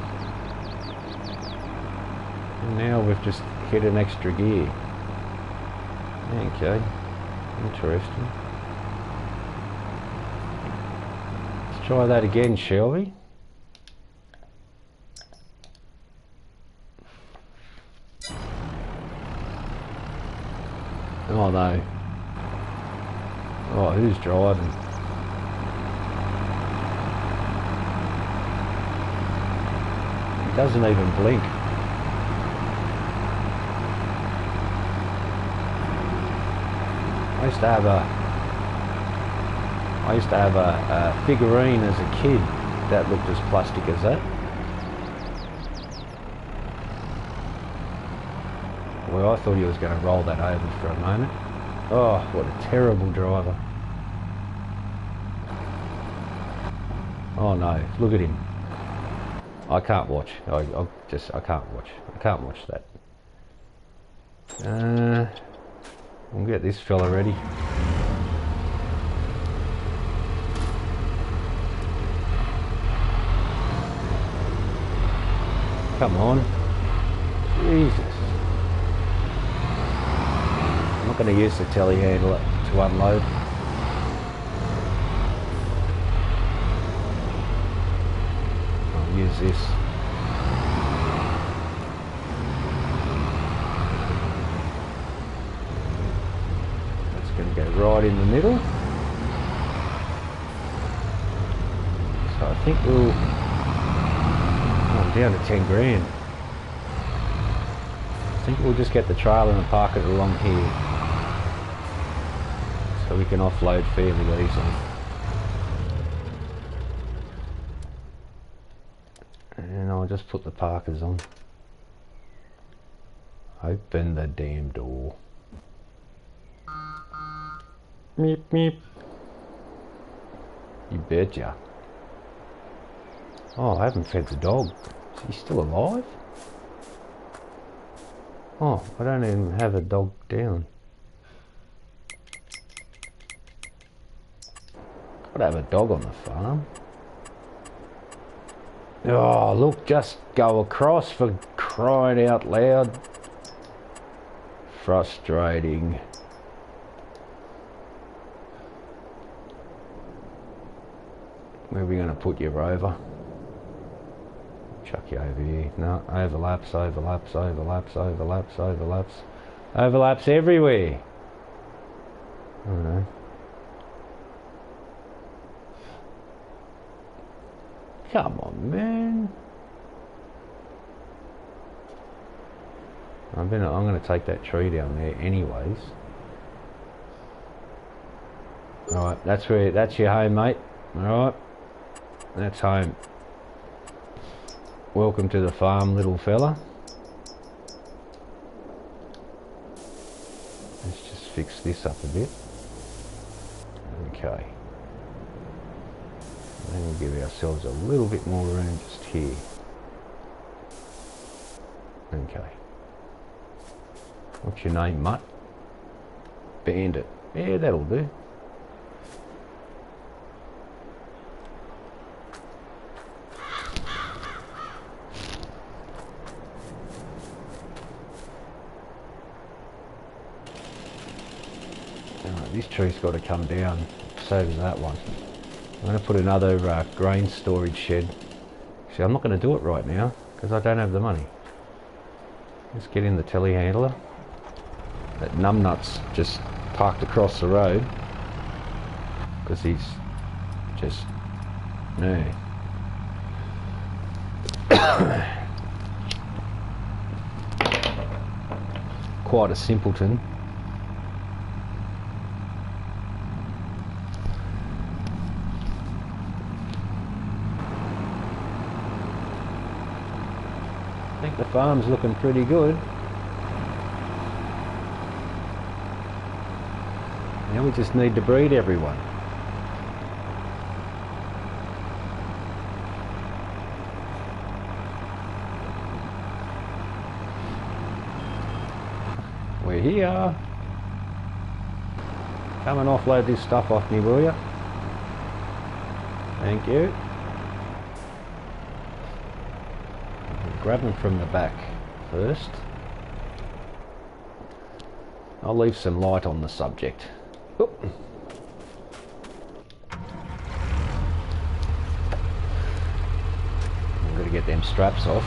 And now we've just hit an extra gear. Okay, interesting. Let's try that again, shall we? Oh no. Oh, who's driving? Doesn't even blink. I used to have a figurine as a kid that looked as plastic as that. Well, I thought he was going to roll that over for a moment. Oh, what a terrible driver. Oh no, look at him. I can't watch. I can't watch. I can't watch that. We'll get this fella ready. Come on. Jesus. I'm not going to use the telehandler to unload. Use this. That's going to go right in the middle. So I think we'll... Oh, I'm down to 10 grand. I think we'll just get the trailer and park it along here. So we can offload fairly easily. And I'll just put the parkers on. Open the damn door. Meep meep. You betcha. Oh, I haven't fed the dog. Is he still alive? Oh, I don't even have a dog down. Gotta have a dog on the farm. Oh, look, just go across, for crying out loud. Frustrating. Where are we going to put you, Rover? Chuck you over here. No, overlaps, overlaps, overlaps, overlaps, overlaps. Overlaps everywhere. I don't know. Come on, man. I'm going to take that tree down there anyways. Alright, that's your home, mate. Alright. That's home. Welcome to the farm, little fella. Let's just fix this up a bit. Okay. Then we'll give ourselves a little bit more room just here. Okay. What's your name, mutt? Bandit. Yeah, that'll do. Alright, this tree's got to come down. So does that one. I'm going to put another grain storage shed. See, I'm not going to do it right now because I don't have the money. Let's get in the telehandler. That numbnut's just parked across the road because he's just no. Quite a simpleton. I think the farm's looking pretty good. Now we just need to breed everyone. We're here. Come and offload this stuff off me, will you? Thank you. Grab them from the back first. I'll leave some light on the subject. Oop. I've got to get them straps off.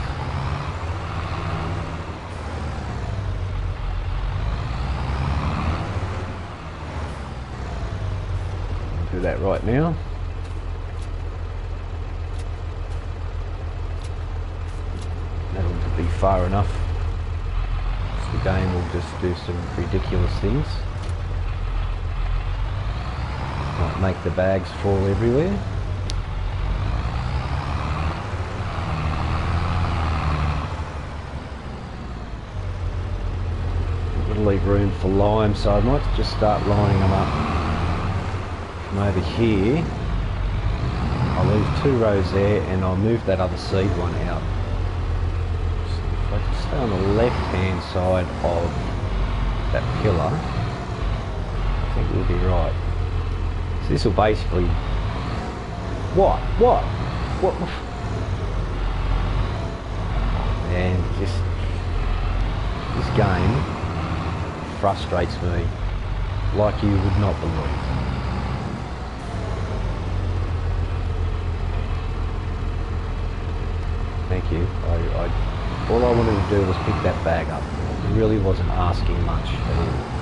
I'll do that right now. That'll be far enough. So the game will just do some ridiculous things. Might make the bags fall everywhere. I'm going to leave room for lime, so I might just start lining them up from over here. I'll leave 2 rows there and I'll move that other seed one out. So if I just stay on the left hand side of that pillar, I think we'll be right. So this will basically... What? And just... This game frustrates me like you would not believe. Thank you. All I wanted to do was pick that bag up. It really wasn't asking much at all.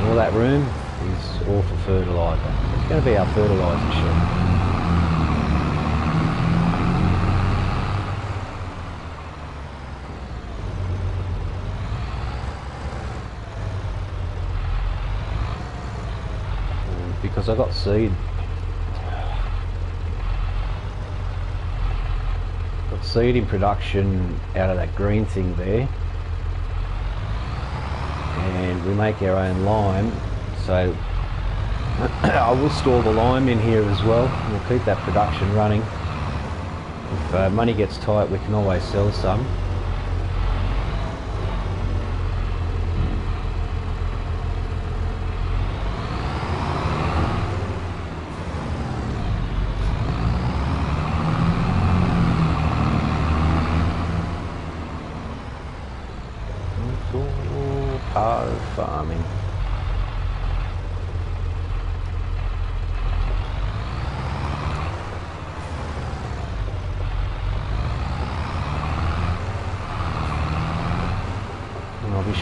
All that room is all for fertiliser. It's going to be our fertiliser shed. Because I got seed. Got seed in production out of that green thing there. And we make our own lime, so I will store the lime in here as well. We'll keep that production running. If money gets tight, we can always sell some.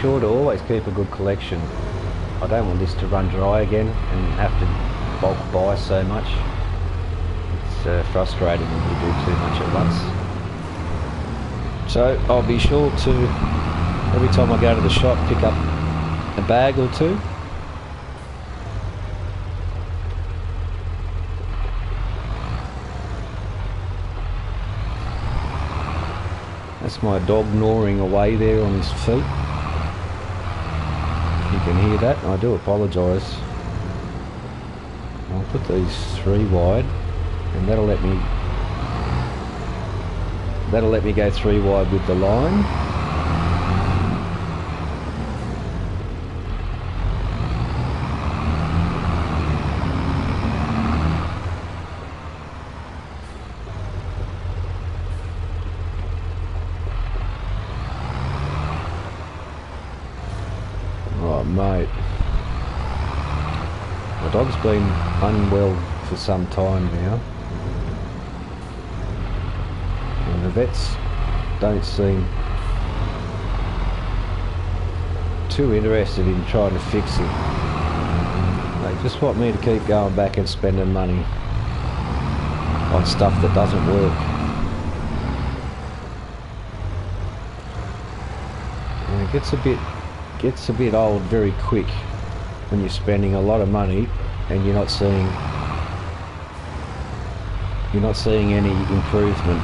sure to always keep a good collection. I don't want this to run dry again and have to bulk buy so much. It's frustrating when you do too much at once. So I'll be sure to, every time I go to the shop, pick up a bag or two. That's my dog gnawing away there on his feet. You can hear that. I do apologise. I'll put these 3 wide, and that'll let me go 3 wide with the line. Oh mate, my dog's been unwell for some time now, and the vets don't seem too interested in trying to fix it. They just want me to keep going back and spending money on stuff that doesn't work. And it gets a bit old very quick when you're spending a lot of money and you're not seeing any improvement.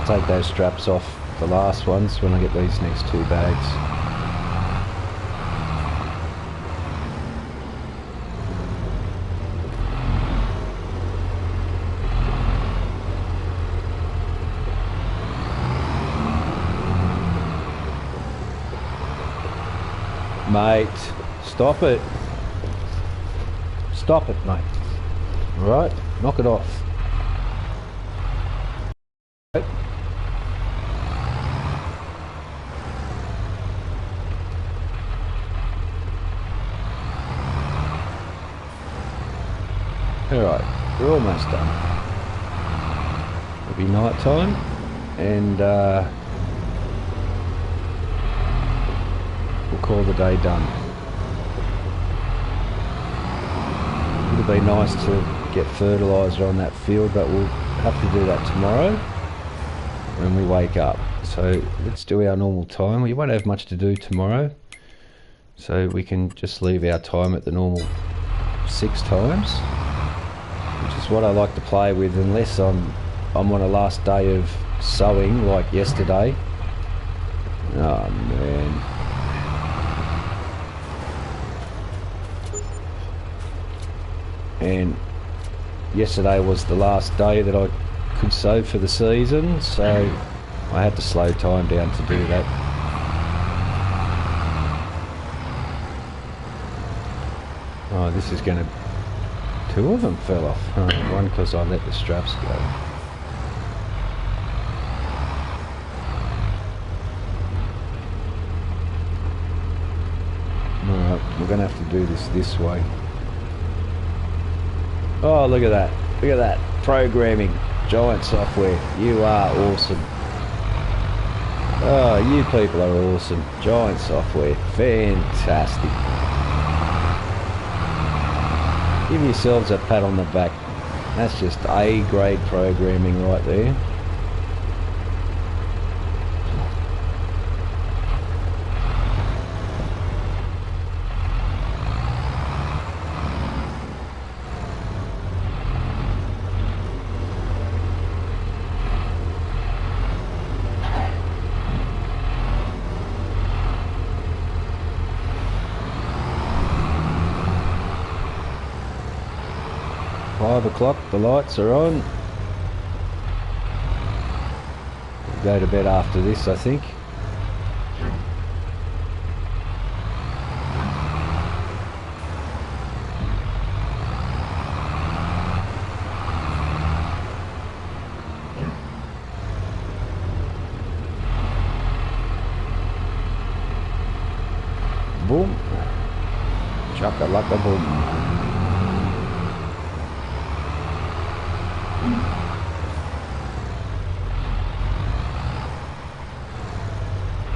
Take those straps off the last ones when I get these next 2 bags. Mate, stop it. Stop it, mate. Alright, knock it off. Alright, we're almost done. It'll be night time, and we'll call the day done. It would be nice to get fertiliser on that field, but we'll have to do that tomorrow when we wake up. So let's do our normal time. We won't have much to do tomorrow, so we can just leave our time at the normal 6 times. Which is what I like to play with, unless I'm on a last day of sowing like yesterday. Oh man. And yesterday was the last day that I could sow for the season, so I had to slow time down to do that. Oh, this is going to... 2 of them fell off. Oh, one because I let the straps go. Alright, we're going to have to do this way. Oh, look at that. Look at that. Programming. Giant software. You are awesome. Oh, you people are awesome. Giant software. Fantastic. Give yourselves a pat on the back. That's just A-grade programming right there. O'clock, the lights are on. We'll go to bed after this, I think. boom. Chaka-laka boom.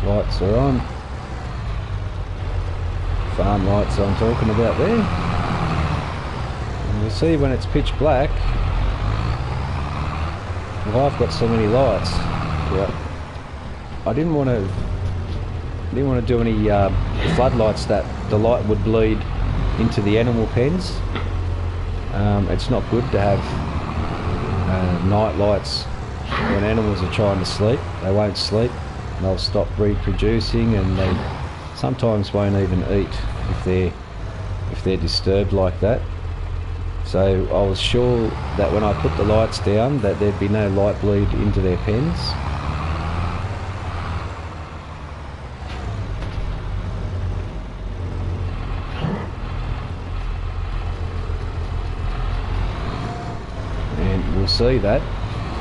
Lights are on. Farm lights I'm talking about there. And you see when it's pitch black, well, I've got so many lights. Yeah. I didn't want to do any floodlights that the light would bleed into the animal pens. It's not good to have night lights when animals are trying to sleep. They won't sleep. They'll stop reproducing, and they sometimes won't even eat if they're disturbed like that. So I was sure that when I put the lights down that there'd be no light bleed into their pens. And we'll see that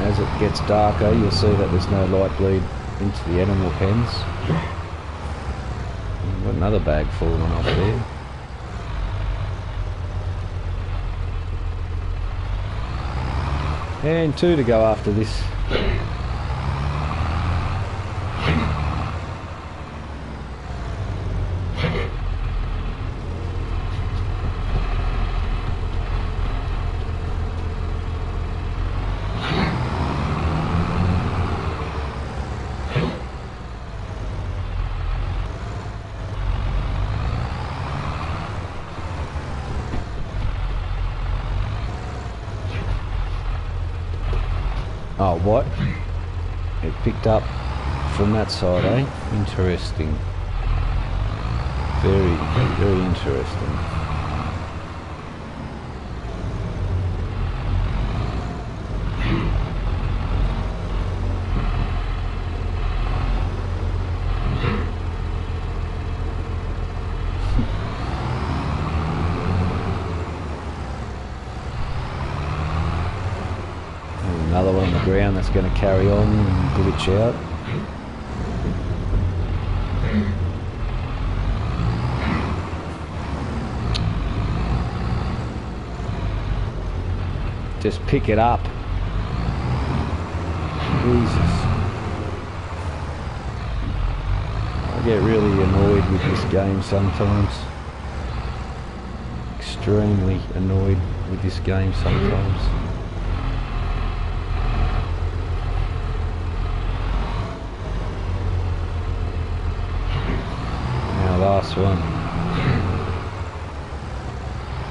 as it gets darker, you'll see that there's no light bleed into the animal pens. Got another bag falling off there. And 2 to go after this. Oh, what? It picked up from that side, eh? Interesting. Very, very interesting. Another one on the ground that's going to carry on and glitch out. Just pick it up. Jesus. I get really annoyed with this game sometimes. Extremely annoyed with this game sometimes. Last one,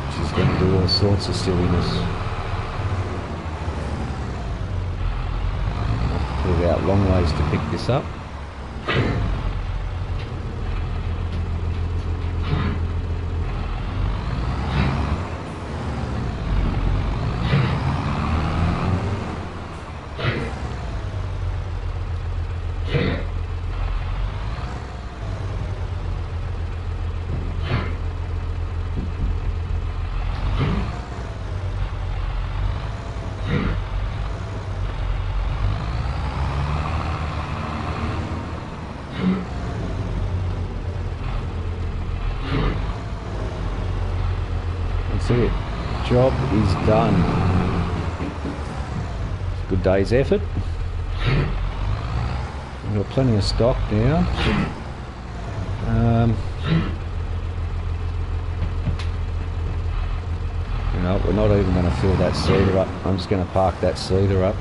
which is going to do all sorts of silliness. I'll put it out long ways to pick this up. That's it. Job is done. Good day's effort. We've got plenty of stock now. You know, we're not even going to fill that cedar up. I'm just going to park that cedar up.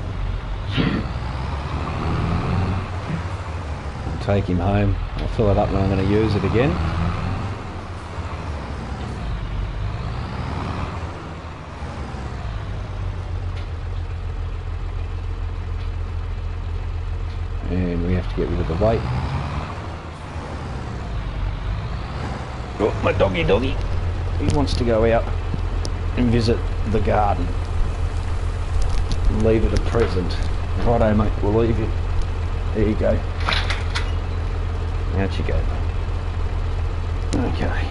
And take him home. I'll fill it up and I'm going to use it again. And we have to get rid of the weight. Oh, my doggy. He wants to go out and visit the garden. Leave it a present. Righto, mate, we'll leave you. There you go. Out you go. Okay.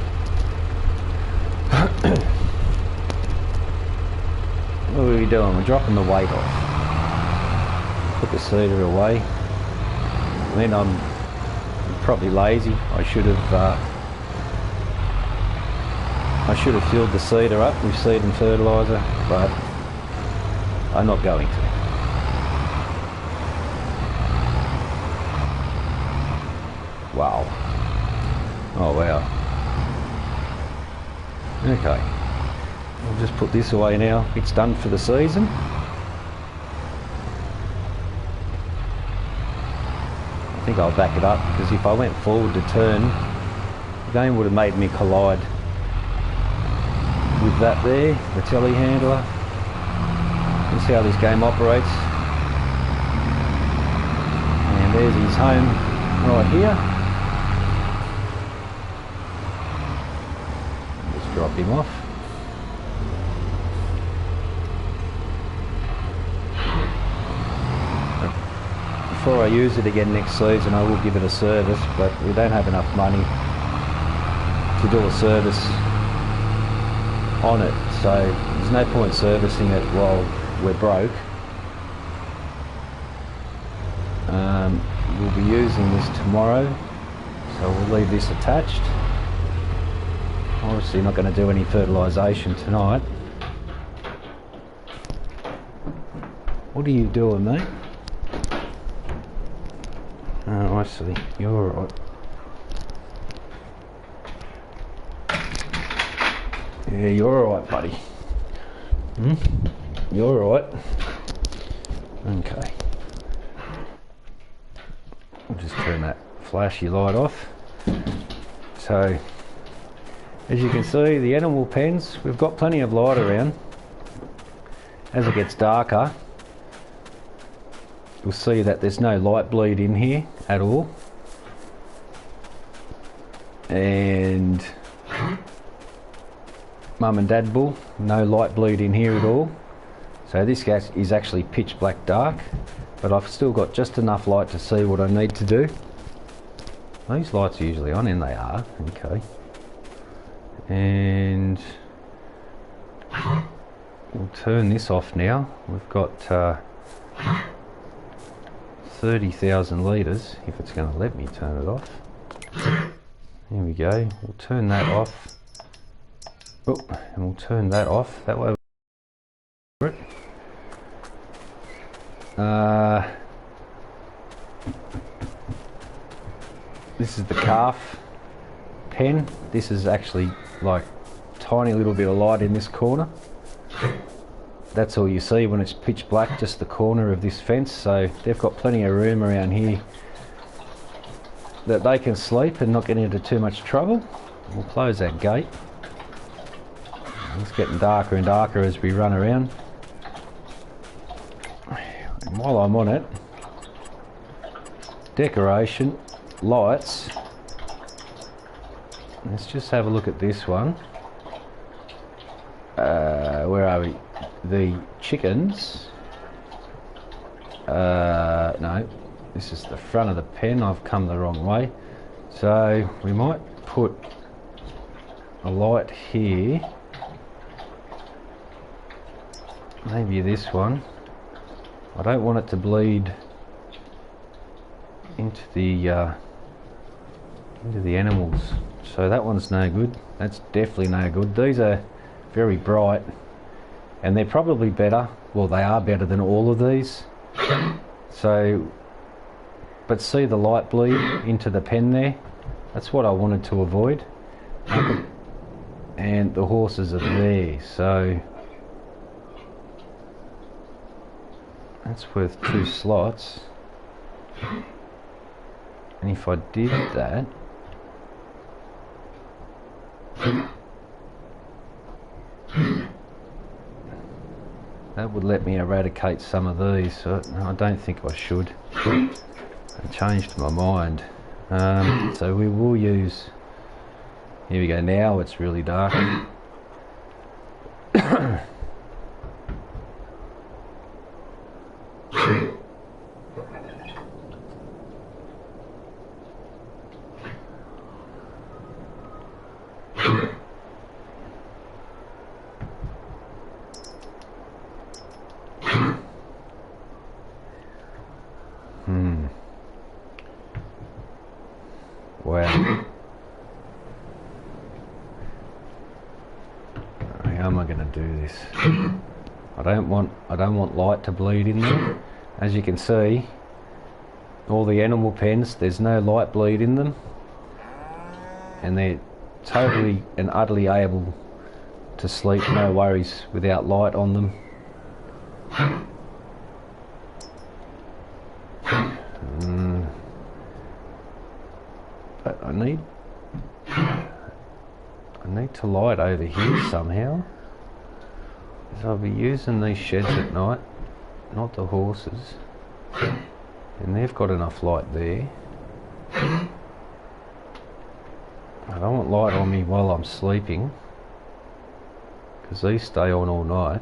What are we doing? We're dropping the weight off. Put the cedar away. Then I'm probably lazy. I should have I should have filled the seeder up with seed and fertiliser, but I'm not going to. Wow. Oh wow. Okay. I'll just put this away now. It's done for the season. I think I'll back it up, because if I went forward to turn, the game would have made me collide with that there, the telehandler. You see how this game operates. And there's his home right here. Just drop him off. Before I use it again next season, I will give it a service, but we don't have enough money to do a service on it, so there's no point servicing it while we're broke. We'll be using this tomorrow, so we'll leave this attached. Obviously not going to do any fertilisation tonight. What are you doing, mate? Oh, I see. You're alright. Yeah, you're alright, buddy. You're alright. Okay. I'll just turn that flashy light off. So, as you can see, the animal pens, we've got plenty of light around. As it gets darker, you'll see that there's no light bleed in here at all. And Mum and Dad bull, no light bleed in here at all. So this gas is actually pitch black dark, but I've still got just enough light to see what I need to do. These lights are usually on, and they are. Okay. And we'll turn this off now. We've got 30,000 litres, if it's going to let me turn it off. There we go. We'll turn that off. Oh, and we'll turn that off. That way. This is the calf pen. This is actually like tiny little bit of light in this corner. That's all you see when it's pitch black, just the corner of this fence. So they've got plenty of room around here that they can sleep and not get into too much trouble. We'll close that gate. It's getting darker and darker as we run around. And while I'm on it, decoration, lights. Let's just have a look at this one. Where are we? The chickens. No, this is the front of the pen. I've come the wrong way. So we might put a light here. Maybe this one. I don't want it to bleed into the animals. So that one's no good. That's definitely no good. These are very bright, and they're probably better. Well, they are better than all of these. So, but see the light bleed into the pen there? That's what I wanted to avoid. And the horses are there, so that's worth 2 slots. And if I did that, that would let me eradicate some of these. So no, I don't think I should. I changed my mind. So we will use, here we go, now it's really dark. Wow. do this. I don't want light to bleed in there. As you can see, all the animal pens, there's no light bleed in them, and they're totally and utterly able to sleep, no worries, without light on them. But I need to light over here somehow, because I'll be using these sheds at night, not the horses, and they've got enough light there. I don't want light on me while I'm sleeping, because these stay on all night.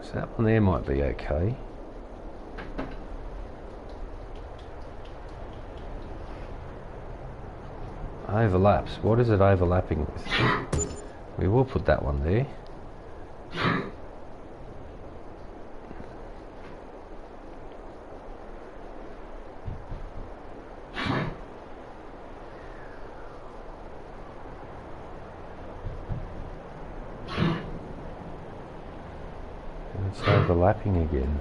So that one there might be okay. Overlaps. What is it overlapping with? We will put that one there. It's overlapping again.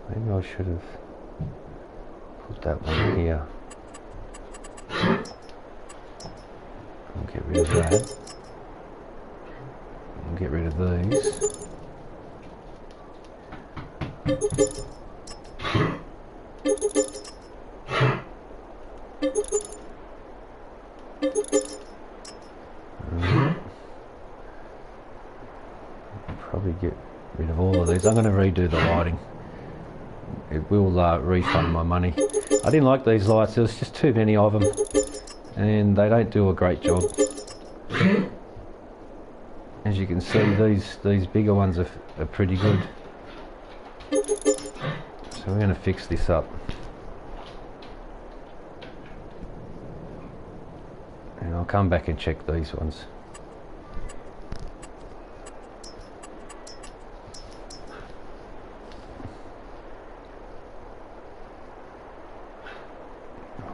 Maybe I should have put that one here. I'll get rid of that. I'll get rid of these. Probably get rid of all of these. I'm going to redo the lighting. It will refund my money. I didn't like these lights. There's just too many of them, and they don't do a great job. As you can see, these bigger ones are pretty good. So we're going to fix this up. And I'll come back and check these ones.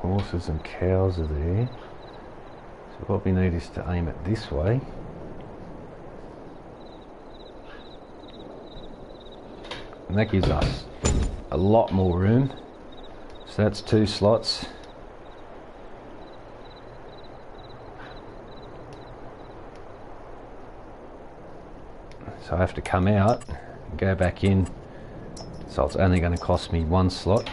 Horses and cows are there. So what we need is to aim it this way. And that gives us a lot more room. So that's 2 slots. So I have to come out and go back in. So it's only going to cost me 1 slot.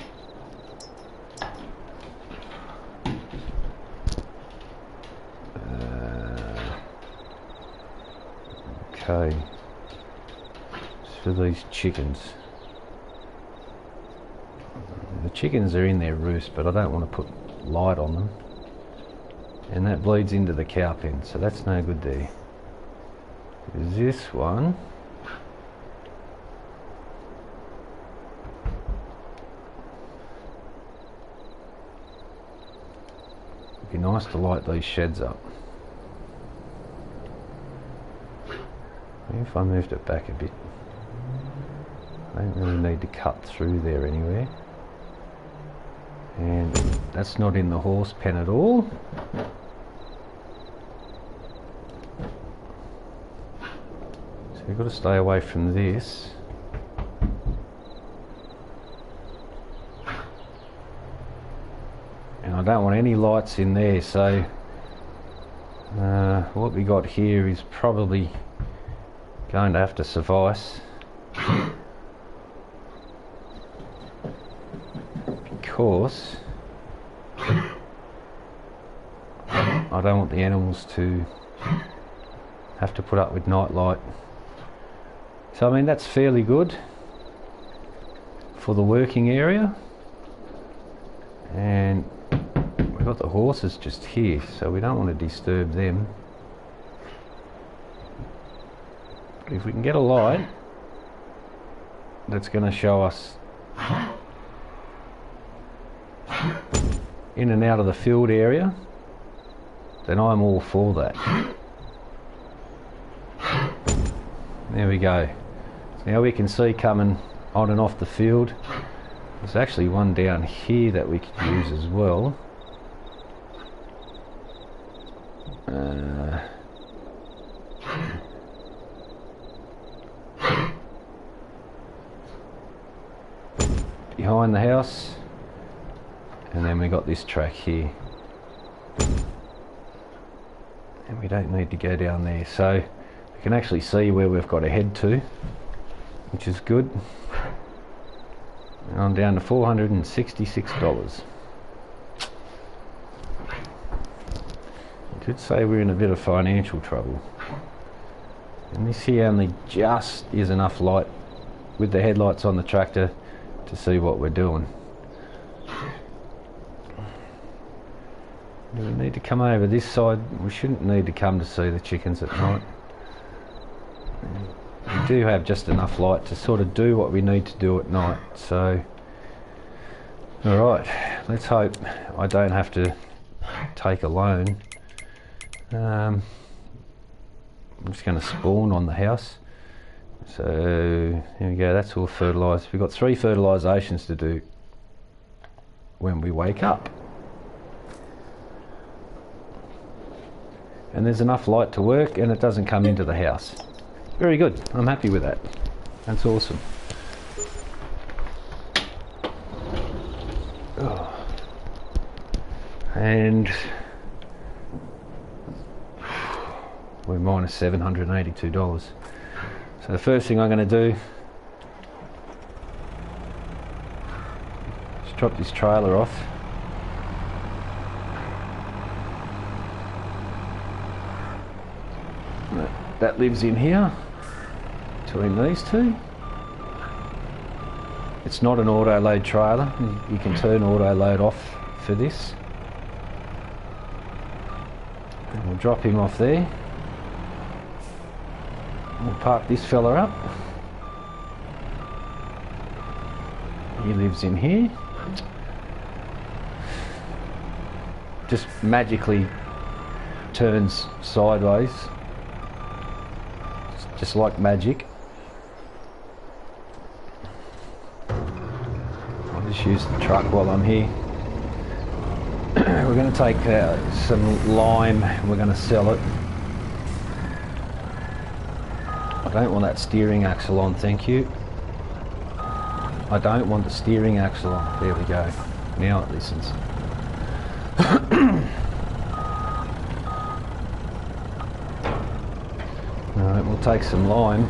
Okay, so these chickens. The chickens are in their roost, but I don't want to put light on them. And that bleeds into the cow pen, so that's no good there. This one. It'd be nice to light these sheds up. If I moved it back a bit, I don't really need to cut through there anywhere. And that's not in the horse pen at all. So you've got to stay away from this. And I don't want any lights in there, so what we got here is probably going to have to suffice, because I don't want the animals to have to put up with night light. So I mean, that's fairly good for the working area. And we've got the horses just here, so we don't want to disturb them. If we can get a light that's going to show us in and out of the field area, then I'm all for that. There we go. Now we can see coming on and off the field. There's actually one down here that we could use as well. Behind the house, and then we got this track here, and we don't need to go down there, so we can actually see where we've got to head to, which is good. And I'm down to $466. I did say we're in a bit of financial trouble, and this here only just is enough light with the headlights on the tractor to see what we're doing. Do we need to come over this side? We shouldn't need to come to see the chickens at night. We do have just enough light to sort of do what we need to do at night, so alright, let's hope I don't have to take a loan. I'm just going to spawn on the house. So here we go, that's all fertilised. We've got 3 fertilisations to do when we wake up. And there's enough light to work, and it doesn't come into the house. Very good, I'm happy with that. That's awesome. Oh. And we're minus $782. So the first thing I'm going to do is drop this trailer off. That lives in here between these two. It's not an auto load trailer. You can turn auto load off for this. And we'll drop him off there. We'll park this fella up. He lives in here. Just magically turns sideways, just like magic. I'll just use the truck while I'm here. We're going to take some lime and we're going to sell it. I don't want that steering axle on, thank you. I don't want the steering axle on. There we go. Now it listens. Alright, we'll take some lime.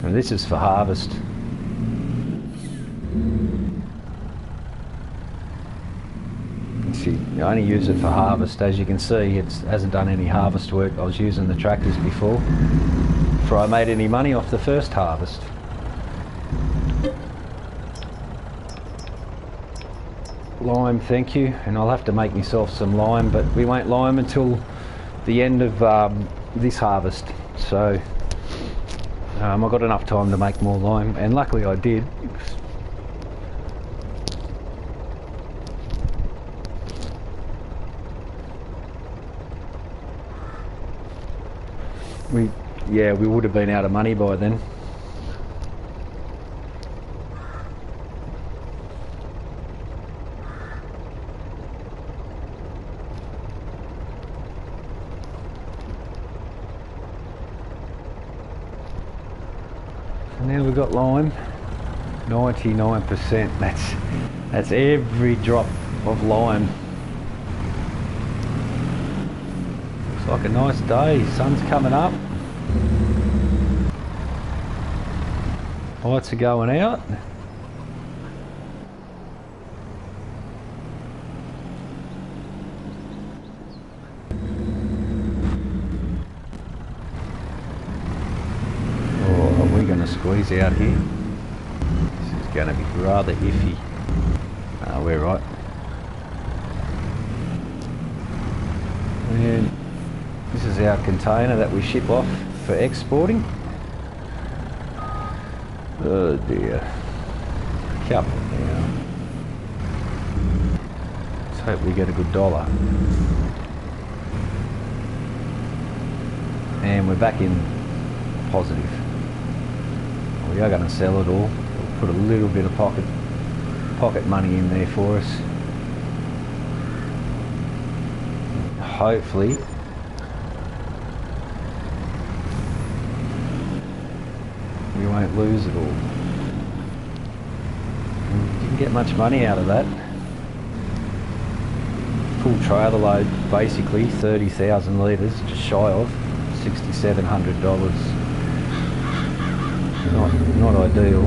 And this is for harvest. See, I only use it for harvest. As you can see, it hasn't done any harvest work. I was using the tractors before I made any money off the first harvest. Lime, thank you. And I'll have to make myself some lime, but we won't lime until the end of this harvest. So I've got enough time to make more lime, and luckily I did. We would have been out of money by then. And now we've got lime, 99%. That's every drop of lime. Looks like a nice day. Sun's coming up. Lights are going out. Oh, are we going to squeeze out here? This is going to be rather iffy. We're right. And this is our container that we ship off for exporting. Oh dear. Couple now. hope we get a good dollar. And we're back in positive. We are going to sell it all. We'll put a little bit of pocket money in there for us. Hopefully we won't lose it all. Didn't get much money out of that. Full trailer load, basically 30,000 litres, just shy of $6,700. Not ideal.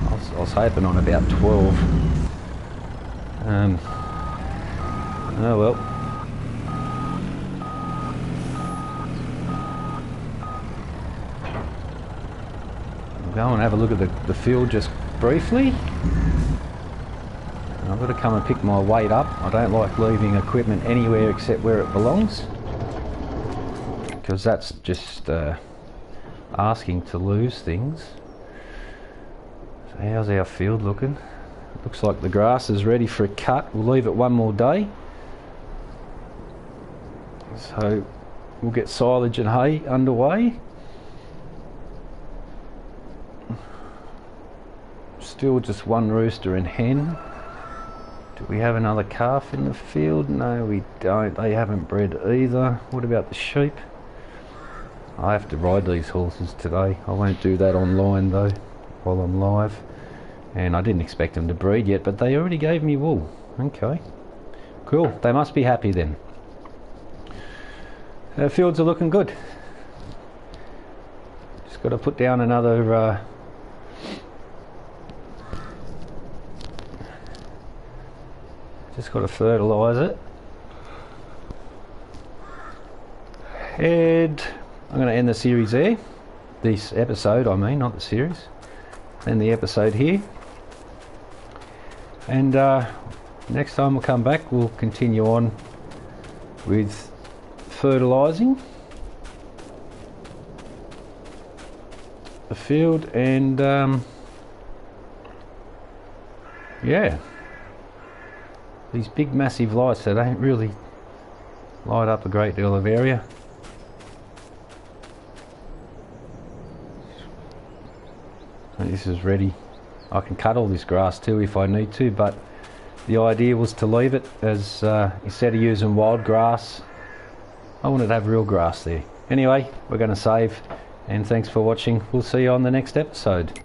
I was hoping on about 12. Oh well. I'll go and have a look at the field just briefly. I've got to come and pick my weight up. I don't like leaving equipment anywhere except where it belongs, because that's just asking to lose things. So how's our field looking? Looks like the grass is ready for a cut. We'll leave it one more day. So we'll get silage and hay underway. Still just one rooster and hen. Do we have another calf in the field? No, we don't. They haven't bred either. What about the sheep? I have to ride these horses today. I won't do that online though, while I'm live. And I didn't expect them to breed yet, but they already gave me wool. Okay, cool. They must be happy then. Our fields are looking good. Just got to put down another just got to fertilise it. And I'm going to end the series there. This episode, I mean, not the series. End the episode here. And next time we'll come back, we'll continue on with fertilising the field and yeah. These big massive lights, they don't really light up a great deal of area. This is ready. I can cut all this grass too if I need to, but the idea was to leave it as instead of using wild grass, I wanted to have real grass there. Anyway, we're going to save, and thanks for watching. We'll see you on the next episode.